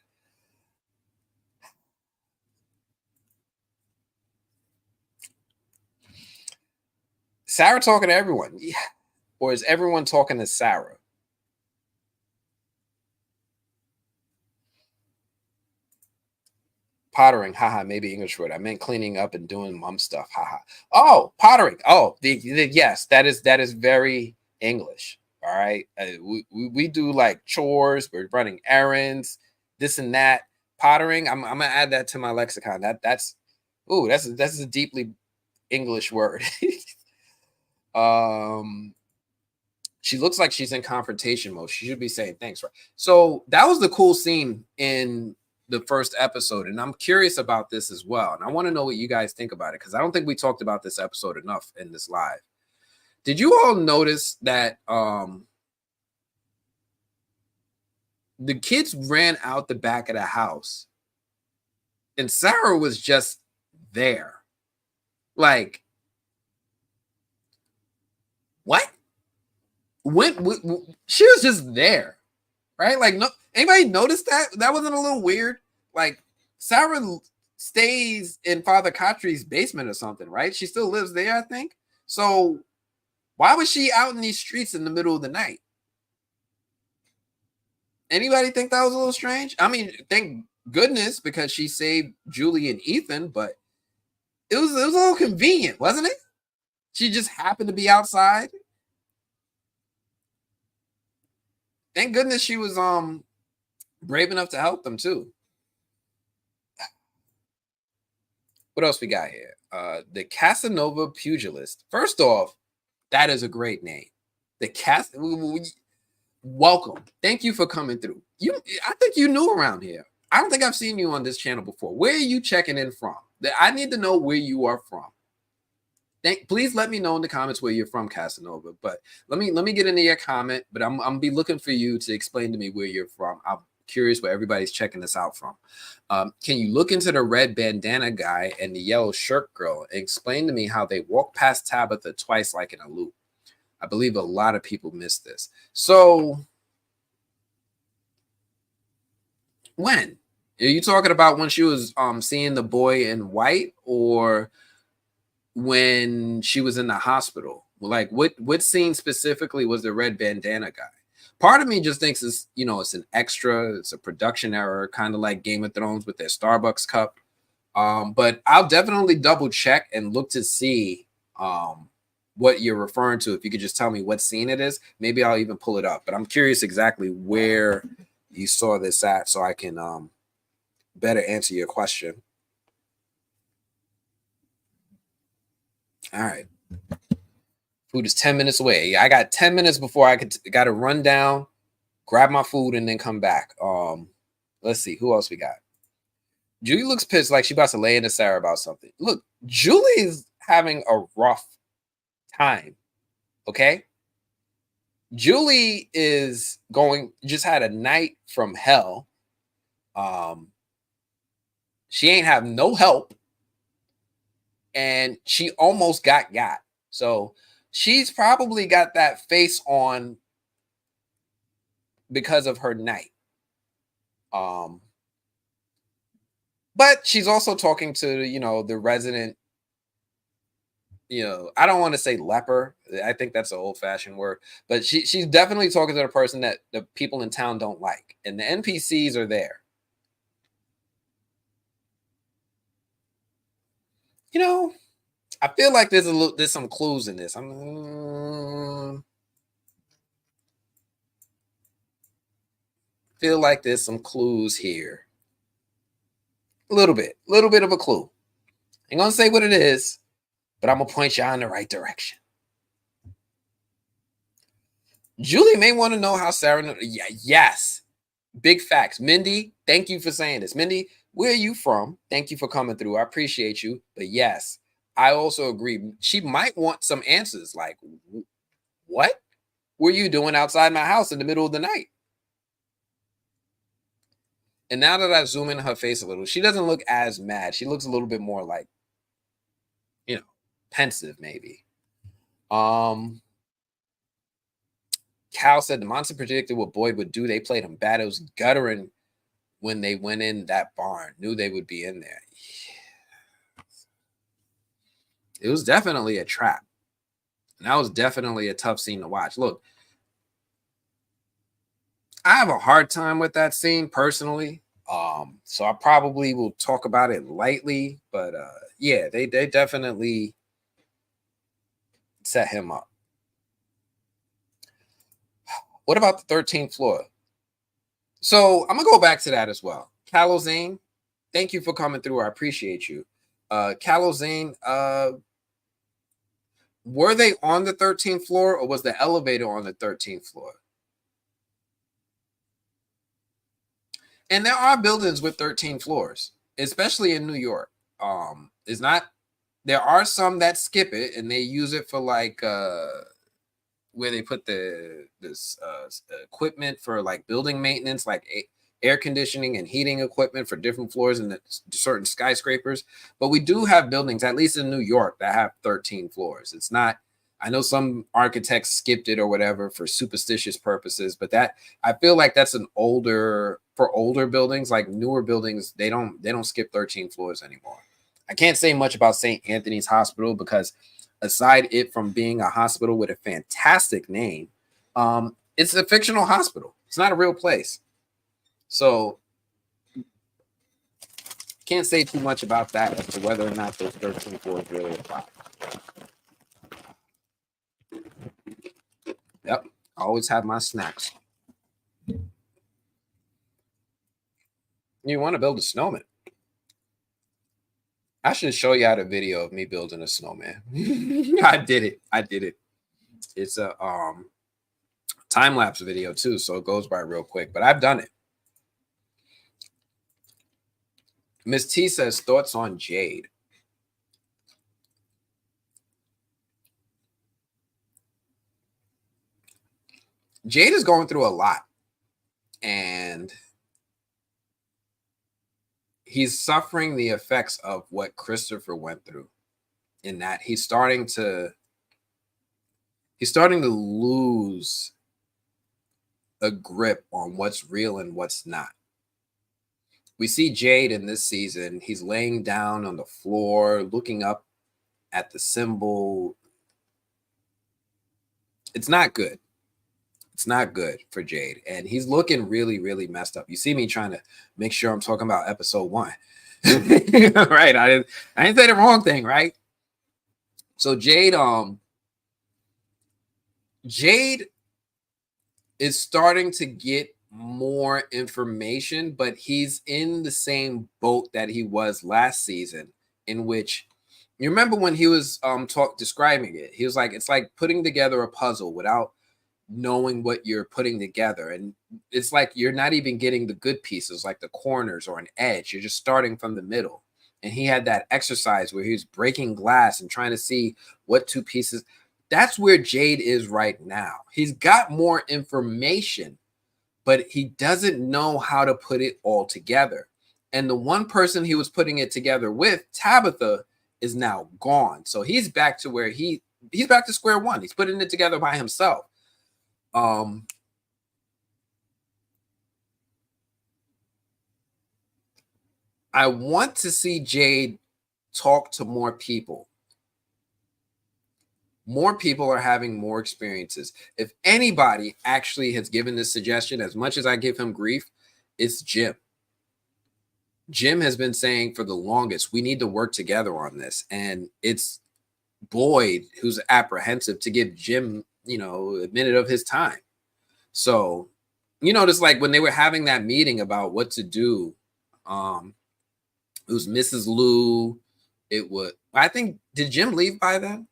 Sarah talking to everyone. Yeah. Or is everyone talking to Sarah? Pottering, haha, maybe English word. I meant cleaning up and doing mom stuff, haha. Oh, pottering. Oh, yes, that is very English. All right, we do like chores. We're running errands, this and that. Pottering. I'm gonna add that to my lexicon. That's a deeply English word. She looks like she's in confrontation mode. She should be saying thanks, right? So that was the cool scene in the first episode, and I'm curious about this as well, and I want to know what you guys think about it, because I don't think we talked about this episode enough in this live. Did you all notice that the kids ran out the back of the house and Sarah was just there? Like, what? She was just there, right? Like, no, anybody notice that? That wasn't a little weird? Like, Sarah stays in Father Katri's basement or something, right? She still lives there, I think. So why was she out in these streets in the middle of the night? Anybody think that was a little strange? I mean, thank goodness, because she saved Julie and Ethan, but it was a little convenient, wasn't it? She just happened to be outside. Thank goodness she was brave enough to help them too. What else we got here? The Casanova Pugilist. First off, that is a great name. The welcome. Thank you for coming through. I think you new around here. I don't think I've seen you on this channel before. Where are you checking in from? I need to know where you are from. Please let me know in the comments where you're from, Casanova. But let me get into your comment. But I'm gonna be looking for you to explain to me where you're from. I'm curious where everybody's checking this out from. Can you look into the red bandana guy and the yellow shirt girl and explain to me how they walk past Tabitha twice like in a loop? I believe a lot of people missed this. So when are you talking about? When she was seeing the boy in white, or when she was in the hospital? Like, what scene specifically was the red bandana guy? Part of me just thinks it's, you know, it's an extra, it's a production error, kind of like Game of Thrones with their Starbucks cup. But I'll definitely double check and look to see what you're referring to. If you could just tell me what scene it is, maybe I'll even pull it up. But I'm curious exactly where you saw this at, so I can better answer your question. All right. Food is 10 minutes away. I got 10 minutes before I got to run down, grab my food, and then come back. Let's see. Who else we got? Julie looks pissed, like she about to lay into Sarah about something. Look, Julie's having a rough time. Okay? Julie is just had a night from hell. She ain't have no help. and she almost got. So she's probably got that face on because of her night. But she's also talking to, the resident, I don't want to say leper. I think that's an old-fashioned word. But she's definitely talking to the person that the people in town don't like. And the NPCs are there. I feel like there's some clues in this. Feel like there's some clues here. A little bit of a clue. Ain't gonna say what it is, but I'm gonna point y'all in the right direction. Julie may want to know how Sarah. Yes, big facts. Mindy, thank you for saying this. Mindy, where are you from? Thank you for coming through. I appreciate you. But yes, I also agree. She might want some answers. Like, what were you doing outside my house in the middle of the night? And now that I zoom in her face a little, she doesn't look as mad. She looks a little bit more like, pensive maybe. Cal said the monster predicted what Boyd would do. They played him bad. It was guttering when they went in that barn. Knew they would be in there. It was definitely a trap. And that was definitely a tough scene to watch. Look, I have a hard time with that scene personally. So I probably will talk about it lightly, but yeah, they definitely set him up. What about the 13th floor? So I'm gonna go back to that as well. Callow Zane, thank you for coming through. I appreciate you. Callow Zane, were they on the 13th floor or was the elevator on the 13th floor? And there are buildings with 13 floors, especially in New York. It's not. There are some that skip it and they use it for like where they put this equipment for like building maintenance, like air conditioning and heating equipment for different floors in certain skyscrapers. But we do have buildings, at least in New York, that have 13 floors. It's not. I know some architects skipped it or whatever for superstitious purposes, but that I feel like that's for older buildings. Like newer buildings, they don't skip 13 floors anymore. I can't say much about St. Anthony's Hospital because aside it from being a hospital with a fantastic name, it's a fictional hospital. It's not a real place. So can't say too much about that as to whether or not those 13 floors really apply. Yep, I always have my snacks. You want to build a snowman? I should show you out a video of me building a snowman. I did it. It's a time-lapse video too, so it goes by real quick, but I've done it. Miss T says thoughts on Jade. Jade is going through a lot, and he's suffering the effects of what Christopher went through, in that he's starting to lose a grip on what's real and what's not. We see Jade in this season. He's laying down on the floor, looking up at the symbol. It's not good. It's not good for Jade. And he's looking really, really messed up. You see me trying to make sure I'm talking about episode 1. Right. I didn't say the wrong thing, right? So Jade is starting to get more information, but he's in the same boat that he was last season, in which you remember when he was describing it. He was like, it's like putting together a puzzle without knowing what you're putting together, and it's like you're not even getting the good pieces, like the corners or an edge. You're just starting from the middle. And he had that exercise where he was breaking glass and trying to see what two pieces. That's where Jade is right now. He's got more information, but he doesn't know how to put it all together. And the one person he was putting it together with, Tabitha, is now gone. So he's back to where he's back to square one. He's putting it together by himself. I want to see Jade talk to more people. More people are having more experiences. If anybody actually has given this suggestion, as much as I give him grief, it's Jim. Jim has been saying for the longest, we need to work together on this. And it's Boyd who's apprehensive to give Jim, you know, a minute of his time. So, you know, just like when they were having that meeting about what to do, it was Mrs. Lou. It was, I think, did Jim leave by then?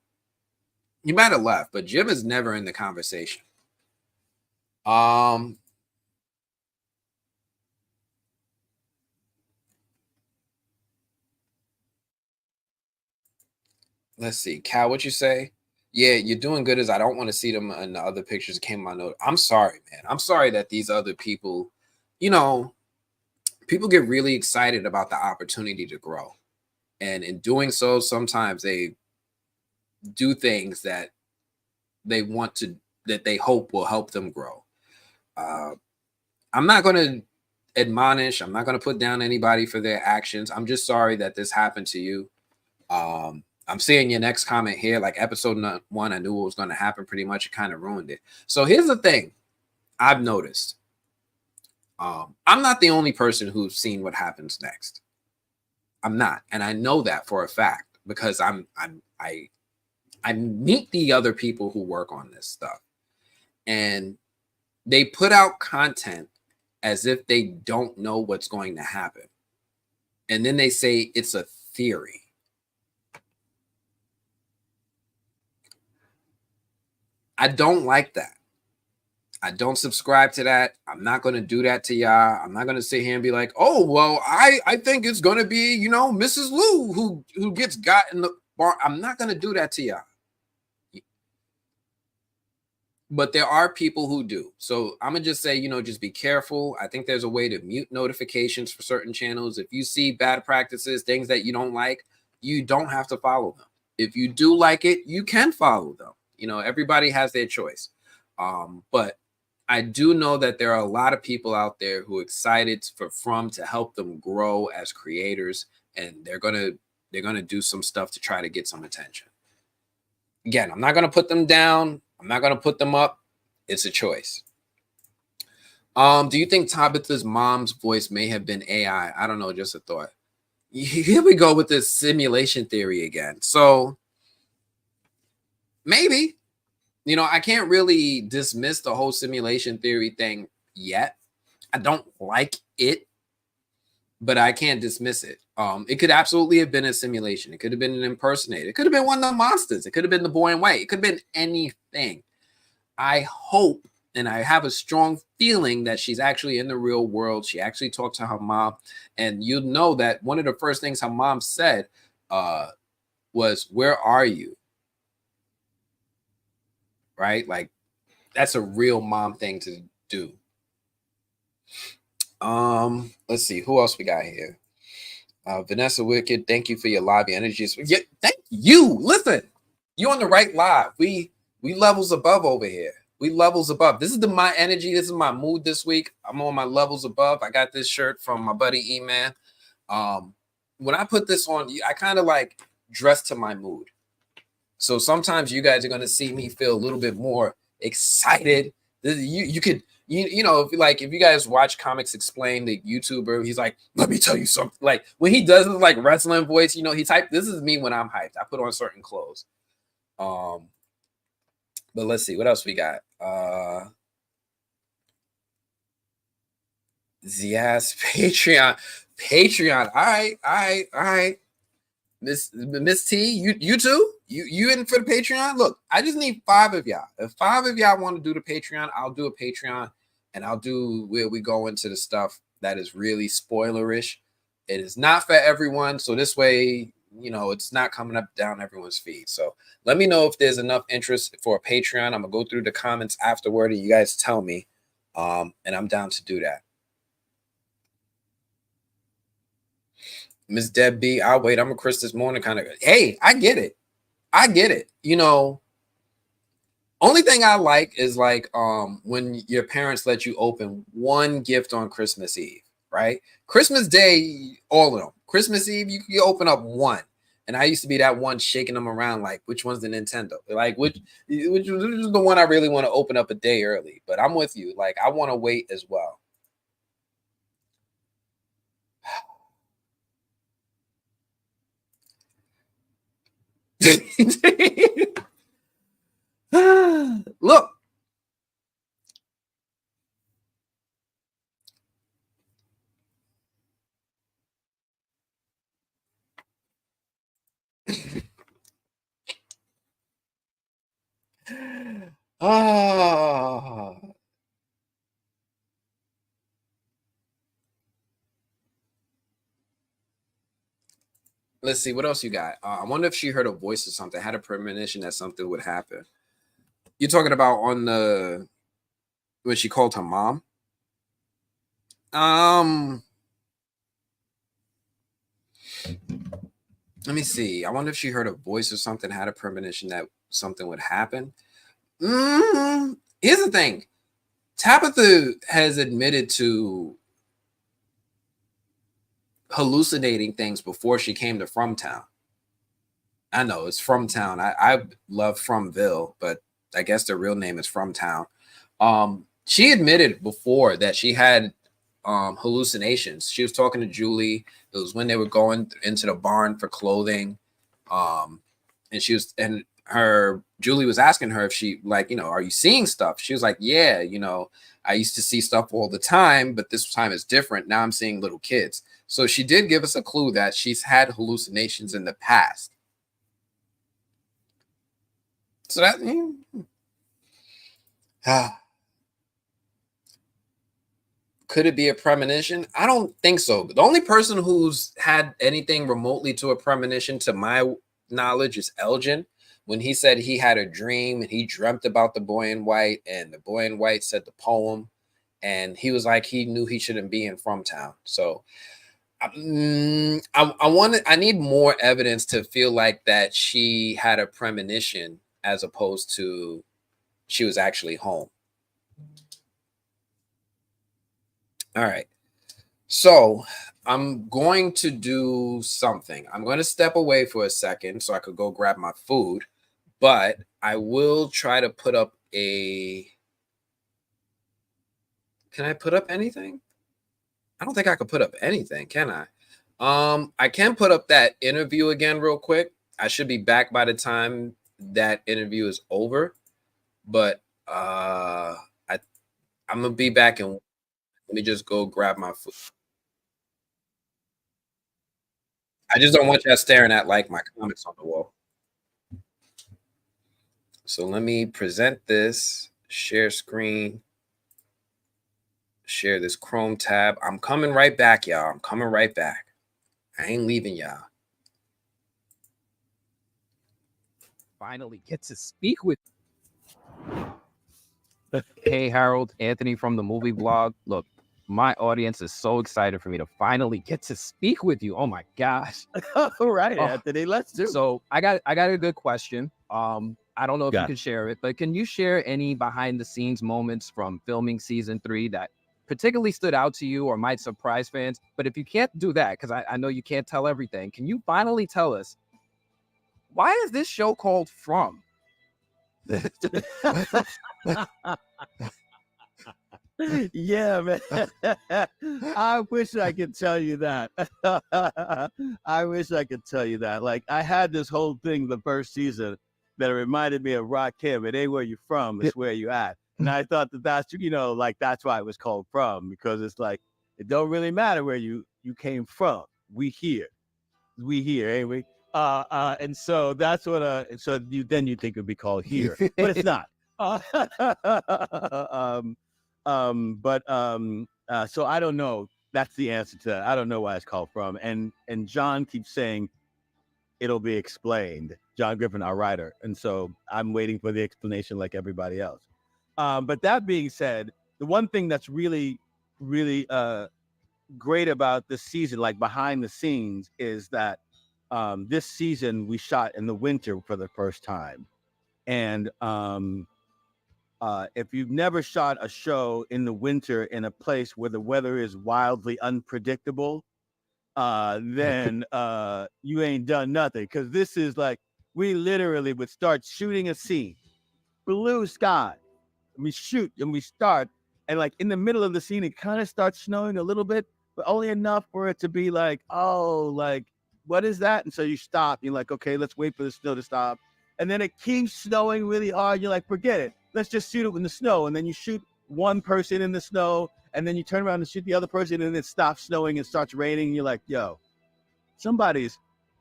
He might have left, but Jim is never in the conversation. Let's see. Cal, what you say? Yeah, you're doing good as I don't want to see them in the other pictures that came in my note. I'm sorry, man. I'm sorry that these other people, you know, people get really excited about the opportunity to grow. And in doing so, sometimes they do things that they want to, that they hope will help them grow. I'm not going to admonish. I'm not going to put down anybody for their actions. I'm just sorry that this happened to you. I'm seeing your next comment here, like episode 1. I knew what was going to happen pretty much. It kind of ruined it. So here's the thing I've noticed. I'm not the only person who's seen what happens next. I'm not. And I know that for a fact because I meet the other people who work on this stuff. And they put out content as if they don't know what's going to happen. And then they say it's a theory. I don't like that. I don't subscribe to that. I'm not going to do that to y'all. I'm not going to sit here and be like, oh, well, I think it's going to be, you know, Mrs. Lou who gets got in the bar. I'm not going to do that to y'all. But there are people who do. So I'm going to just say, you know, just be careful. I think there's a way to mute notifications for certain channels. If you see bad practices, things that you don't like, you don't have to follow them. If you do like it, you can follow them. You know, everybody has their choice. But I do know that there are a lot of people out there who are excited for From to help them grow as creators. And they're going to do some stuff to try to get some attention. Again, I'm not going to put them down. I'm not going to put them up. It's a choice. Do you think Tabitha's mom's voice may have been AI? I don't know, just a thought. Here we go with this simulation theory again. So maybe, you know, I can't really dismiss the whole simulation theory thing yet. I don't like it, but I can't dismiss it. It could absolutely have been a simulation. It could have been an impersonator. It could have been one of the monsters. It could have been the boy in white. It could have been anything. I hope, and I have a strong feeling that she's actually in the real world. She actually talked to her mom. And you'll know that one of the first things her mom said was, "Where are you?" Right? Like, that's a real mom thing to do. Let's see. Who else we got here? Vanessa Wicked, thank you for your live energies. Yeah, thank you. Listen, you're on the right live. We levels above over here. We levels above. This is my energy. This is my mood this week. I'm on my levels above. I got this shirt from my buddy E-Man. When I put this on, I kind of like dress to my mood. So sometimes you guys are going to see me feel a little bit more excited. You know, if you guys watch Comics Explained, the YouTuber, he's like, let me tell you something. Like when he does his like wrestling voice, you know, he's hyped. This is me when I'm hyped. I put on certain clothes. But let's see what else we got. Yes, Patreon. All right. Miss T, you too? You in for the Patreon? Look, I just need 5 of y'all. If 5 of y'all want to do the Patreon, I'll do a Patreon, and I'll do where we go into the stuff that is really spoilerish. It is not for everyone, so this way, you know, it's not coming up down everyone's feed. So let me know if there's enough interest for a Patreon. I'm gonna go through the comments afterward, and you guys tell me, and I'm down to do that. Miss Deb B, I'll wait. I'm a Chris this morning kind of. Hey, I get it. I get it. You know, only thing I like is like when your parents let you open one gift on Christmas Eve, right? Christmas Day, all of them. Christmas Eve, you open up one. And I used to be that one shaking them around like, which one's the Nintendo? Like, which is the one I really want to open up a day early? But I'm with you. Like, I want to wait as well. Look. Ah. Let's see what else you got. I wonder if she heard a voice or something, had a premonition that something would happen. You're talking about on the when she called her mom. Let me see. I wonder if she heard a voice or something, had a premonition that something would happen. Here's the thing. Tabitha has admitted to hallucinating things before she came to Fromtown. I know it's Fromtown. I love Fromville, but I guess the real name is Fromtown. She admitted before that she had hallucinations. She was talking to Julie. It was when they were going into the barn for clothing. And Julie was asking her if she, like, you know, are you seeing stuff? She was like, yeah, you know, I used to see stuff all the time, but this time is different. Now I'm seeing little kids. So she did give us a clue that she's had hallucinations in the past. So that could it be a premonition? I don't think so. The only person who's had anything remotely to a premonition, to my knowledge, is Elgin. When he said he had a dream and he dreamt about the boy in white, and the boy in white said the poem, and he was like, he knew he shouldn't be in Fromtown. So I need more evidence to feel like that she had a premonition as opposed to she was actually home. All right. So I'm going to do something. I'm going to step away for a second so I could go grab my food, but I will try to put up a. Can I put up anything? I don't think I could put up anything, can I? I can put up that interview again real quick. I should be back by the time that interview is over, but I'm gonna be back and let me just go grab my food. I just don't want y'all staring at like my comments on the wall. So let me present this, share screen, share this Chrome tab. I'm coming right back, y'all. I'm coming right back. I ain't leaving y'all. Finally get to speak with. Hey, Harold, Anthony from the movie blog. Look, my audience is so excited for me to finally get to speak with you. Oh my gosh. All right, Anthony, let's do. So I got a good question. I don't know if you can share it, but can you share any behind the scenes moments from filming season 3 that particularly stood out to you or might surprise fans? But if you can't do that, because I know you can't tell everything, can you finally tell us, why is this show called From? Yeah, man. I wish I could tell you that. I wish I could tell you that. Like, I had this whole thing the first season that reminded me of Rakim. It ain't where you from, it's where you at. And I thought that's, you know, like, that's why it was called From, because it's like, it don't really matter where you came from. We here, ain't we? And so that's what so you think it'd be called Here, but it's not. So I don't know. That's the answer to that. I don't know why it's called From. And John keeps saying it'll be explained. John Griffin, our writer. And so I'm waiting for the explanation like everybody else. But that being said, the one thing that's really great about this season, like behind the scenes, is that this season we shot in the winter for the first time. And if you've never shot a show in the winter in a place where the weather is wildly unpredictable, then you ain't done nothing. Because this is like, we literally would start shooting a scene, blue sky, and we shoot and we start. And like in the middle of the scene, it kind of starts snowing a little bit, but only enough for it to be like, oh, like, what is that? And so you stop. You're like, okay, let's wait for the snow to stop. And then it keeps snowing really hard. You're like, forget it. Let's just shoot it in the snow. And then you shoot one person in the snow, and then you turn around and shoot the other person, and it stops snowing and starts raining. And you're like, yo,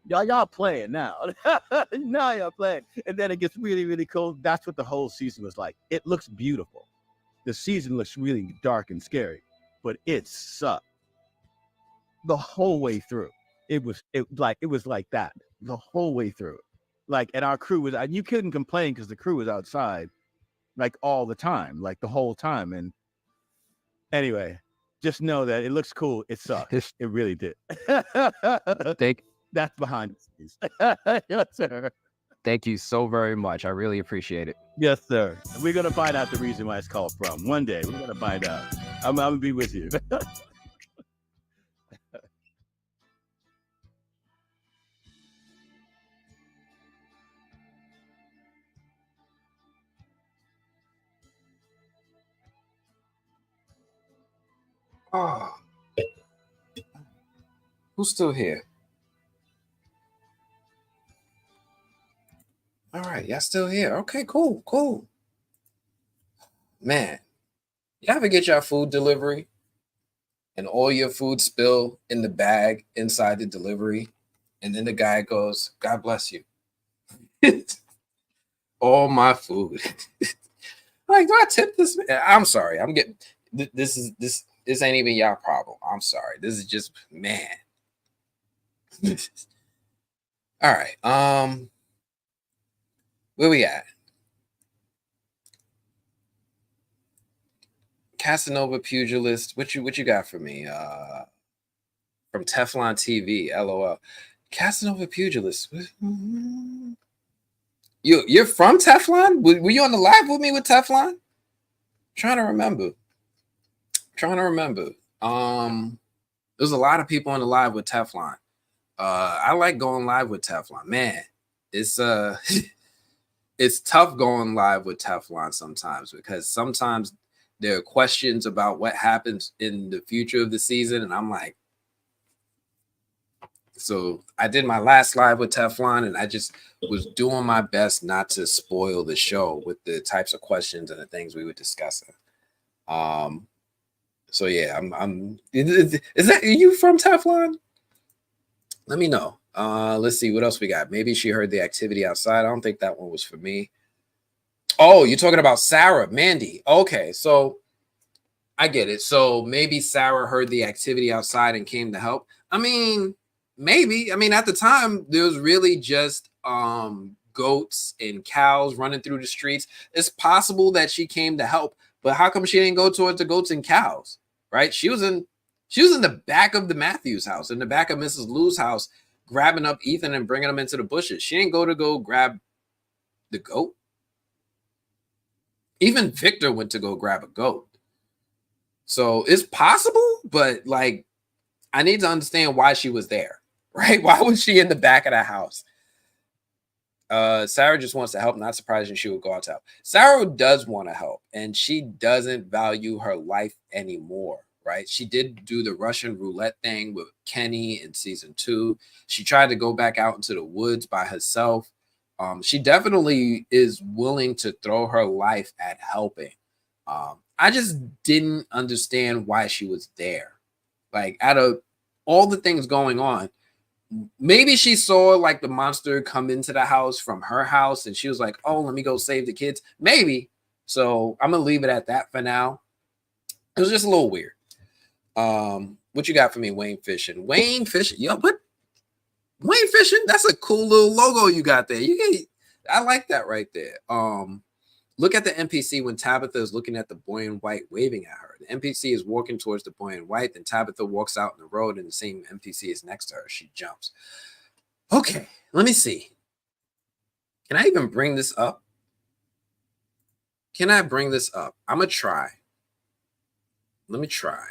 y'all playing now. Now y'all playing. And then it gets really, really cold. That's what the whole season was like. It looks beautiful. The season looks really dark and scary, but it sucked the whole way through. It was like that the whole way through. Like, and our crew was, you couldn't complain because the crew was outside like all the time, like the whole time. And anyway, just know that it looks cool. It sucks. It really did. That's behind the scenes. Yes, sir. Thank you so very much. I really appreciate it. Yes, sir. We're going to find out the reason why it's called From. One day, we're going to find out. I'm going to be with you. Oh, who's still here? All right, y'all still here. Okay, cool. Man, you ever get your food delivery and all your food spill in the bag inside the delivery, and then the guy goes, "God bless you." All my food. Like, do I tip this man? I'm sorry. I'm getting this ain't even y'all problem. I'm sorry. This is just, man. All right. Where we at? Casanova Pugilist. What you got for me? From Teflon TV, LOL. Casanova Pugilist. You're from Teflon? Were you on the live with me with Teflon? Trying to remember. There's a lot of people on the live with Teflon. I like going live with Teflon. Man, it's it's tough going live with Teflon sometimes, because sometimes there are questions about what happens in the future of the season, and I'm like, so I did my last live with Teflon, and I just was doing my best not to spoil the show with the types of questions and the things we were discussing. So yeah, is that, are you from Teflon? Let me know. Let's see what else we got. Maybe she heard the activity outside. I don't think that one was for me. Oh, you're talking about Sarah, Mandy. Okay, so I get it. So maybe Sarah heard the activity outside and came to help. I mean, maybe. I mean, at the time, there was really just goats and cows running through the streets. It's possible that she came to help, but how come she didn't go towards the goats and cows? Right? She was in the back of the Matthews house, in the back of Mrs. Lou's house, grabbing up Ethan and bringing him into the bushes. She didn't go grab the goat. Even Victor went to go grab a goat. So it's possible, but like, I need to understand why she was there, right? Why was she in the back of the house? Sarah just wants to help. Not surprising she would go out to help. Sarah does want to help, and she doesn't value her life anymore, right? She did do the Russian roulette thing with Kenny in season 2. She tried to go back out into the woods by herself. She definitely is willing to throw her life at helping. I just didn't understand why she was there. Like, out of all the things going on, maybe she saw like the monster come into the house from her house, and she was like, oh, let me go save the kids. Maybe. So I'm going to leave it at that for now. It was just a little weird. What you got for me, Wayne Fishing? Wayne Fishing. Yo, what? Wayne Fishing? That's a cool little logo you got there. I like that right there. Look at the NPC when Tabitha is looking at the boy in white waving at her. The NPC is walking towards the boy in white. Then Tabitha walks out in the road and the same NPC is next to her. She jumps. Okay, let me see. Can I even bring this up? Can I bring this up? I'm going to try. Let me try.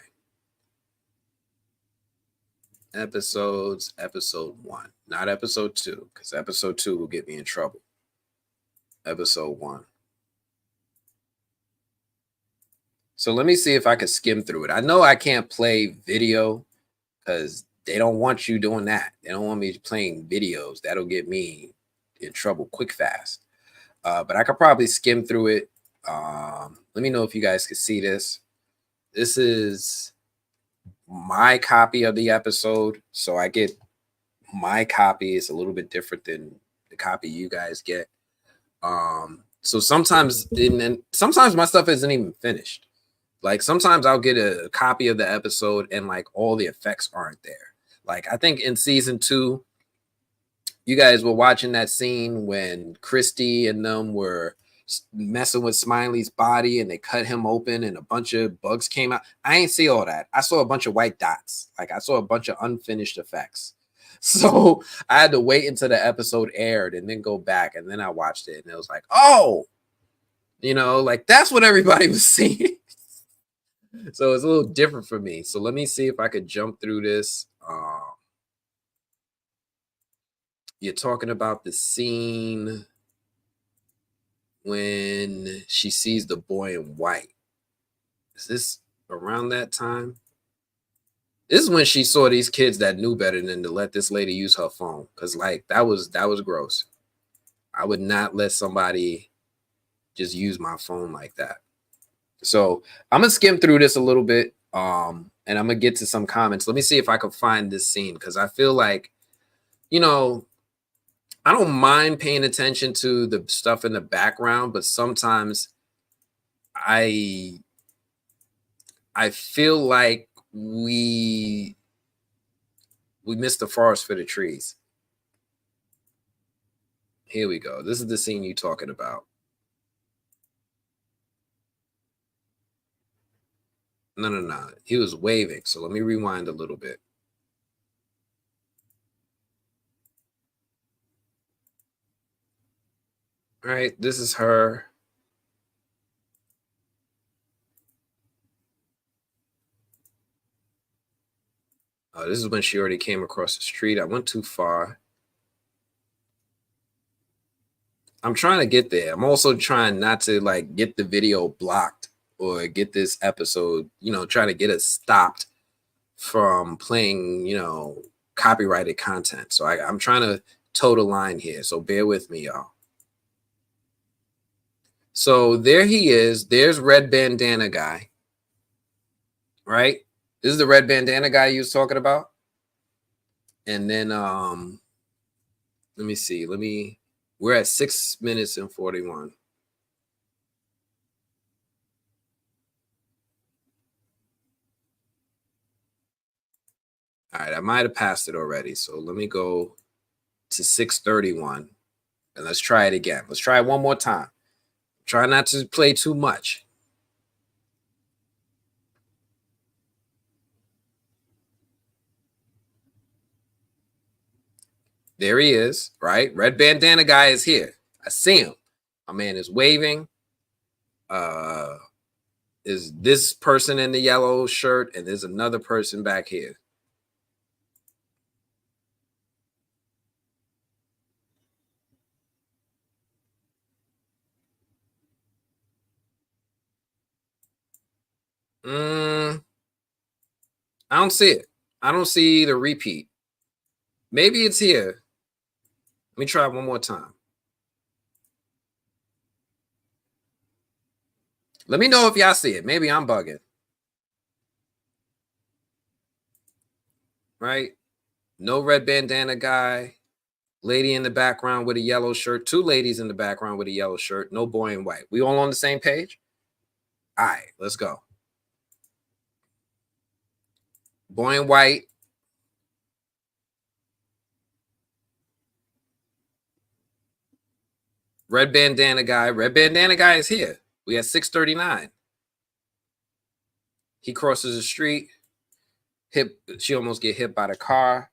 Episodes, episode 1, not episode 2, because episode 2 will get me in trouble. Episode 1. So let me see if I can skim through it. I know I can't play video because they don't want you doing that. They don't want me playing videos. That'll get me in trouble quick, fast. But I could probably skim through it. Let me know if you guys can see this. This is my copy of the episode. So I get my copy. It's a little bit different than the copy you guys get. So sometimes my stuff isn't even finished. Like sometimes I'll get a copy of the episode and like all the effects aren't there. Like I think in season 2, you guys were watching that scene when Christy and them were messing with Smiley's body and they cut him open and a bunch of bugs came out. I ain't see all that. I saw a bunch of white dots. Like I saw a bunch of unfinished effects. So I had to wait until the episode aired and then go back and then I watched it and it was like, oh, you know, like that's what everybody was seeing. So it's a little different for me. So let me see if I could jump through this. You're talking about the scene when she sees the boy in white. Is this around that time? This is when she saw these kids that knew better than to let this lady use her phone. Because like that was gross. I would not let somebody just use my phone like that. So I'm gonna skim through this a little bit, and I'm gonna get to some comments. Let me see if I can find this scene because I feel like, you know, I don't mind paying attention to the stuff in the background, but sometimes I feel like we missed the forest for the trees. Here we go. This is the scene you're talking about. No. He was waving. So let me rewind a little bit. All right, this is her. This is when she already came across the street. I went too far. I'm trying to get there. I'm also trying not to like get the video blocked or get this episode, you know, trying to get it stopped from playing, you know, copyrighted content. So I'm trying to toe the line here. So bear with me, y'all. So there he is. There's red bandana guy, right? This is the red bandana guy you was talking about. And then let me see. We're at 6 minutes and 41. All right, I might have passed it already. So let me go to 6:31 and let's try it again. Let's try it one more time. Try not to play too much. There he is, right? Red bandana guy is here. I see him. My man is waving. Is this person in the yellow shirt, and there's another person back here. I don't see it. I don't see the repeat. Maybe it's here. Let me try one more time. Let me know if y'all see it. Maybe I'm bugging. Right? No red bandana guy. Lady in the background with a yellow shirt. 2 ladies in the background with a yellow shirt. No boy in white. We all on the same page? All right, let's go. Boy in white. Red bandana guy. Red bandana guy is here. We got 639. He crosses the street. She almost get hit by the car.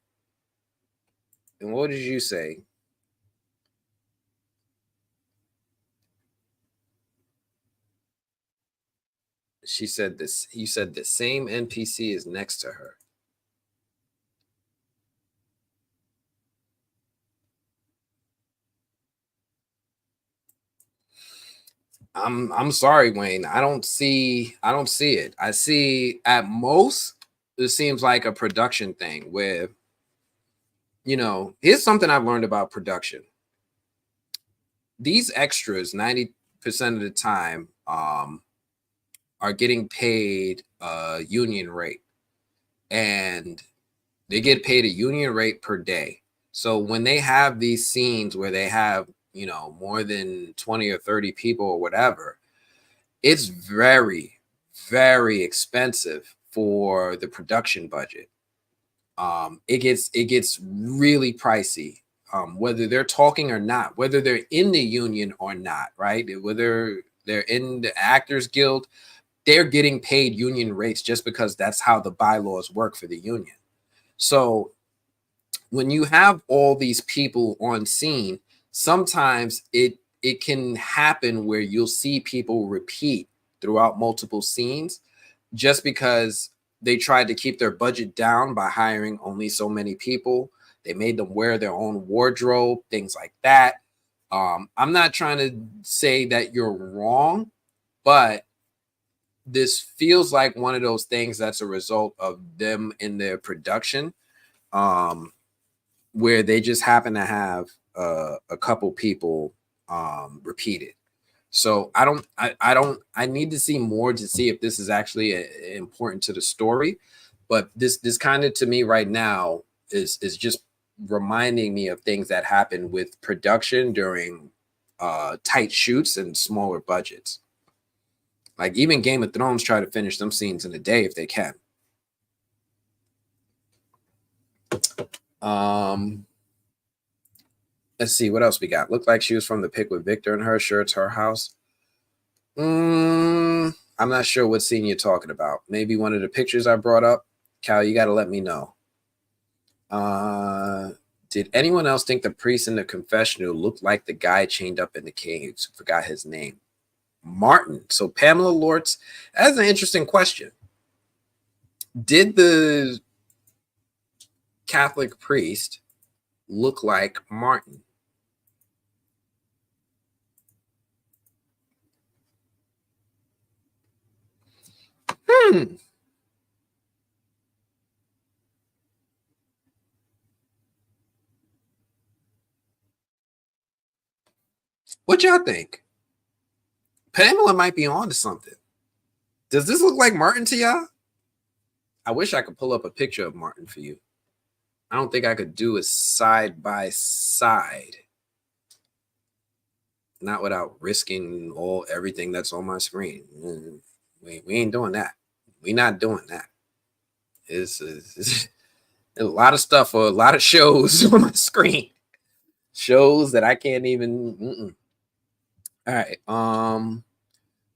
And what did you say? She said this. You said the same NPC is next to her. I'm sorry, Wayne. I don't see it. I see at most it seems like a production thing where, you know, here's something I've learned about production. These extras 90% of the time are getting paid a union rate, and they get paid a union rate per day. So when they have these scenes where they have, you know, more than 20 or 30 people or whatever, it's very, very expensive for the production budget. It gets really pricey, whether they're talking or not, whether they're in the union or not, right? Whether they're in the Actors Guild, they're getting paid union rates just because that's how the bylaws work for the union. So when you have all these people on scene, sometimes it can happen where you'll see people repeat throughout multiple scenes just because they tried to keep their budget down by hiring only so many people. They made them wear their own wardrobe, things like that. I'm not trying to say that you're wrong, but this feels like one of those things that's a result of them in their production, where they just happen to have a couple people repeated. So I need to see more to see if this is actually important to the story. But this kind of, to me right now, is just reminding me of things that happen with production during tight shoots and smaller budgets. Like even Game of Thrones try to finish some scenes in a day if they can. Let's see what else we got. Looked like she was from the pic with Victor and her. Sure, it's her house. I'm not sure what scene you're talking about. Maybe one of the pictures I brought up. Cal, you got to let me know. Did anyone else think the priest in the confessional looked like the guy chained up in the caves? Forgot his name. Martin. So Pamela Lortz, that's an interesting question. Did the Catholic priest look like Martin? What y'all think? Pamela might be on to something. Does this look like Martin to y'all? I wish I could pull up a picture of Martin for you. I don't think I could do a side by side. Not without risking everything that's on my screen. We ain't doing that. We not doing that. It's a lot of stuff for a lot of shows on my screen. Shows that I can't even. All right.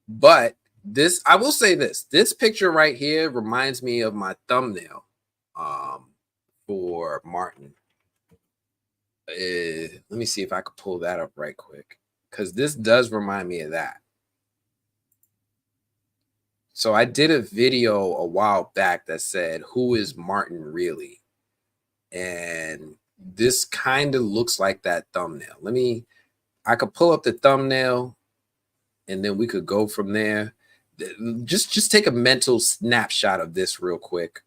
But this, I will say this picture right here reminds me of my thumbnail for Martin. Let me see if I could pull that up right quick, because this does remind me of that. So I did a video a while back that said, who is Martin really? And this kind of looks like that thumbnail. I could pull up the thumbnail and then we could go from there. Just take a mental snapshot of this real quick.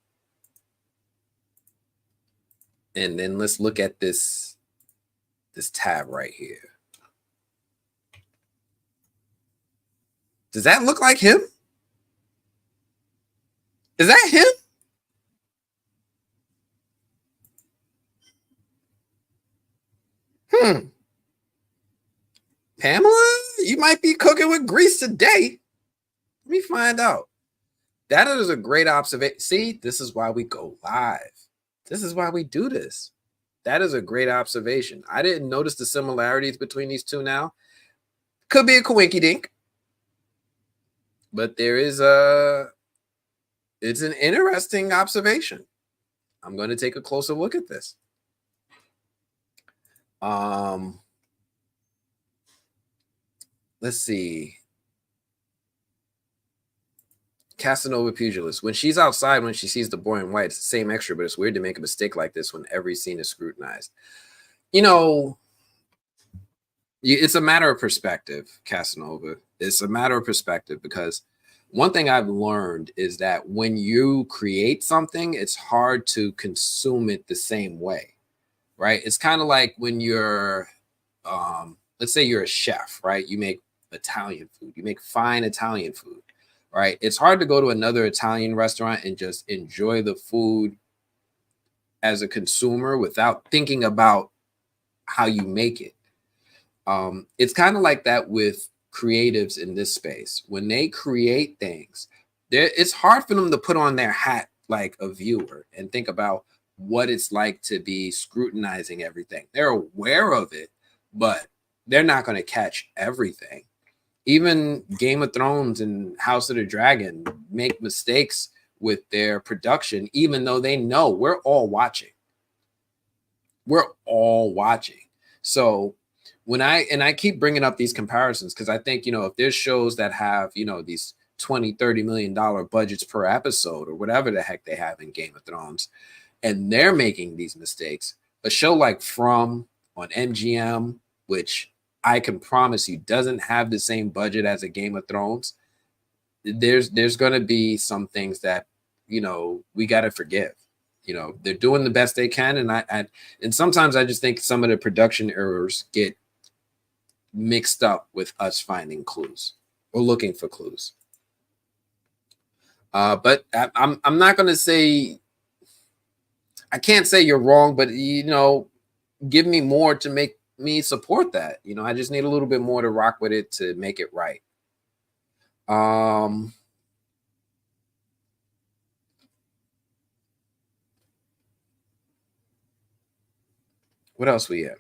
And then let's look at this tab right here. Does that look like him? Is that him? Pamela, you might be cooking with grease today. Let me find out. That is a great observation. See, this is why we go live. This is why we do this. That is a great observation. I didn't notice the similarities between these two now. Could be a coinky dink, but it's an interesting observation. I'm going to take a closer look at this. Let's see. Casanova Pugilist. When she's outside, when she sees the boy in white, it's the same extra, but it's weird to make a mistake like this when every scene is scrutinized. You know, it's a matter of perspective, Casanova. It's a matter of perspective, because one thing I've learned is that when you create something, it's hard to consume it the same way, right? It's kind of like when you're, let's say you're a chef, right? You make Italian food, you make fine Italian food, right? It's hard to go to another Italian restaurant and just enjoy the food as a consumer without thinking about how you make it. It's kind of like that with creatives in this space. When they create things, it's hard for them to put on their hat like a viewer and think about what it's like to be scrutinizing everything. They're aware of it, but they're not going to catch everything. Even Game of Thrones and House of the Dragon make mistakes with their production, even though they know we're all watching. We're all watching. So when I keep bringing up these comparisons, because I think, if there's shows that have, these $20-30 million budgets per episode or whatever the heck they have in Game of Thrones, and they're making these mistakes, a show like From on MGM, which I can promise you doesn't have the same budget as a Game of Thrones, there's going to be some things that, we got to forgive. They're doing the best they can. And sometimes I just think some of the production errors get mixed up with us finding clues or looking for clues. But I'm not going to say, I can't say you're wrong, but, give me more to make me support that. I just need a little bit more to rock with it to make it right. What else we have?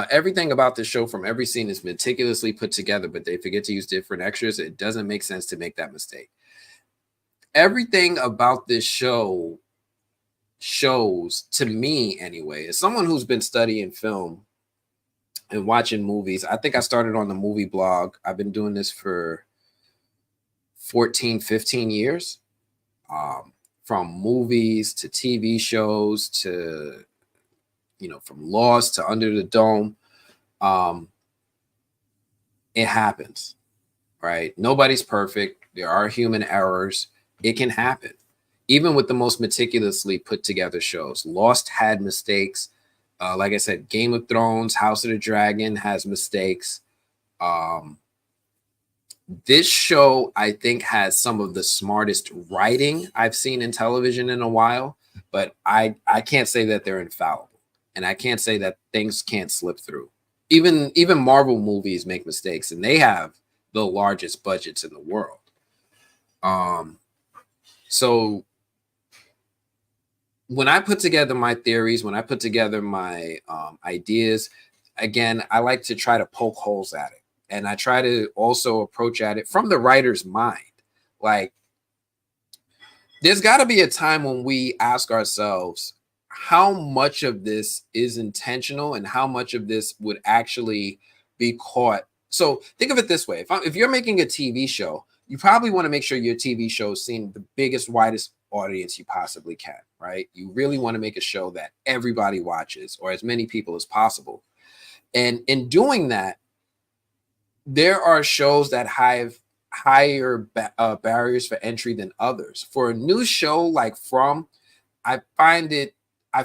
Everything about this show from every scene is meticulously put together, but they forget to use different extras. It doesn't make sense to make that mistake. Everything about this show shows, to me anyway, as someone who's been studying film and watching movies. I think I started on the movie blog. I've been doing this for 14-15 years. From movies to TV shows to, from Lost to Under the Dome. It happens, right? Nobody's perfect. There are human errors. It can happen. Even with the most meticulously put together shows. Lost had mistakes. Like I said, Game of Thrones, House of the Dragon has mistakes. This show, I think, has some of the smartest writing I've seen in television in a while, but I can't say that they're infallible. And I can't say that things can't slip through. Even Marvel movies make mistakes, and they have the largest budgets in the world. So when I put together my theories, when I put together my ideas, again, I like to try to poke holes at it. And I try to also approach at it from the writer's mind. Like, there's got to be a time when we ask ourselves, how much of this is intentional and how much of this would actually be caught. So think of it this way. If you're making a TV show, you probably want to make sure your TV show is seeing the biggest, widest audience you possibly can, right? You really want to make a show that everybody watches, or as many people as possible. And in doing that, there are shows that have higher barriers for entry than others. For a new show like From, I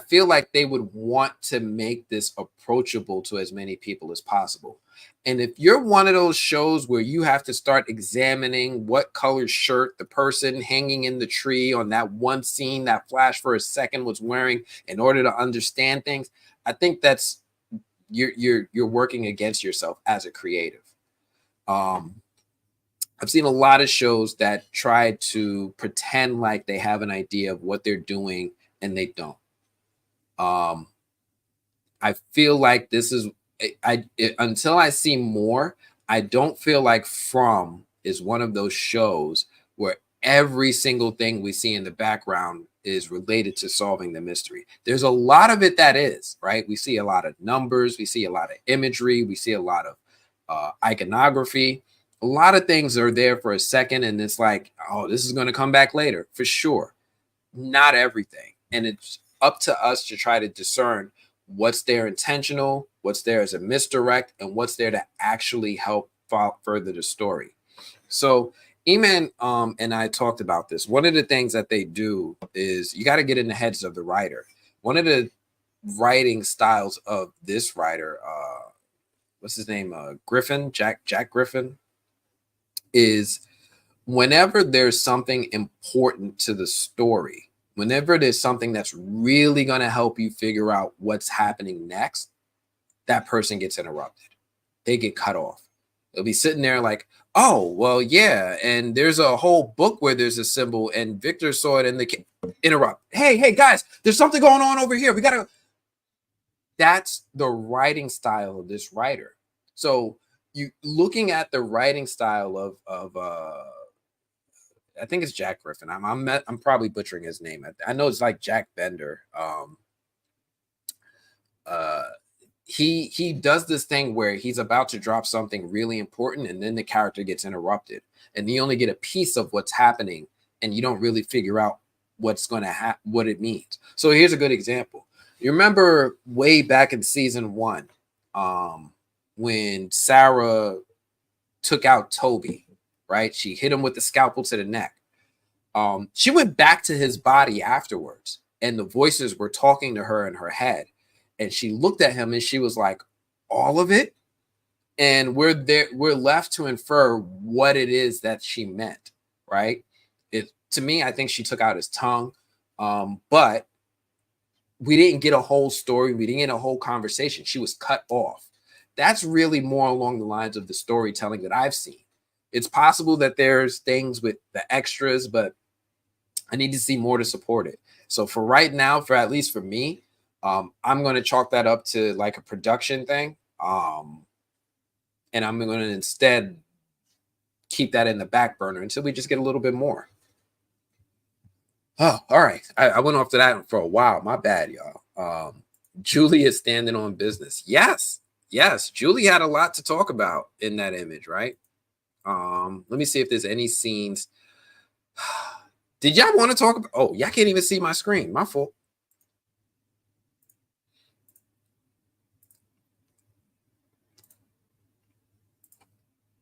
feel like they would want to make this approachable to as many people as possible. And if you're one of those shows where you have to start examining what color shirt the person hanging in the tree on that one scene that flashed for a second was wearing in order to understand things, I think that's you're working against yourself as a creative. I've seen a lot of shows that try to pretend like they have an idea of what they're doing and they don't. I feel like this is until I see more, I don't feel like From is one of those shows where every single thing we see in the background is related to solving the mystery. There's a lot of it that is, right? We see a lot of numbers, we see a lot of imagery, we see a lot of iconography. A lot of things are there for a second, and it's like, oh, this is going to come back later for sure. Not everything. And it's up to us to try to discern what's there intentional, what's there as a misdirect, and what's there to actually help further the story. So Eman and I talked about this. One of the things that they do is you got to get in the heads of the writer. One of the writing styles of this writer, what's his name? Griffin, Jack Griffin, is whenever there's something important to the story, whenever there's something that's really going to help you figure out what's happening next, that person gets interrupted. They get cut off. They'll be sitting there like, oh, well, yeah. And there's a whole book where there's a symbol and Victor saw it and they interrupt. Hey, guys, there's something going on over here. We got to. That's the writing style of this writer. So you looking at the writing style of I think it's Jack Griffin. I'm probably butchering his name. I know it's like Jack Bender. He does this thing where he's about to drop something really important and then the character gets interrupted and you only get a piece of what's happening and you don't really figure out what's going to happen, what it means. So here's a good example. You remember way back in season 1, when Sarah took out Toby, right? She hit him with the scalpel to the neck. She went back to his body afterwards and the voices were talking to her in her head. And she looked at him and she was like, all of it? And we're left to infer what it is that she meant, right? To me, I think she took out his tongue. But we didn't get a whole story. We didn't get a whole conversation. She was cut off. That's really more along the lines of the storytelling that I've seen. It's possible that there's things with the extras, but I need to see more to support it. So for right now, for at least for me, I'm going to chalk that up to like a production thing. And I'm going to instead keep that in the back burner until we just get a little bit more. Oh, all right. I went off to that for a while. My bad, y'all. Julie is standing on business. Yes. Julie had a lot to talk about in that image, right? Let me see if there's any scenes. Did y'all want to talk about? Oh, y'all can't even see my screen. My fault.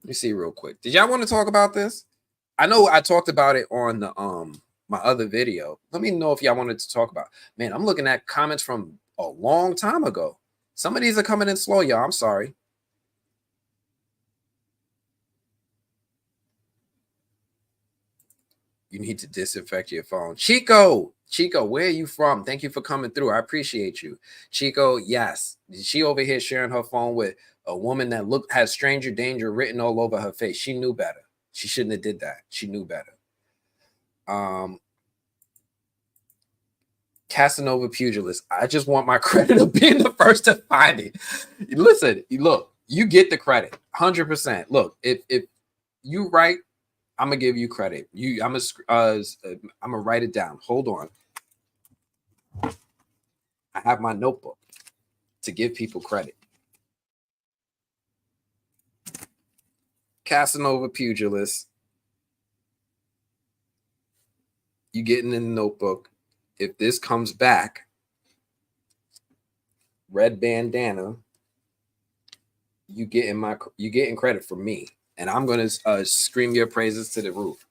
Let me see real quick. Did y'all want to talk about this? I know I talked about it on the my other video. Let me know if y'all wanted to talk about it. Man, I'm looking at comments from a long time ago. Some of these are coming in slow, y'all. I'm sorry. You need to disinfect your phone. Chico, where are you from? Thank you for coming through. I appreciate you. Chico, yes. She over here sharing her phone with a woman that has stranger danger written all over her face. She knew better. She shouldn't have did that. She knew better. Casanova Pugilist. I just want my credit of being the first to find it. Listen, look, you get the credit 100%. Look, if you write, I'm gonna give you credit. I'm gonna write it down. Hold on. I have my notebook to give people credit. Casanova Pugilist. You getting in the notebook. If this comes back, red bandana, you getting credit from me. And I'm going to scream your praises to the roof.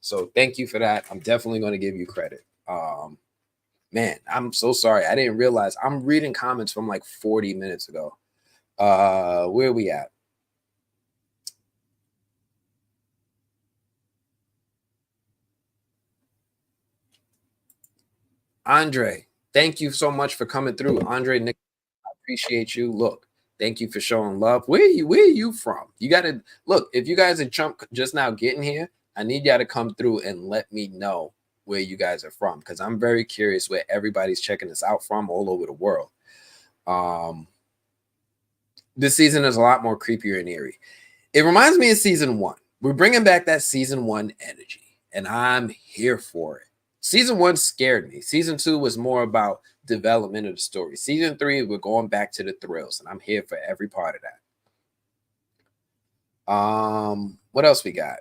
So thank you for that. I'm definitely going to give you credit. Man, I'm so sorry. I didn't realize I'm reading comments from like 40 minutes ago. Where are we at? Andre, thank you so much for coming through. Andre, Nick, I appreciate you. Look, thank you for showing love. Where are you from? You got to look, if you guys are just now getting here, I need y'all to come through and let me know where you guys are from, because I'm very curious where everybody's checking this out from all over the world. This season is a lot more creepier and eerie. It reminds me of season 1. We're bringing back that season 1 energy, and I'm here for it. Season 1 scared me. Season 2 was more about development of the story. Season 3, we're going back to the thrills, and I'm here for every part of that. What else we got?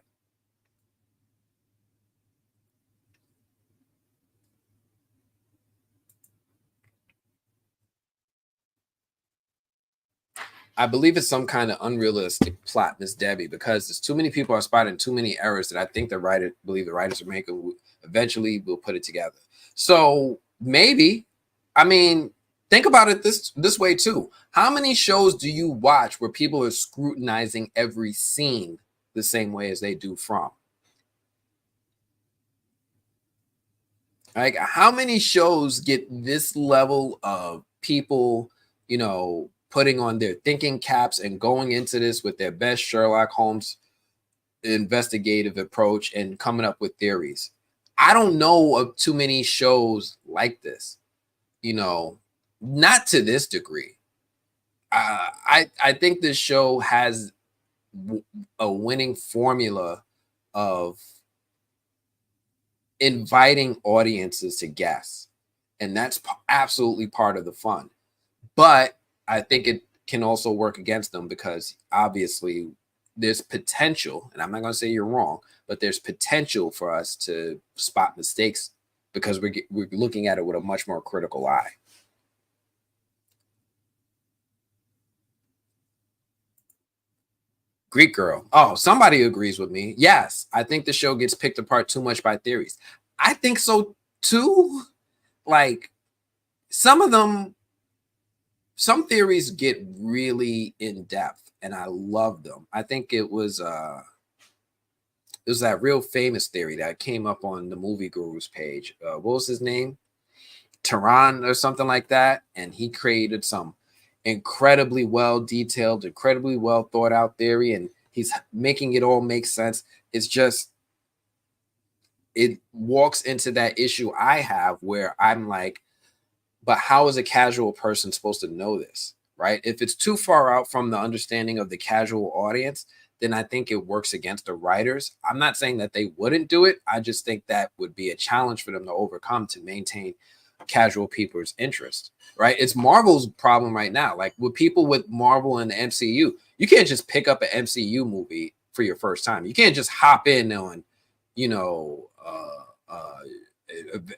I believe it's some kind of unrealistic plot, Miss Debbie, because there's too many people are spotting too many errors that I think the writers are making. Eventually, we'll put it together. So maybe, I mean, think about it this way too. How many shows do you watch where people are scrutinizing every scene the same way as they do From? Like, how many shows get this level of people, putting on their thinking caps and going into this with their best Sherlock Holmes investigative approach and coming up with theories? I don't know of too many shows like this, not to this degree. I think this show has a winning formula of inviting audiences to guess, and that's absolutely part of the fun. But I think it can also work against them because obviously there's potential, and I'm not going to say you're wrong, but there's potential for us to spot mistakes because we're looking at it with a much more critical eye. Greek Girl. Oh, somebody agrees with me. Yes, I think the show gets picked apart too much by theories. I think so too. Like, some theories get really in depth, and I love them. I think it was that real famous theory that came up on the Movie Guru's page. What was his name? Tehran or something like that. And he created some incredibly well detailed, incredibly well thought out theory, and he's making it all make sense. It's just, it walks into that issue I have where I'm like, but how is a casual person supposed to know this, right? If it's too far out from the understanding of the casual audience, then I think it works against the writers. I'm not saying that they wouldn't do it. I just think that would be a challenge for them to overcome to maintain casual people's interest, right? It's Marvel's problem right now. Like, with people with Marvel and the MCU, you can't just pick up an MCU movie for your first time. You can't just hop in on,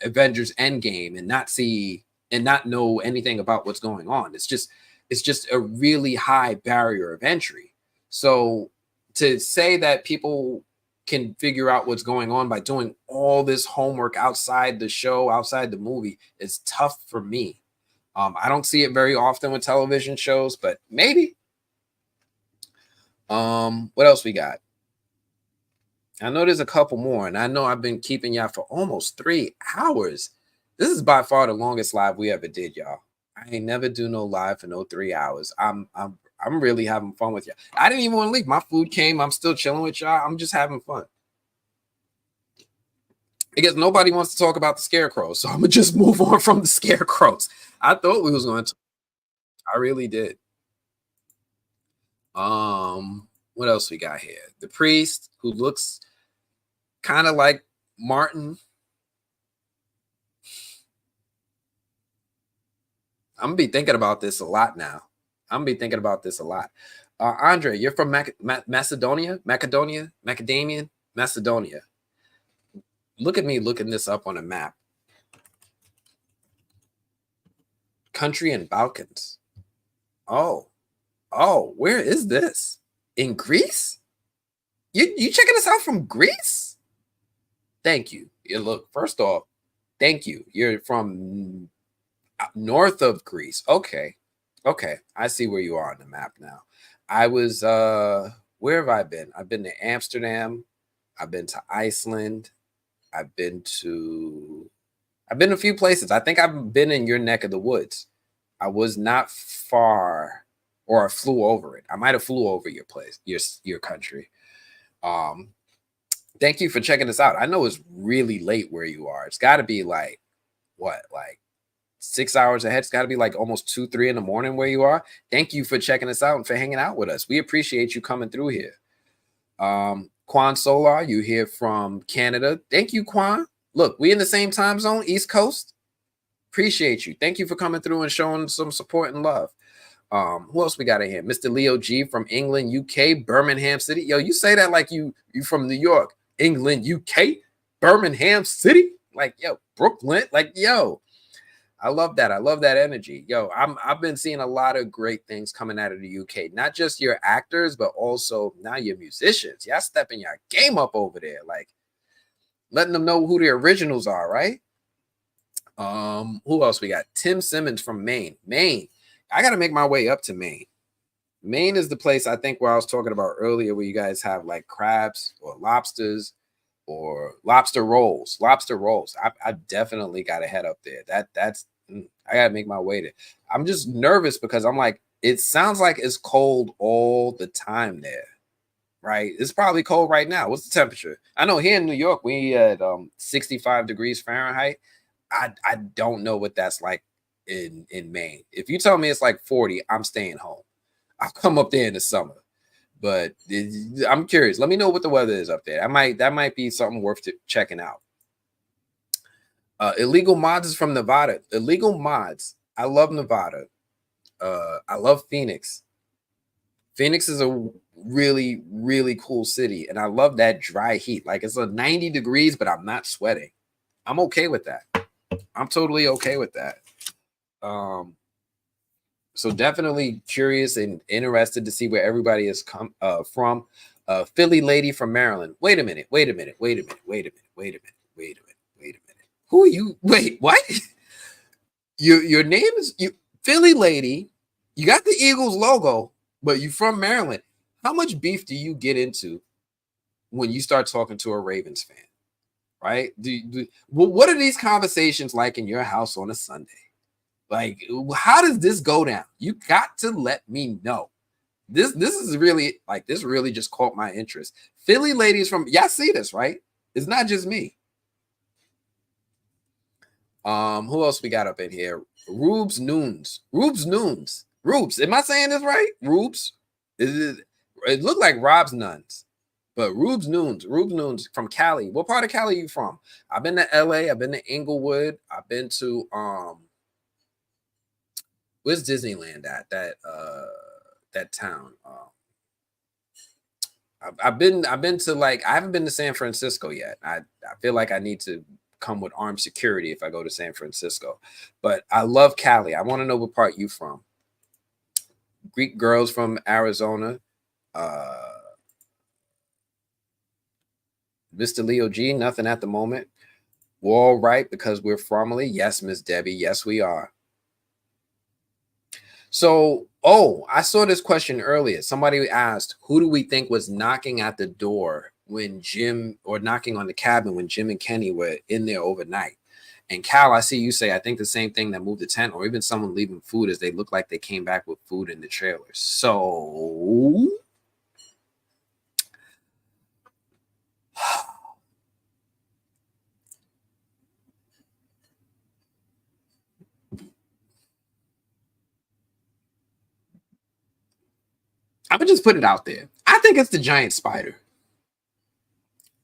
Avengers Endgame and not know anything about what's going on. It's just a really high barrier of entry. So to say that people can figure out what's going on by doing all this homework outside the show, outside the movie, is tough for me. I don't see it very often with television shows, but maybe. What else we got? I know there's a couple more, and I know I've been keeping y'all for almost 3 hours. This is by far the longest live we ever did, y'all. I ain't never do no live for no 3 hours. I'm really having fun with y'all. I didn't even want to leave. My food came. I'm still chilling with y'all. I'm just having fun. Because nobody wants to talk about the scarecrows, so I'm gonna just move on from the scarecrows. I thought we was going to. I really did. What else we got here? The priest who looks kind of like Martin. I'm gonna be thinking about this a lot now. Andre, you're from Macedonia? Macedonia. Look at me looking this up on a map. Country in Balkans. Oh, where is this? In Greece? You checking us out from Greece? Thank you. Look, first off, thank you. You're from north of Greece. Okay. I see where you are on the map now. I was where have I been? I've been to Amsterdam. I've been to Iceland. I've been to a few places. I think I've been in your neck of the woods. I was not far, or I flew over it. I might have flew over your place, your country. Thank you for checking this out. I know it's really late where you are. It's got to be like what, like 6 hours ahead. It's got to be like almost 2, 3 in the morning where you are. Thank you for checking us out and for hanging out with us. We appreciate you coming through here. Quan Solar, you here from Canada. Thank you, Quan. Look, we in the same time zone, East Coast. Appreciate you. Thank you for coming through and showing some support and love. Who else we got in here? Mr. Leo G from England, UK, Birmingham City. Yo, you say that like you from New York, England, UK, Birmingham City. Like, yo, Brooklyn. Like, yo, I love that. I love that energy. Yo, I've been seeing a lot of great things coming out of the UK. Not just your actors, but also now your musicians. Y'all stepping your game up over there. Like, letting them know who the originals are, right? Who else we got? Tim Simmons from Maine. Maine. I got to make my way up to Maine. Maine is the place I think where I was talking about earlier, where you guys have like crabs or lobsters or lobster rolls. Lobster rolls. I definitely got to head up there. That's I got to make my way there. I'm just nervous because I'm like, it sounds like it's cold all the time there, right? It's probably cold right now. What's the temperature? I know here in New York we at 65 degrees Fahrenheit. I don't know what that's like in Maine. If you tell me it's like 40, I'm staying home. I'll come up there in the summer. But I'm curious. Let me know what the weather is up there. That might be something worth checking out. Illegal Mods is from Nevada. Illegal Mods. I love Nevada. I love Phoenix. Phoenix is a really, really cool city. And I love that dry heat. Like, it's a 90 degrees, but I'm not sweating. I'm okay with that. I'm totally okay with that. So definitely curious and interested to see where everybody is from. Philly lady from Maryland. Wait a minute. Who are you? Wait, what? Your name is Philly lady. You got the Eagles logo, but you from Maryland. How much beef do you get into when you start talking to a Ravens fan? Right? What are these conversations like in your house on a Sunday? Like, how does this go down? You got to let me know. This is really like, this really just caught my interest. Philly ladies from, y'all see this, right? It's not just me. Who else we got up in here? Rubes Noons. Rubes. Am I saying this right? Rubes. It looked like Rob's Nuns, but Rubes Noons from Cali. What part of Cali are you from? I've been to LA. I've been to Inglewood. I've been to where's Disneyland at? That town. I've been to, like, I haven't been to San Francisco yet. I feel like I need to come with armed security if I go to San Francisco. But I love Cali. I want to know what part you from. Greek girls from Arizona. Mr. Leo G, nothing at the moment. We're all right because we're formally. Yes, Miss Debbie. Yes, we are. So, I saw this question earlier. Somebody asked, who do we think was knocking at the door when Jim, or knocking on the cabin when Jim and Kenny were in there overnight? And Cal, I see you say, I think the same thing that moved the tent, or even someone leaving food, as they look like they came back with food in the trailers. So I would just put it out there. I think it's the giant spider.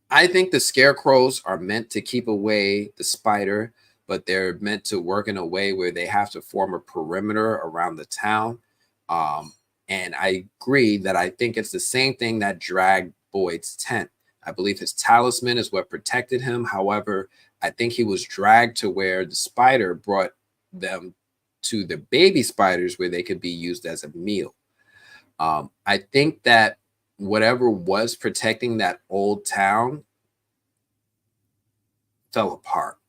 I think the scarecrows are meant to keep away the spider, but they're meant to work in a way where they have to form a perimeter around the town. And I agree that I think it's the same thing that dragged Boyd's tent. I believe his talisman is what protected him. However, I think he was dragged to where the spider brought them to the baby spiders where they could be used as a meal. I think that whatever was protecting that old town fell apart.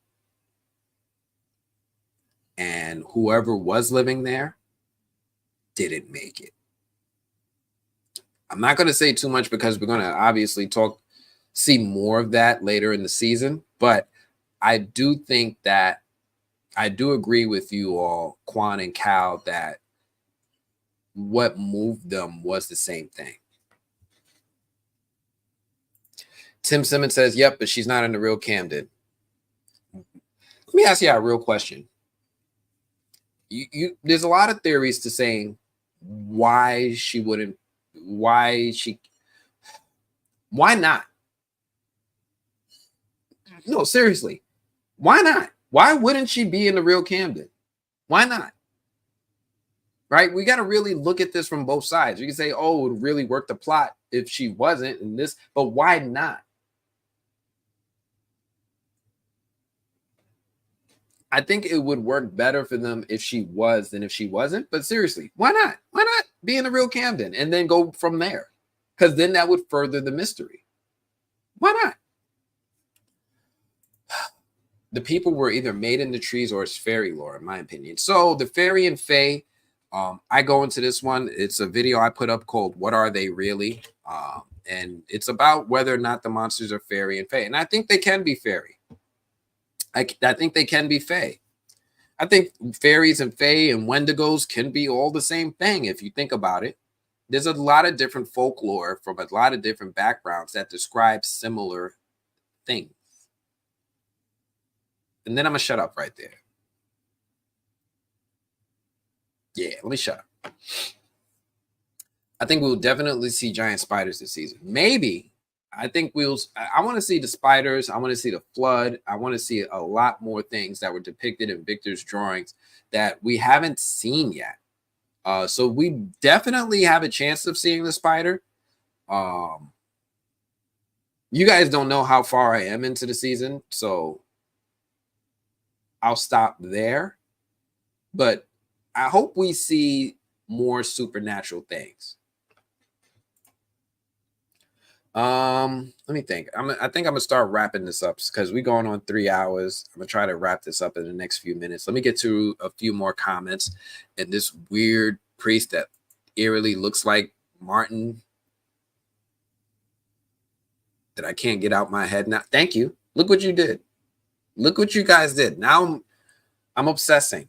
And whoever was living there didn't make it. I'm not going to say too much because we're going to obviously see more of that later in the season. But I do think that I do agree with you all, Quan and Cal, that what moved them was the same thing. Tim Simmons says, yep, but she's not in the real Camden. Let me ask you a real question. there's a lot of theories to saying why she wouldn't, why not? No, seriously, why not? Why wouldn't she be in the real Camden? Why not? Right? We got to really look at this from both sides. You can say, oh, it would really work the plot if she wasn't in this, but why not? I think it would work better for them if she was than if she wasn't. But seriously, why not? Why not be in the real Camden and then go from there? Because then that would further the mystery. Why not? The people were either made in the trees or it's fairy lore, in my opinion. So the fairy and fae, I go into this one. It's a video I put up called "What Are They Really?" And it's about whether or not the monsters are fairy and fae. And I think they can be fairy. I think they can be fae. I think fairies and fae and wendigos can be all the same thing if you think about it. There's a lot of different folklore from a lot of different backgrounds that describe similar things. And then I'm going to shut up right there. Yeah, let me shut up. I think we'll definitely see giant spiders this season. Maybe. I think I want to see the spiders. I want to see the flood. I want to see a lot more things that were depicted in Victor's drawings that we haven't seen yet. So we definitely have a chance of seeing the spider. You guys don't know how far I am into the season, so I'll stop there. But I hope we see more supernatural things. Let me think. I think I'm gonna start wrapping this up because we're going on 3 hours. I'm gonna try to wrap this up in the next few minutes. Let me get to a few more comments. And this weird priest that eerily looks like Martin that I can't get out my head now. Thank you. Look what you did. Look what you guys did. Now I'm obsessing.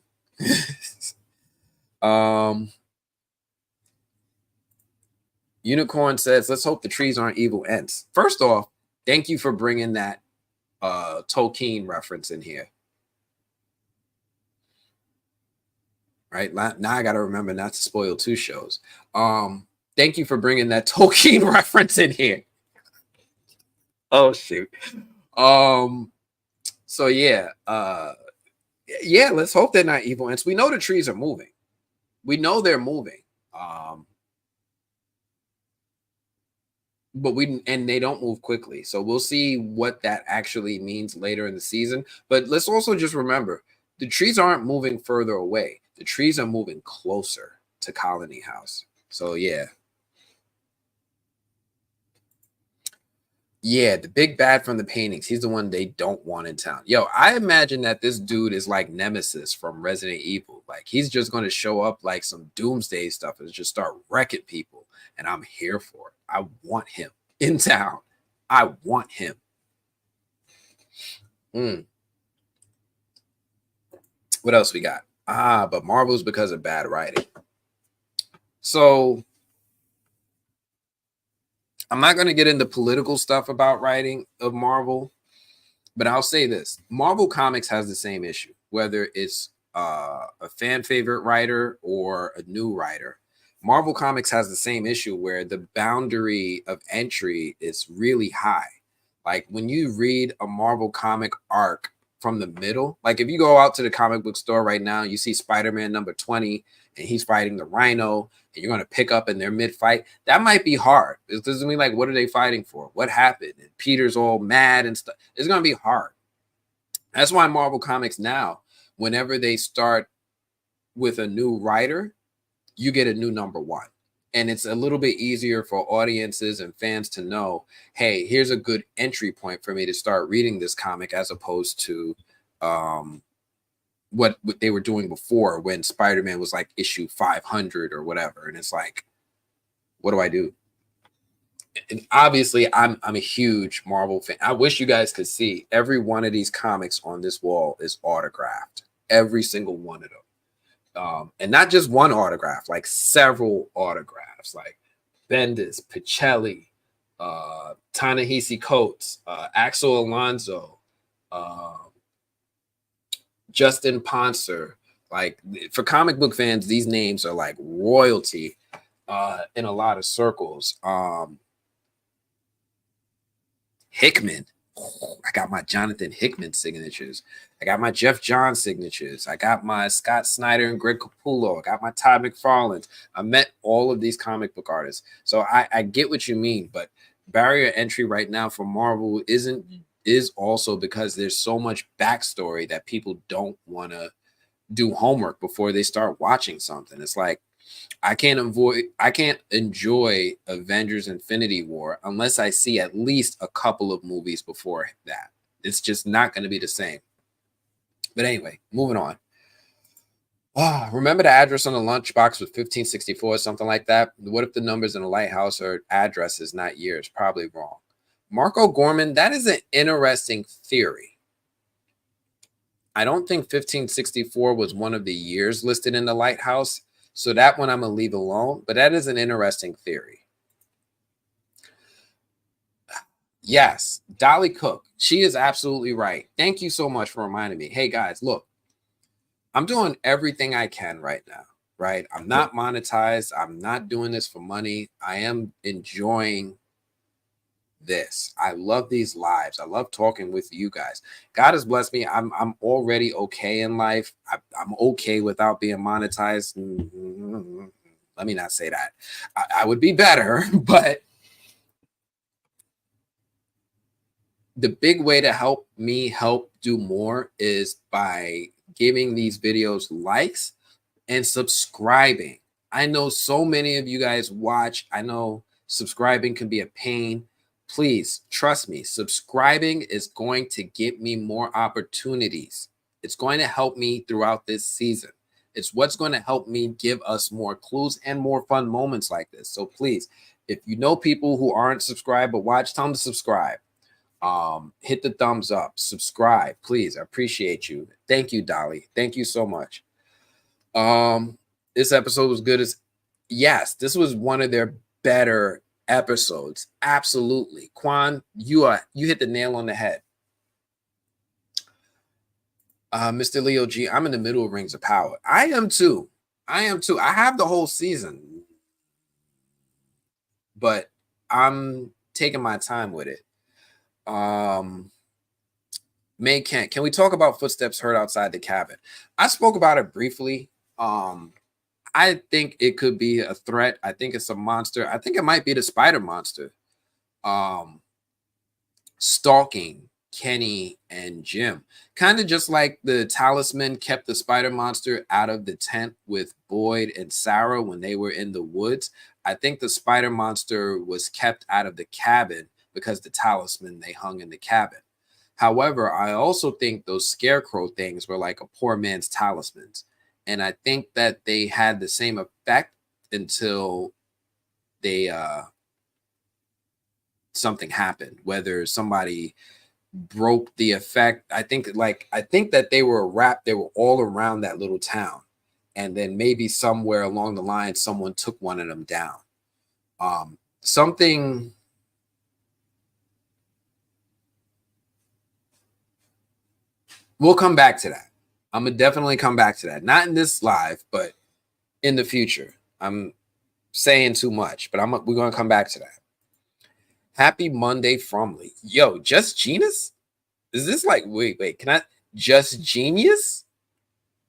Unicorn says, let's hope the trees aren't evil ents. First off, thank you for bringing that Tolkien reference in here. Right? Now I got to remember not to spoil 2 shows. Thank you for bringing that Tolkien reference in here. Oh, shoot. So, yeah. Yeah, let's hope they're not evil ents. We know the trees are moving. We know they're moving. But they don't move quickly. So we'll see what that actually means later in the season. But let's also just remember the trees aren't moving further away. The trees are moving closer to Colony House. So yeah. Yeah, the big bad from the paintings. He's the one they don't want in town. Yo, I imagine that this dude is like Nemesis from Resident Evil. Like he's just going to show up like some doomsday stuff and just start wrecking people. And I'm here for it. I want him in town. I want him. What else we got? But Marvel's because of bad writing. So I'm not going to get into political stuff about writing of Marvel, but I'll say this. Marvel Comics has the same issue, whether it's a fan favorite writer or a new writer. Marvel Comics has the same issue where the boundary of entry is really high. Like when you read a Marvel comic arc from the middle, like if you go out to the comic book store right now, you see Spider-Man number 20 and he's fighting the Rhino and you're going to pick up in their mid-fight. That might be hard. It doesn't mean like, what are they fighting for? What happened? And Peter's all mad and stuff. It's going to be hard. That's why Marvel Comics now, whenever they start with a new writer, you get a new number 1. And it's a little bit easier for audiences and fans to know, hey, here's a good entry point for me to start reading this comic as opposed to what they were doing before when Spider-Man was like issue 500 or whatever. And it's like, what do I do? And obviously, I'm a huge Marvel fan. I wish you guys could see every one of these comics on this wall is autographed. Every single one of them. And not just one autograph, like several autographs, like Bendis, Pichelli, Ta-Nehisi Coates, Axel Alonso, Justin Ponser, Like for comic book fans, these names are like royalty in a lot of circles. Hickman. Oh, I got my Jonathan Hickman signatures. I got my Jeff Johns signatures. I got my Scott Snyder and Greg Capullo. I got my Todd McFarlane. I met all of these comic book artists. So I get what you mean, but barrier entry right now for Marvel is also because there's so much backstory that people don't want to do homework before they start watching something. It's like I can't enjoy Avengers Infinity War unless I see at least a couple of movies before that. It's just not going to be the same. But anyway, moving on. Oh, remember the address on the lunchbox was 1564 or something like that? What if the numbers in the lighthouse are addresses, not years? Probably wrong. Marco Gorman, that is an interesting theory. I don't think 1564 was one of the years listed in the lighthouse. So that one I'm going to leave alone, but that is an interesting theory. Yes, Dolly Cook. She is absolutely right. Thank you so much for reminding me. Hey, guys, look, I'm doing everything I can right now, right? I'm not monetized. I'm not doing this for money. I am enjoying this. I love these lives. I love talking with you guys. God has blessed me. I'm already okay in life. I'm okay without being monetized. Let me not say that. I would be better, but the big way to help me help do more is by giving these videos likes and subscribing. I know so many of you guys watch. I know subscribing can be a pain. Please trust me, subscribing is going to get me more opportunities. It's going to help me throughout this season. It's what's going to help me give us more clues and more fun moments like this. So please, if you know people who aren't subscribed but watch, tell them to subscribe. Hit the thumbs up, subscribe, please. I appreciate you. Thank you, Dolly. Thank you so much. This episode was good as yes, this was one of their better episodes. Absolutely. Quan, you hit the nail on the head. Mr. Leo G, I'm in the middle of Rings of Power. I am too. I have the whole season, but I'm taking my time with it. May Kent, can we talk about footsteps heard outside the cabin? I spoke about it briefly. I think it could be a threat. I think it's a monster. I think it might be the spider monster. Stalking Kenny and Jim. Kind of just like the talisman kept the spider monster out of the tent with Boyd and Sarah when they were in the woods. I think the spider monster was kept out of the cabin because the talisman they hung in the cabin. However, I also think those scarecrow things were like a poor man's talismans. And I think that they had the same effect until they something happened, whether somebody broke the effect. I think that they were all around that little town. And then maybe somewhere along the line, someone took one of them down. Something we'll come back to that. I'm gonna definitely come back to that. Not in this live, but in the future. I'm saying too much, but we're gonna come back to that. Happy Monday from Lee. Yo, Just Genius? Is this like wait, can I Just Genius?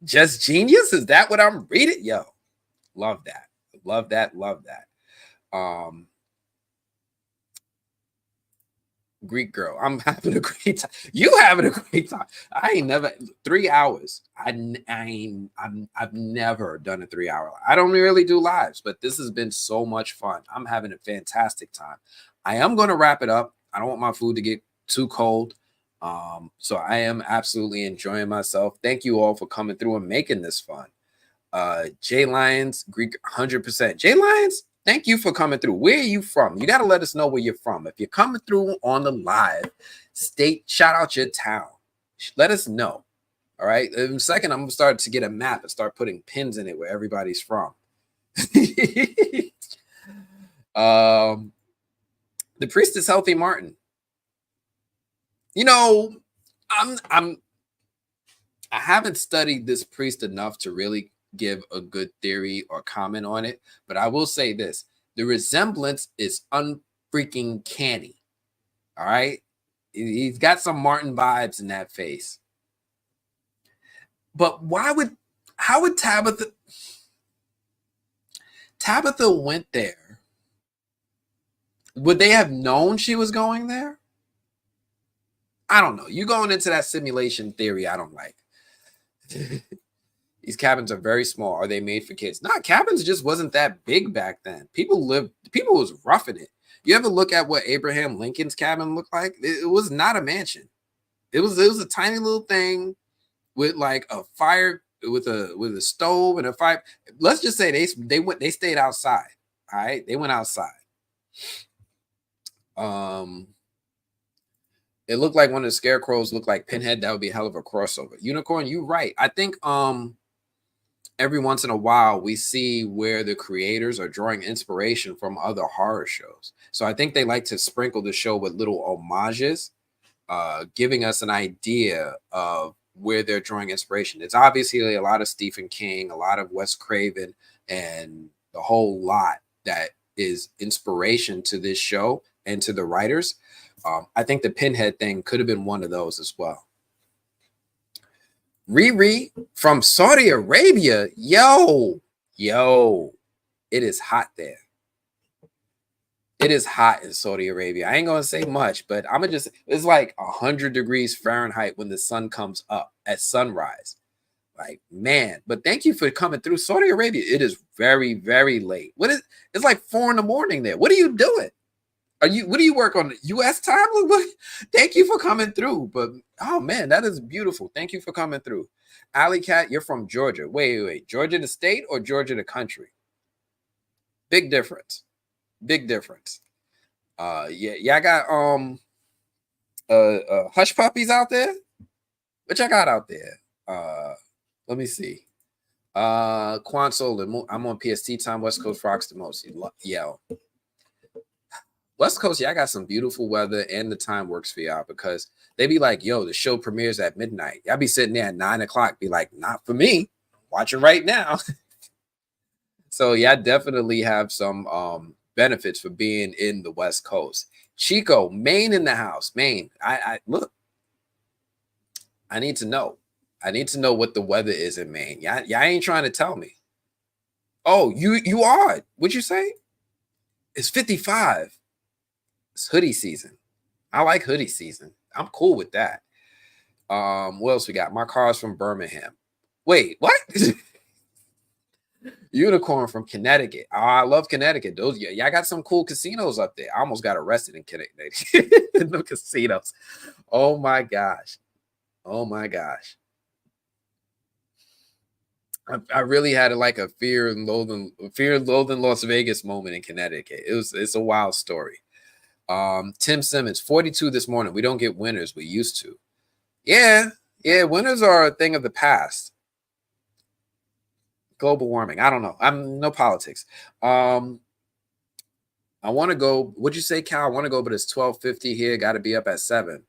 Just Genius? Is that what I'm reading? Yo, love that. Love that. Love that. Greek girl. I'm having a great time. You having a great time. I ain't never 3 hours. I've never done a 3 hour. I don't really do lives, but this has been so much fun. I'm having a fantastic time. I am going to wrap it up. I don't want my food to get too cold. So I am absolutely enjoying myself. Thank you all for coming through and making this fun. Jay Lyons, Greek 100%. Jay Lyons, thank you for coming through. Where are you from? You got to let us know where you're from. If you're coming through on the live, shout out your town. Let us know. All right. In a second, I'm going to start to get a map and start putting pins in it where everybody's from. The priest is Healthy Martin. You know, I I haven't studied this priest enough to really give a good theory or comment on it, but I will say this: the resemblance is unfreaking canny. All right, he's got some Martin vibes in that face. But how would Tabitha went there? Would they have known she was going there? I don't know. You going into that simulation theory, I don't like. These cabins are very small. Are they made for kids? Nah, cabins just wasn't that big back then. People was roughing it. You ever look at what Abraham Lincoln's cabin looked like? It was not a mansion. It was a tiny little thing with like a fire, with a stove and a fire. Let's just say they stayed outside. All right, they went outside. It looked like one of the scarecrows looked like Pinhead. That would be a hell of a crossover. Unicorn, you right. I think every once in a while we see where the creators are drawing inspiration from other horror shows. So I think they like to sprinkle the show with little homages, giving us an idea of where they're drawing inspiration. It's obviously a lot of Stephen King, a lot of Wes Craven, and the whole lot that is inspiration to this show and to the writers. I think the Pinhead thing could have been one of those as well. Riri from Saudi Arabia. Yo, it is hot there. It is hot in Saudi Arabia. I ain't gonna say much, but it's like 100 degrees Fahrenheit when the sun comes up at sunrise. Like, man, but thank you for coming through Saudi Arabia. It is very, very late. It's like 4 a.m. there. What are you doing? What do you work on? US time? Thank you for coming through. But oh man, that is beautiful. Thank you for coming through. Alley Cat, you're from Georgia. Wait. Georgia the state or Georgia the country? Big difference. Big difference. I got hush puppies out there. What y'all got out there? Let me see. Quan Solon, I'm on PST time. West Coast rocks the most. Yo. West Coast, I got some beautiful weather and the time works for y'all because they be like, yo, the show premieres at midnight. Y'all be sitting there at 9 o'clock, be like, not for me. Watch it right now. So I definitely have some benefits for being in the West Coast. Chico, Maine in the house. Maine. I look. I need to know. I need to know what the weather is in Maine. Y'all ain't trying to tell me. Oh, you are. What'd you say? It's 55. It's hoodie season. I like hoodie season. I'm cool with that. What else we got? My car's from Birmingham. Wait, what? Unicorn from Connecticut. Oh, I love Connecticut. Those, y'all got some cool casinos up there. I almost got arrested in Connecticut. No casinos. Oh my gosh. Oh my gosh. I really had like a fear and loathing Las Vegas moment in Connecticut. It's a wild story. Tim Simmons, 42 this morning. We don't get winners. We used to. Yeah. Winners are a thing of the past. Global warming. I don't know. I'm no politics. I want to go. What'd you say, Cal? I want to go, but it's 12:50 here. Got to be up at 7.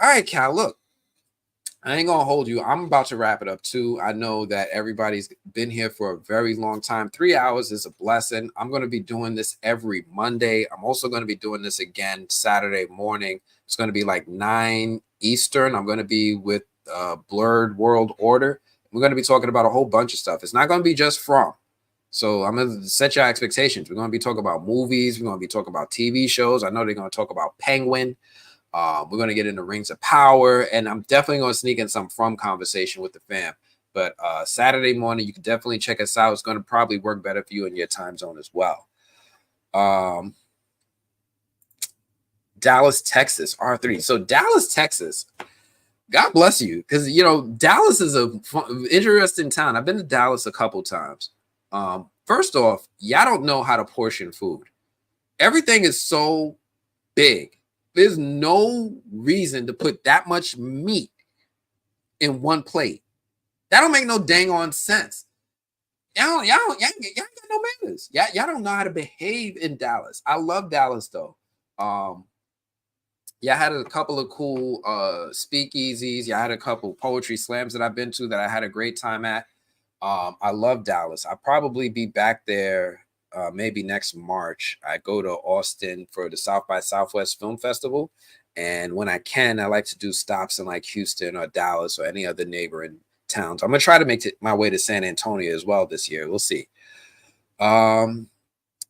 All right, Cal. Look, I ain't gonna hold you. I'm about to wrap it up too. I know that everybody's been here for a very long time. 3 hours is a blessing. I'm going to be doing this every Monday. I'm also going to be doing this again Saturday morning. It's going to be like 9 Eastern. I'm going to be with Blurred World Order. We're going to be talking about a whole bunch of stuff. It's not going to be just From. So I'm going to set your expectations. We're going to be talking about movies. We're going to be talking about TV shows. I know they're going to talk about Penguin. We're going to get into Rings of Power, and I'm definitely going to sneak in some From conversation with the fam. But Saturday morning, you can definitely check us out. It's going to probably work better for you in your time zone as well. Dallas, Texas, R3. So Dallas, Texas, God bless you, because Dallas is a interesting town. I've been to Dallas a couple times. First off, y'all don't know how to portion food. Everything is so big. There's no reason to put that much meat in one plate. That don't make no dang on sense. Y'all got no manners. Y'all don't know how to behave in Dallas. I love Dallas though. Yeah, I had a couple of cool speakeasies. Yeah, I had a couple poetry slams that I've been to that I had a great time at. I love Dallas. I'll probably be back there maybe next March. I go to Austin for the South by Southwest Film Festival. And when I can, I like to do stops in like Houston or Dallas or any other neighboring towns. I'm going to try to make my way to San Antonio as well this year. We'll see.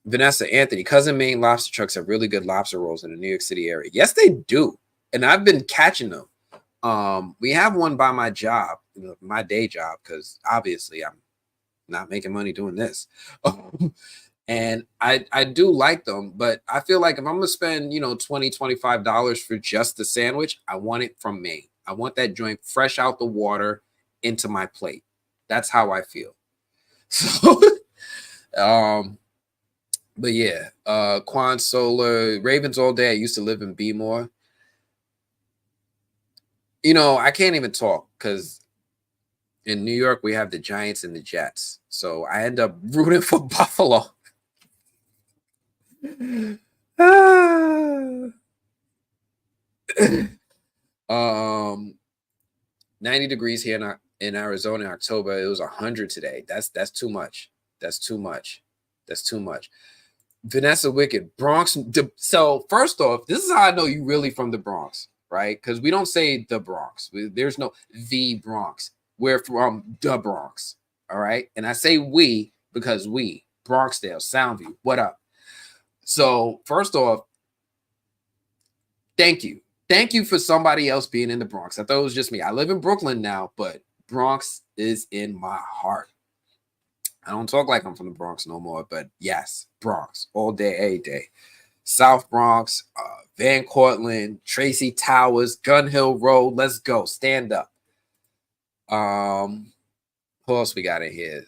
Vanessa Anthony, Cousin Maine lobster trucks have really good lobster rolls in the New York City area. Yes, they do. And I've been catching them. We have one by my job, my day job, because obviously I'm not making money doing this. And I do like them, but I feel like if I'm gonna spend, $20-$25 for just the sandwich, I want it from Maine. I want that joint fresh out the water into my plate. That's how I feel. So but yeah, Quan Solar, Ravens all day. I used to live in Bmore. I can't even talk because in New York we have the Giants and the Jets. So I end up rooting for Buffalo. 90 degrees here in Arizona in October. It was 100 today. That's too much. That's too much. That's too much. Vanessa Wicked, Bronx. So first off, this is how I know you really from the Bronx, right? Because we don't say the Bronx. There's no the Bronx. We're from the Bronx, all right? And I say we because we, Bronxdale, Soundview, what up? So first off, thank you. Thank you for somebody else being in the Bronx. I thought it was just me. I live in Brooklyn now, but Bronx is in my heart. I don't talk like I'm from the Bronx no more, but yes, Bronx, all day, every day. South Bronx, Van Cortlandt, Tracy Towers, Gun Hill Road. Let's go. Stand up. Who else we got in here?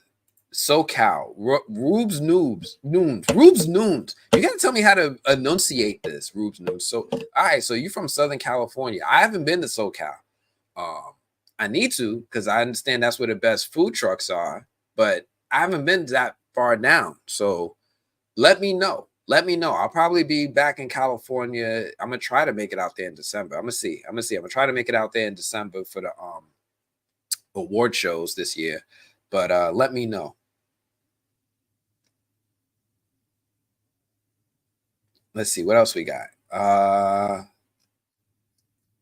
SoCal, Rubes Noobs, Rubes Noons. You gotta tell me how to enunciate this, Rubes Noons. So, all right, so you're from Southern California. I haven't been to SoCal. I need to because I understand that's where the best food trucks are, but I haven't been that far down. So let me know. Let me know. I'll probably be back in California. I'm gonna try to make it out there in December. I'm gonna see. I'm gonna try to make it out there in December for the award shows this year. But let me know. Let's see what else we got.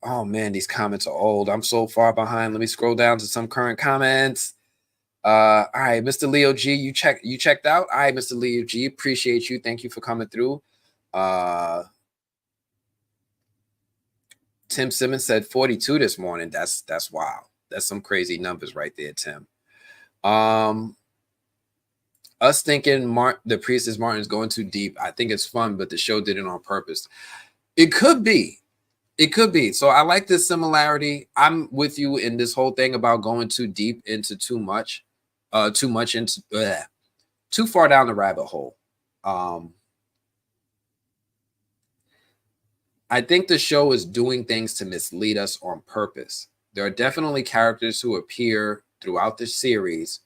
Oh man, these comments are old. I'm so far behind. Let me scroll down to some current comments. All right, Mr. Leo G, you checked out. All right, Mr. Leo G, appreciate you. Thank you for coming through. Tim Simmons said 42 this morning. That's wild. That's some crazy numbers right there, Tim. Us thinking the Priestess Martin's going too deep. I think it's fun, but the show did it on purpose. It could be. It could be. So I like this similarity. I'm with you in this whole thing about going too deep into too much into too far down the rabbit hole. I think the show is doing things to mislead us on purpose. There are definitely characters who appear throughout the series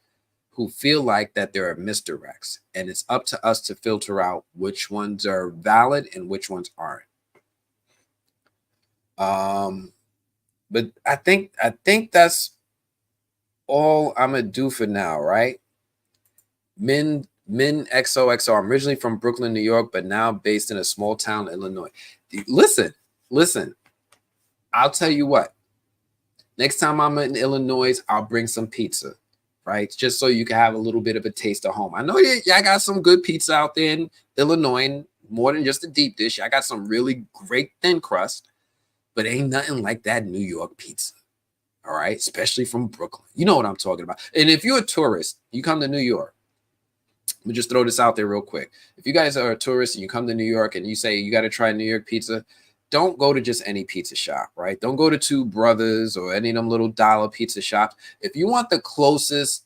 who feel like that there are misdirects, and it's up to us to filter out which ones are valid and which ones aren't. But I think that's all I'm gonna do for now, right? Min XOXO. I'm originally from Brooklyn, New York, but now based in a small town, Illinois. Listen. I'll tell you what. Next time I'm in Illinois, I'll bring some pizza, right? Just so you can have a little bit of a taste of home. I know y'all got some good pizza out there in Illinois, more than just a deep dish. I got some really great thin crust, but ain't nothing like that New York pizza. All right, especially from Brooklyn. You know what I'm talking about. And if you're a tourist, you come to New York. Let me just throw this out there real quick. If you guys are a tourist and you come to New York and you say you got to try New York pizza, don't go to just any pizza shop, right? Don't go to Two Brothers or any of them little dollar pizza shops. If you want the closest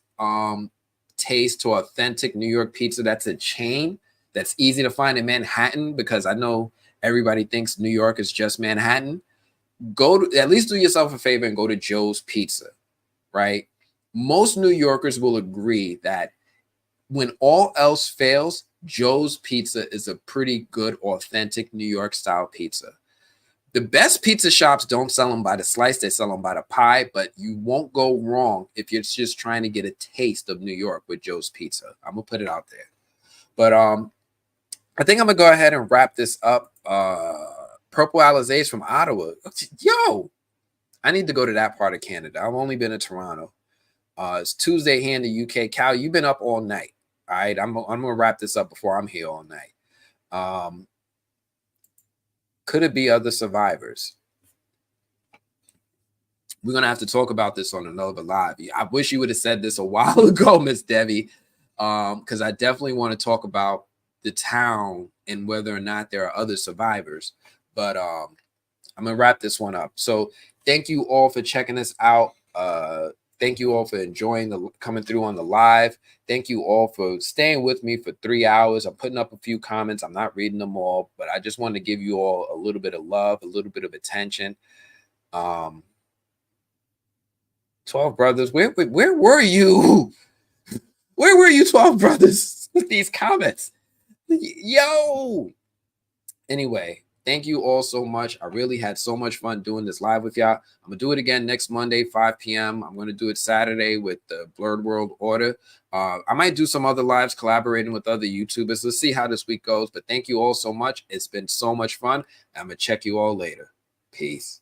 taste to authentic New York pizza, that's a chain that's easy to find in Manhattan, because I know everybody thinks New York is just Manhattan. At least do yourself a favor and go to Joe's Pizza, right? Most New Yorkers will agree that when all else fails, Joe's Pizza is a pretty good, authentic New York style pizza. The best pizza shops don't sell them by the slice, they sell them by the pie, but you won't go wrong if you're just trying to get a taste of New York with Joe's Pizza. I'm gonna put it out there. But I think I'm gonna go ahead and wrap this up. Purple Alizés from Ottawa. Yo, I need to go to that part of Canada. I've only been to Toronto. It's Tuesday here in the UK. Cal, you've been up all night. All right, I'm gonna wrap this up before I'm here all night. Could it be other survivors? We're gonna have to talk about this on another live. I wish you would have said this a while ago, Miss Debbie, because I definitely want to talk about the town and whether or not there are other survivors. But I'm gonna wrap this one up. So thank you all for checking us out. Thank you all for enjoying coming through on the live. Thank you all for staying with me for 3 hours. I'm putting up a few comments. I'm not reading them all, but I just wanted to give you all a little bit of love, a little bit of attention. 12 brothers, where were you? Where were you, 12 brothers, with these comments? Yo! Anyway, thank you all so much. I really had so much fun doing this live with y'all. I'm going to do it again next Monday, 5 p.m. I'm going to do it Saturday with the Blurred World Order. I might do some other lives collaborating with other YouTubers. Let's see how this week goes. But thank you all so much. It's been so much fun. I'm going to check you all later. Peace.